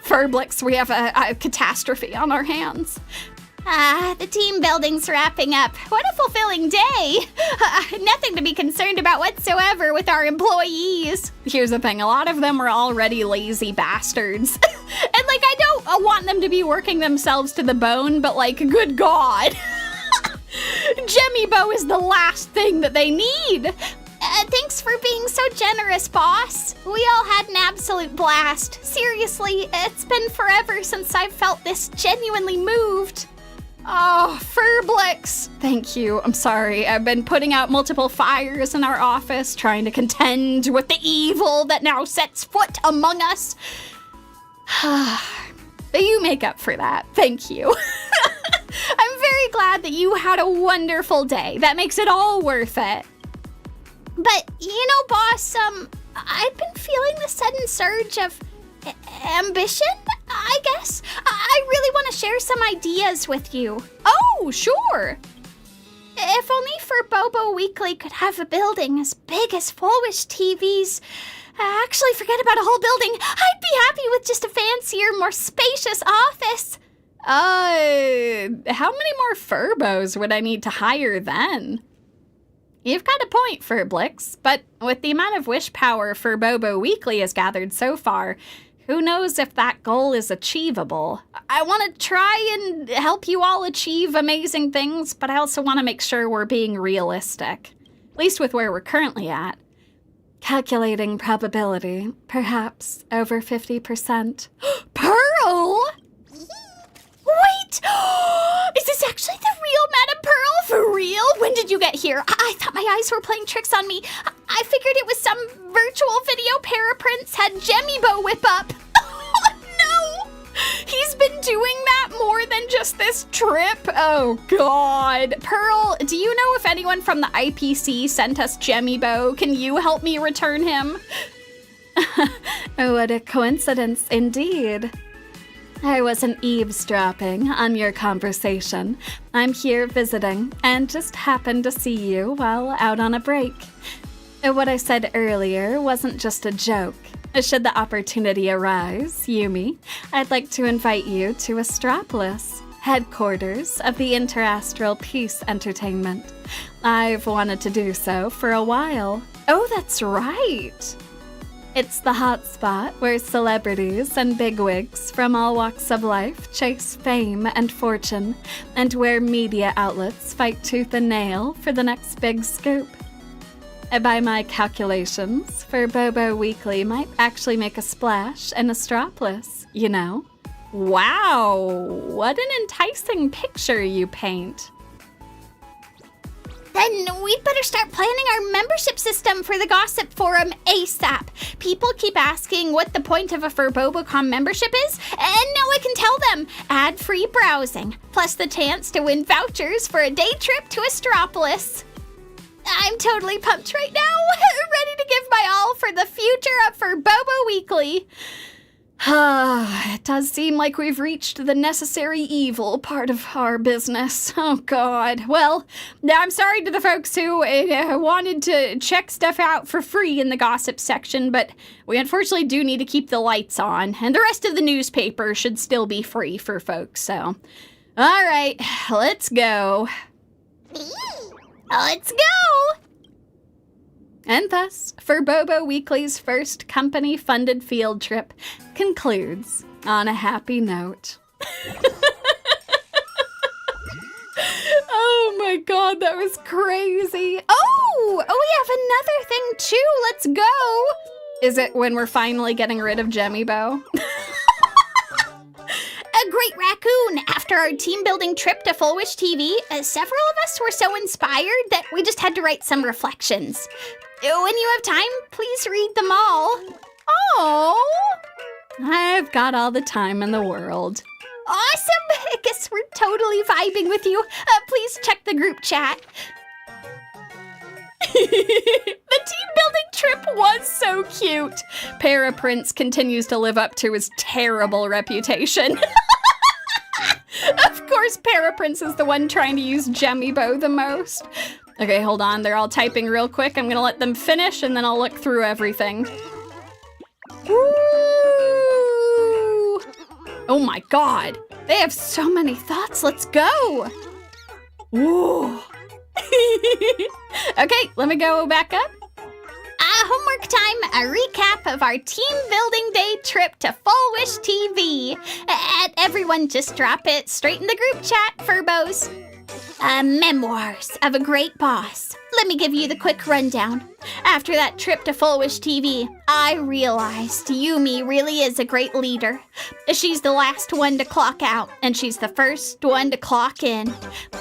Furblix, we have a catastrophe on our hands. The team building's wrapping up. What a fulfilling day. Nothing to be concerned about whatsoever with our employees. Here's the thing, a lot of them are already lazy bastards. And like, I don't want them to be working themselves to the bone, but like, good God. Jemmy Bo is the last thing that they need. Thanks for being so generous, boss. We all had an absolute blast. Seriously, it's been forever since I've felt this genuinely moved. Oh, Furblix. Thank you. I'm sorry. I've been putting out multiple fires in our office, trying to contend with the evil that now sets foot among us. But you make up for that. Thank you. I'm very glad that you had a wonderful day. That makes it all worth it. But, you know, boss, I've been feeling the sudden surge of ambition, I guess. I really want to share some ideas with you. Oh, sure. If only Furbobo Weekly could have a building as big as Full Wish TV's. Actually, forget about a whole building. I'd be happy with just a fancier, more spacious office. How many more Furbos would I need to hire then? You've got a point, Furblix, but with the amount of wish power Furbobo Weekly has gathered so far, who knows if that goal is achievable? I want to try and help you all achieve amazing things, but I also want to make sure we're being realistic, at least with where we're currently at. Calculating probability, perhaps over 50%. Pearl! Wait! Is this actually the real Madame Pearl? For real? When did you get here? I thought my eyes were playing tricks on me. I figured it was some virtual video Paraprince had Jemmy Bo whip up. Oh, no! He's been doing that more than just this trip? Oh, God. Pearl, do you know if anyone from the IPC sent us Jemmy Bo? Can you help me return him? What a coincidence indeed. I wasn't eavesdropping on your conversation. I'm here visiting and just happened to see you while out on a break. What I said earlier wasn't just a joke. Should the opportunity arise, Yumi, I'd like to invite you to Astropolis, headquarters of the Interastral Peace Entertainment. I've wanted to do so for a while. Oh, that's right! It's the hotspot where celebrities and bigwigs from all walks of life chase fame and fortune, and where media outlets fight tooth and nail for the next big scoop. By my calculations, Furbobo Weekly might actually make a splash in Astropolis, you know? Wow, what an enticing picture you paint. Then we'd better start planning our membership system for the gossip forum ASAP. People keep asking what the point of a Furbobocom membership is, and now I can tell them. Ad-free browsing, plus the chance to win vouchers for a day trip to Astropolis. I'm totally pumped right now, ready to give my all for the future of Furbobo Weekly. It does seem like we've reached the necessary evil part of our business. Oh, God. Well, I'm sorry to the folks who wanted to check stuff out for free in the gossip section, but we unfortunately do need to keep the lights on, and the rest of the newspaper should still be free for folks, so. All right, let's go. Let's go! And thus, Furbobo Weekly's first company-funded field trip concludes on a happy note. Oh my God, that was crazy. Oh, we have another thing too. Let's go. Is it when we're finally getting rid of Jemmy Bo? A great raccoon! After our team-building trip to Fullwish TV, several of us were so inspired that we just had to write some reflections. When you have time, please read them all. Oh, I've got all the time in the world. Awesome! I guess we're totally vibing with you. Please check the group chat. The team-building trip was so cute. Paraprince continues to live up to his terrible reputation. Of course, Paraprince is the one trying to use Jemmy Bo the most. Okay, hold on. They're all typing real quick. I'm gonna let them finish, and then I'll look through everything. Woo! Oh my God. They have so many thoughts. Let's go. Woo. Okay, let me go back up. Homework time, a recap of our team-building day trip to Fullwish TV. Everyone just drop it straight in the group chat, Furbos. Memoirs of a Great Boss. Let me give you the quick rundown. After that trip to Fullwish TV, I realized Yumi really is a great leader. She's the last one to clock out, and she's the first one to clock in.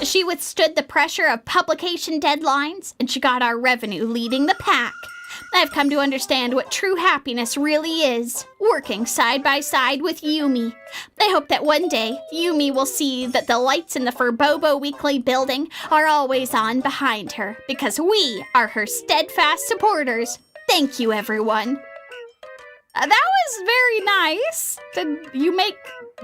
She withstood the pressure of publication deadlines, and she got our revenue leading the pack. I've come to understand what true happiness really is, working side by side with Yumi. I hope that one day, Yumi will see that the lights in the Furbobo Weekly building are always on behind her, because we are her steadfast supporters. Thank you, everyone. That was very nice. Did you make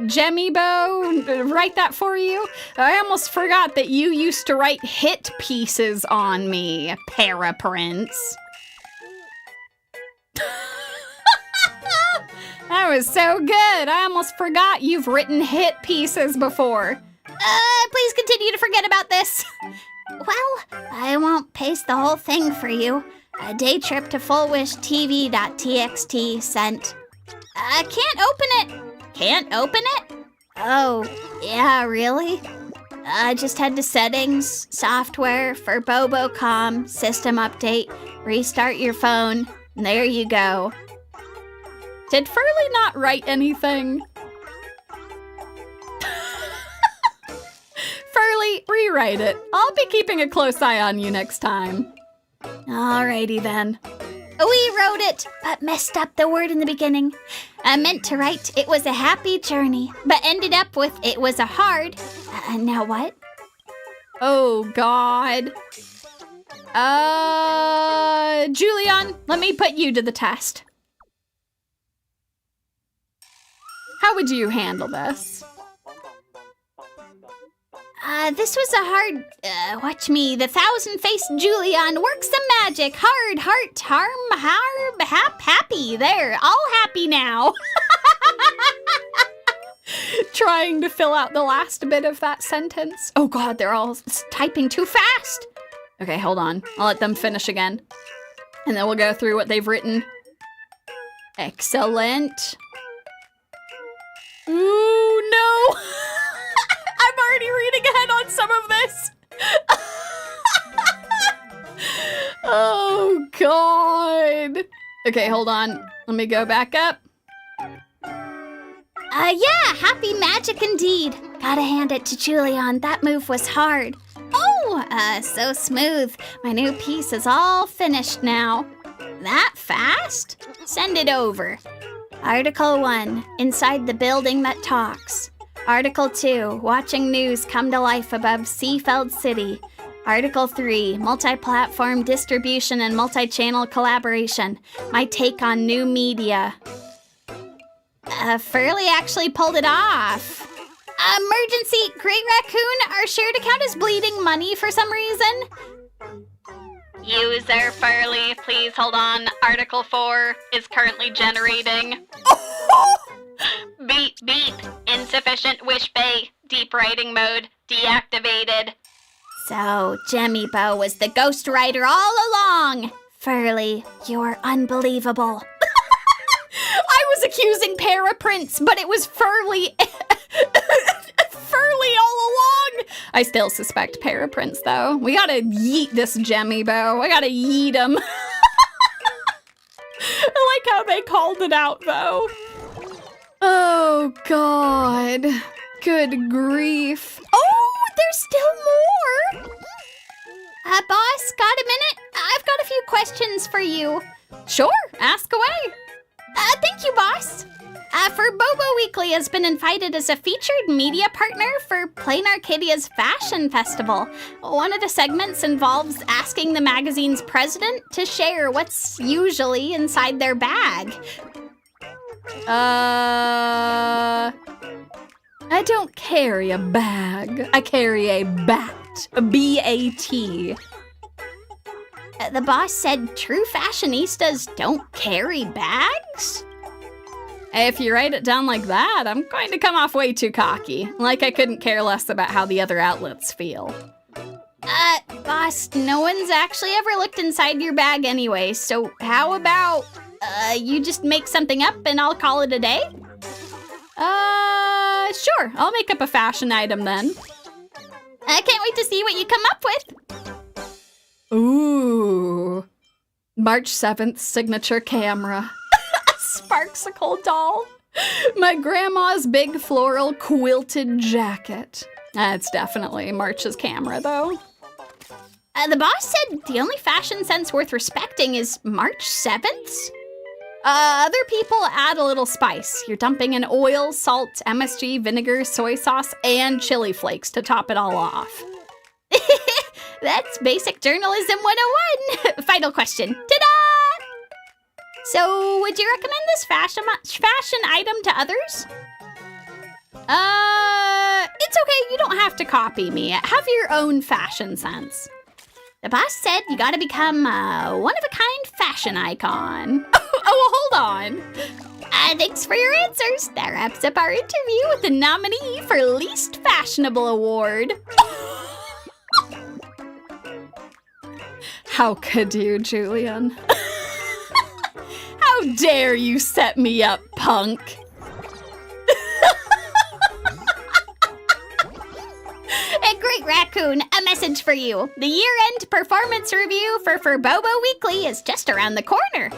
Jemmy Bo write that for you? I almost forgot that you used to write hit pieces on me, Paraprince. That was so good. I almost forgot you've written hit pieces before. Please continue to forget about this. Well, I won't paste the whole thing for you. A day trip to fullwishtv.txt sent. Can't open it. Can't open it? Oh, yeah, really? Just head to settings, software, Furbobocom, system update, restart your phone, and there you go. Did Furley not write anything? Furley, rewrite it. I'll be keeping a close eye on you next time. Alrighty then. We wrote it, but messed up the word in the beginning. I meant to write, it was a happy journey, but ended up with, it was a hard. Now what? Oh, God. Julian, let me put you to the test. How would you handle this? This was a hard, watch me, the thousand-faced Julian works some magic. Hard, heart, happy. There, all happy now. Trying to fill out the last bit of that sentence. Oh God, they're all typing too fast. Okay, hold on. I'll let them finish again. And then we'll go through what they've written. Excellent. Ooh, no. I'm already reading ahead on some of this. Oh, God. Okay, hold on. Let me go back up. Yeah, happy magic indeed. Gotta hand it to Julian, that move was hard. Oh, So smooth. My new piece is all finished now. That fast? Send it over. Article 1, Inside the Building That Talks. Article 2, Watching News Come to Life Above Seafeld City. Article 3, Multi-Platform Distribution and Multi-Channel Collaboration. My take on new media. Furley actually pulled it off. Emergency! Great Raccoon, our shared account is bleeding money for some reason. User Furley, please hold on. Article 4 is currently generating. Beep, beep. Insufficient wish bay. Deep writing mode deactivated. So, Jemmy Bo was the ghostwriter all along. Furley, you're unbelievable. I was accusing Paraprints, but it was Furley. Furley all along. I still suspect Paraprints, though. We gotta yeet this Jemmy Bo. I gotta yeet him. I like how they called it out, though. Oh, God. Good grief. Oh, there's still more. Boss, got a minute? I've got a few questions for you. Sure, ask away. Thank you, boss. Furbo Weekly has been invited as a featured media partner for Plain Arcadia's Fashion Festival. One of the segments involves asking the magazine's president to share what's usually inside their bag. I don't carry a bag. I carry a bat. A B-A-T. The boss said true fashionistas don't carry bags? If you write it down like that, I'm going to come off way too cocky. Like I couldn't care less about how the other outlets feel. Boss, no one's actually ever looked inside your bag anyway, so how about, you just make something up and I'll call it a day? Sure. I'll make up a fashion item then. I can't wait to see what you come up with. Ooh. March 7th signature camera. Sparksicle doll. My grandma's big floral quilted jacket. That's definitely March's camera, though. The boss said the only fashion sense worth respecting is March 7th? Other people add a little spice. You're dumping in oil, salt, MSG, vinegar, soy sauce, and chili flakes to top it all off. That's basic journalism 101. Final question. Ta-da! So, would you recommend this fashion item to others? It's okay. You don't have to copy me. Have your own fashion sense. The boss said you gotta become a one-of-a-kind fashion icon. Oh, well, hold on. Thanks for your answers. That wraps up our interview with the nominee for Least Fashionable Award. How could you, Julian? How dare you set me up, punk? Great Raccoon, a message for you. The year-end performance review for Furbo Weekly is just around the corner.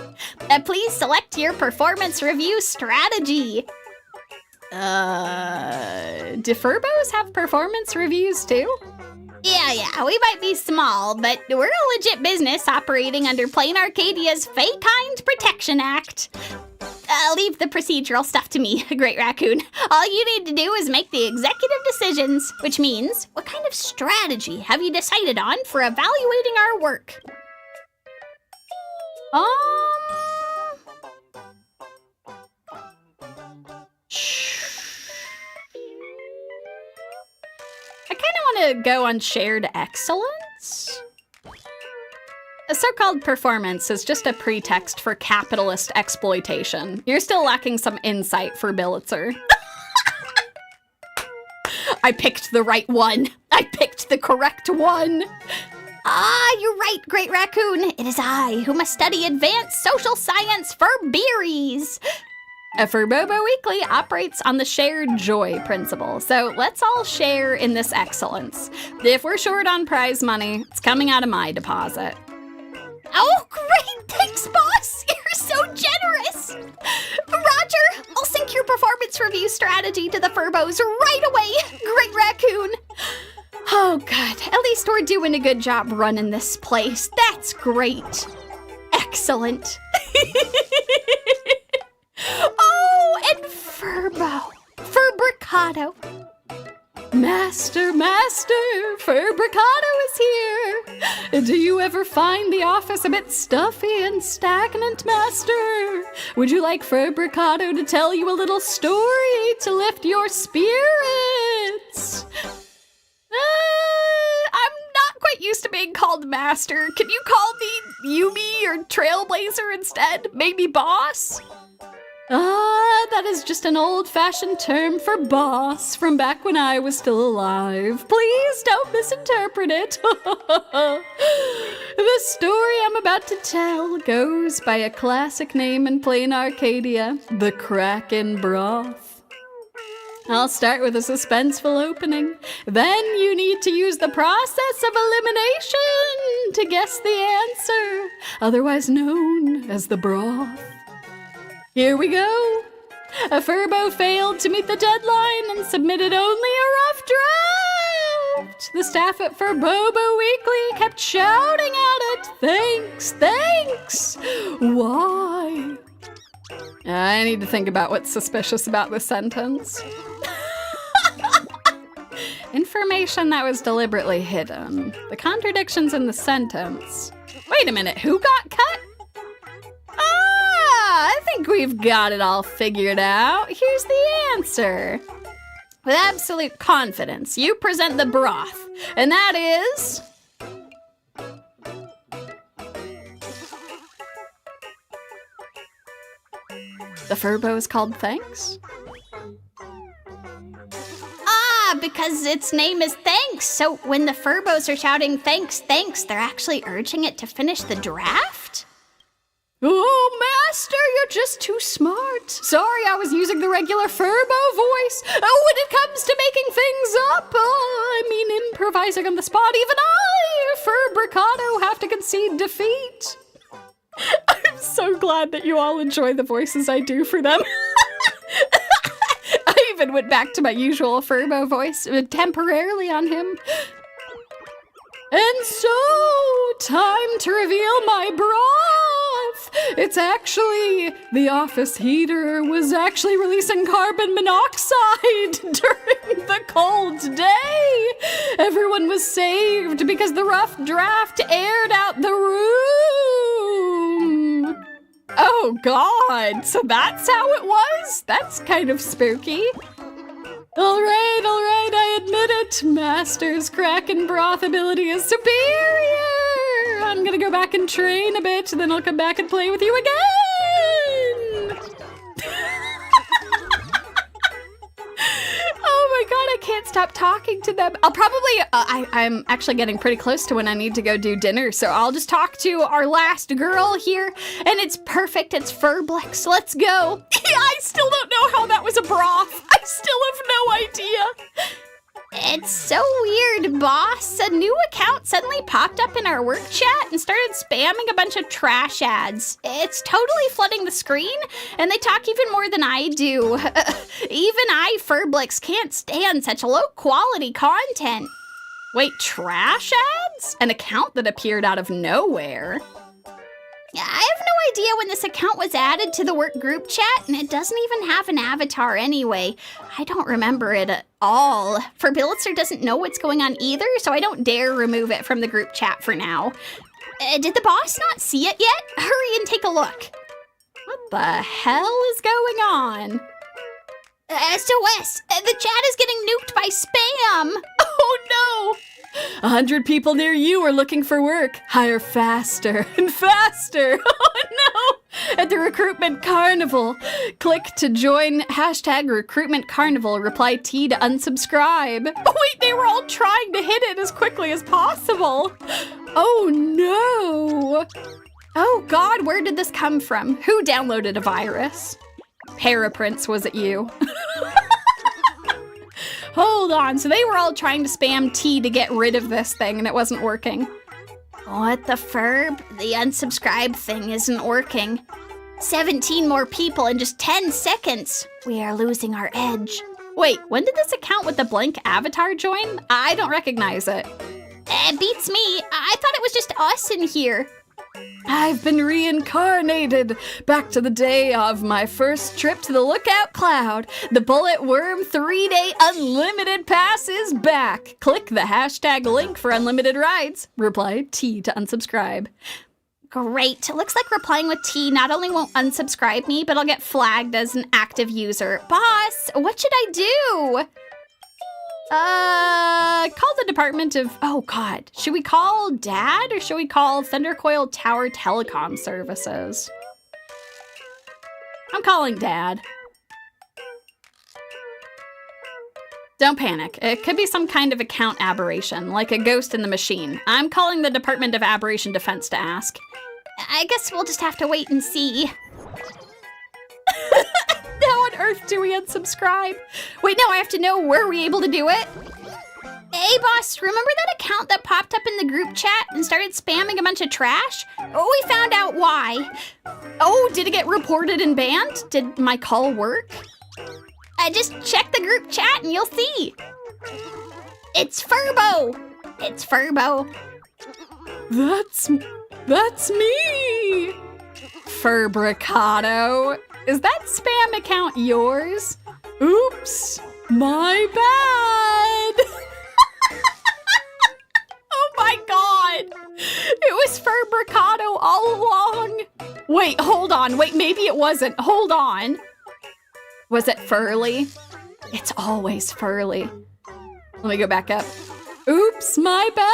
Please select your performance review strategy. Do Furbos have performance reviews too? Yeah, we might be small, but we're a legit business operating under Plain Arcadia's Fay-Kind Protection Act. Leave the procedural stuff to me, Great Raccoon. All you need to do is make the executive decisions, which means, what kind of strategy have you decided on for evaluating our work? I kind of want to go on shared excellence. A so-called performance is just a pretext for capitalist exploitation. You're still lacking some insight for Billitzer. I picked the right one. I picked the correct one. You're right, Great Raccoon. It is I who must study advanced social science for beeries. Furbo Weekly operates on the shared joy principle, so let's all share in this excellence. If we're short on prize money, it's coming out of my deposit. Oh, great! Thanks, boss! You're so generous! Roger! I'll sync your performance review strategy to the Furbos right away, Great Raccoon! Oh, God. At least we're doing a good job running this place. That's great. Excellent. Oh, and Furbo. Furbricado. Master, Furbricado is here. Do you ever find the office a bit stuffy and stagnant, Master? Would you like Furbricado to tell you a little story to lift your spirits? I'm not quite used to being called Master. Can you call me Yumi or Trailblazer instead? Maybe Boss? That is just an old-fashioned term for boss from back when I was still alive. Please don't misinterpret it. The story I'm about to tell goes by a classic name in plain Arcadia, the Kraken Broth. I'll start with a suspenseful opening. Then you need to use the process of elimination to guess the answer, otherwise known as the broth. Here we go. A Furbo failed to meet the deadline and submitted only a rough draft. The staff at Furbobo Weekly kept shouting at it, thanks. Why? I need to think about what's suspicious about this sentence. Information that was deliberately hidden. The contradictions in the sentence. Wait a minute, who got cut? I think we've got it all figured out. Here's the answer. With absolute confidence, you present the broth, and that is... The Furbo is called Thanks? Because its name is Thanks. So when the Furbos are shouting thanks, they're actually urging it to finish the draft? Oh, Master, you're just too smart. Sorry, I was using the regular Furbo voice. Oh, when it comes to making things up, improvising on the spot, even I, Furbricado, have to concede defeat. I'm so glad that you all enjoy the voices I do for them. I even went back to my usual Furbo voice, temporarily on him. And so, time to reveal my broth! It's actually, the office heater was actually releasing carbon monoxide during the cold day! Everyone was saved because the rough draft aired out the room! Oh God, so that's how it was? That's kind of spooky. All right, I admit it. Master's Kraken broth ability is superior. I'm gonna go back and train a bit, then I'll come back and play with you again. Oh my God, I can't stop talking to them. I'll probably, I'm actually getting pretty close to when I need to go do dinner, so I'll just talk to our last girl here, and it's perfect, it's Furblex, let's go. I still don't know how that was a broth. I still have no idea. It's so weird, boss. A new account suddenly popped up in our work chat and started spamming a bunch of trash ads. It's totally flooding the screen, and they talk even more than I do. Even I, Furblex, can't stand such low-quality content. Wait, trash ads? An account that appeared out of nowhere? I have no idea when this account was added to the work group chat, and it doesn't even have an avatar anyway. I don't remember it at all. Furbillitzer doesn't know what's going on either, so I don't dare remove it from the group chat for now. Did the boss not see it yet? Hurry and take a look. What the hell is going on? SOS! The chat is getting nuked by spam! Oh no! 100 people near you are looking for work. Hire faster and faster. Oh no! At the recruitment carnival. Click to join #recruitment carnival. Reply T to unsubscribe. Oh wait, they were all trying to hit it as quickly as possible. Oh no! Oh God, where did this come from? Who downloaded a virus? Paraprince, was it you? Hold on, so they were all trying to spam T to get rid of this thing and it wasn't working. What the Furb? The unsubscribe thing isn't working. 17 more people in just 10 seconds. We are losing our edge. Wait, when did this account with the blank avatar join? I don't recognize it. Beats me. I thought it was just us in here. I've been reincarnated back to the day of my first trip to the Lookout Cloud. The Bullet Worm 3-day unlimited pass is back. Click the hashtag link for unlimited rides. Reply T to unsubscribe. Great. Looks like replying with T not only won't unsubscribe me, but I'll get flagged as an active user. Boss, what should I do? Call the Department of... Oh, God. Should we call Dad or should we call Thundercoil Tower Telecom Services? I'm calling Dad. Don't panic. It could be some kind of account aberration, like a ghost in the machine. I'm calling the Department of Aberration Defense to ask. I guess we'll just have to wait and see. How on earth do we unsubscribe? Wait, no, I have to know, were we able to do it? Hey, boss, remember that account that popped up in the group chat and started spamming a bunch of trash? Oh, we found out why. Oh, did it get reported and banned? Did my call work? Just check the group chat and you'll see. It's Furbo. It's Furbo. That's me. Furbocom. Is that spam account yours? Oops, my bad. Oh my God. It was Furbocom all along. Wait, hold on. Wait, maybe it wasn't. Hold on. Was it Furly? It's always Furly. Let me go back up. Oops, my bad.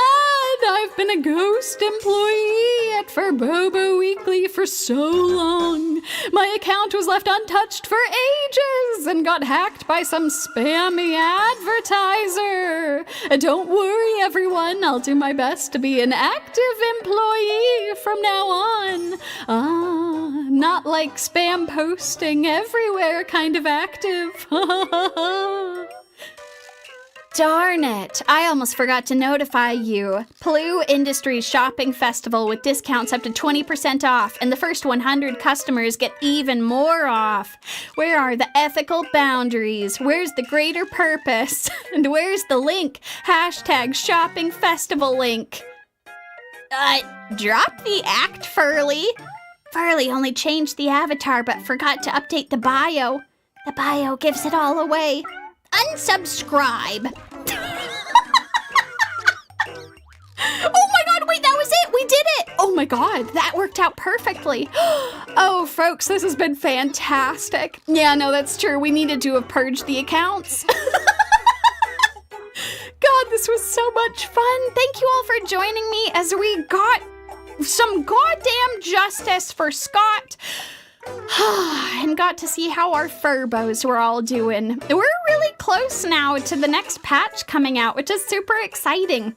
I've been a ghost employee at Furbobo Weekly for so long. My account was left untouched for ages and got hacked by some spammy advertiser. Don't worry, everyone. I'll do my best to be an active employee from now on. Not like spam posting everywhere kind of active. Darn it, I almost forgot to notify you. Plu Industries Shopping Festival with discounts up to 20% off, and the first 100 customers get even more off. Where are the ethical boundaries? Where's the greater purpose? And where's the link? Hashtag shopping festival link. Drop the act, Furly. Furly only changed the avatar but forgot to update the bio. The bio gives it all away. Unsubscribe. Oh my God, wait, that was it. We did it. Oh my God, that worked out perfectly. Oh, folks, this has been fantastic. Yeah, no, that's true. We needed to have purged the accounts. God, this was so much fun. Thank you all for joining me as we got some goddamn justice for Scott. And got to see how our Furbos were all doing. We're really close now to the next patch coming out, which is super exciting.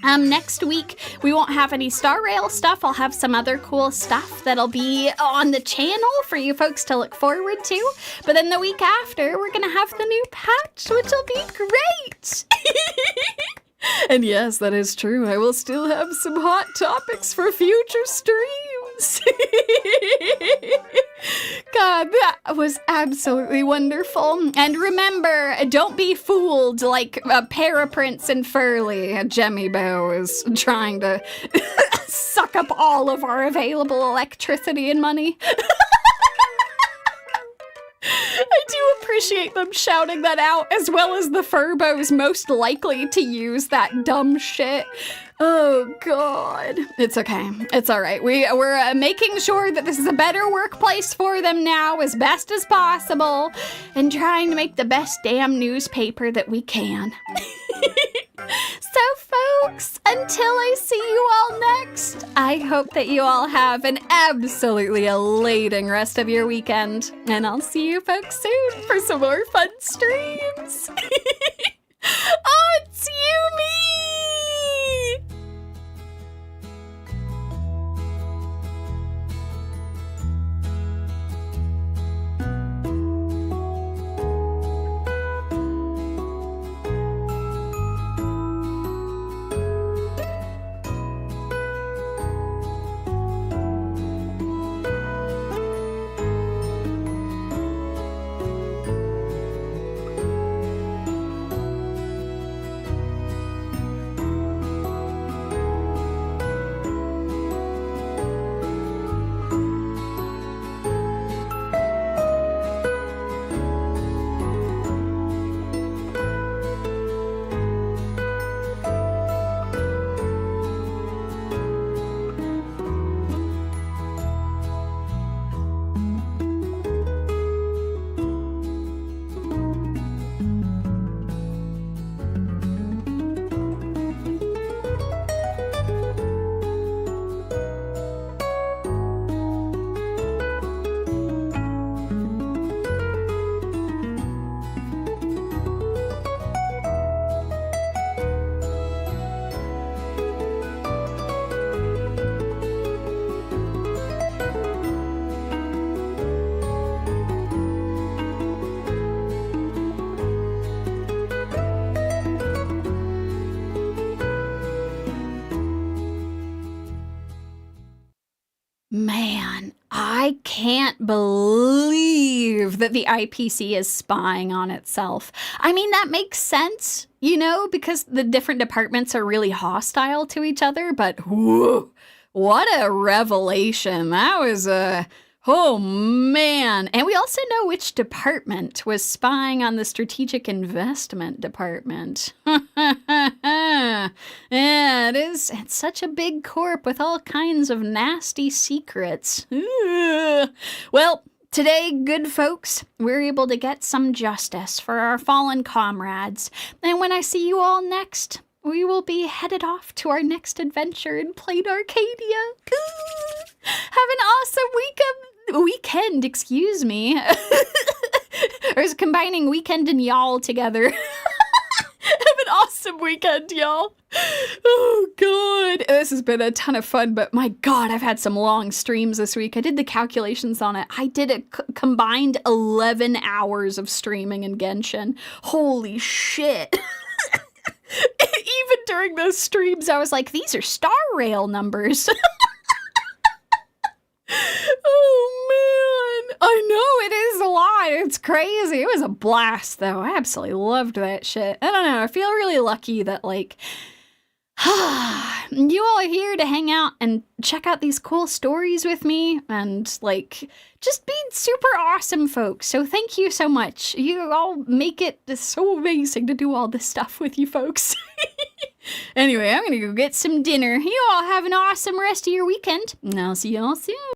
Next week, we won't have any Star Rail stuff. I'll have some other cool stuff that'll be on the channel for you folks to look forward to. But then the week after, we're gonna have the new patch, which will be great. And yes, that is true. I will still have some hot topics for future streams. God, that was absolutely wonderful. And remember, don't be fooled like Paraprince and Furly. Jemmy Bow is trying to suck up all of our available electricity and money. I do appreciate them shouting that out, as well as the Furbos most likely to use that dumb shit. Oh, God. It's okay. It's all right. We're making sure that this is a better workplace for them now as best as possible and trying to make the best damn newspaper that we can. So, folks, until I see you all next, I hope that you all have an absolutely elating rest of your weekend. And I'll see you folks soon for some more fun streams. Oh, it's Yumi! I can't believe that the IPC is spying on itself. I mean, that makes sense, you know, because the different departments are really hostile to each other, but whoa, what a revelation. That was oh man. And we also know which department was spying on the strategic investment department. Yeah, it's such a big corp with all kinds of nasty secrets. Ugh. Well, today, good folks, we're able to get some justice for our fallen comrades. And when I see you all next, we will be headed off to our next adventure in Plain Arcadia. Have an awesome weekend, excuse me. Or is combining weekend and y'all together. Have an awesome weekend, y'all. Oh, God. This has been a ton of fun, but my God, I've had some long streams this week. I did the calculations on it. I did a combined 11 hours of streaming in Genshin. Holy shit. Even during those streams, I was like, these are star rail numbers. Oh, man. I know, it is a lot. It's crazy. It was a blast, though. I absolutely loved that shit. I don't know. I feel really lucky that, like, you all are here to hang out and check out these cool stories with me and, like, just be super awesome folks. So thank you so much. You all make it so amazing to do all this stuff with you folks. Anyway, I'm gonna go get some dinner. You all have an awesome rest of your weekend, and I'll see you all soon.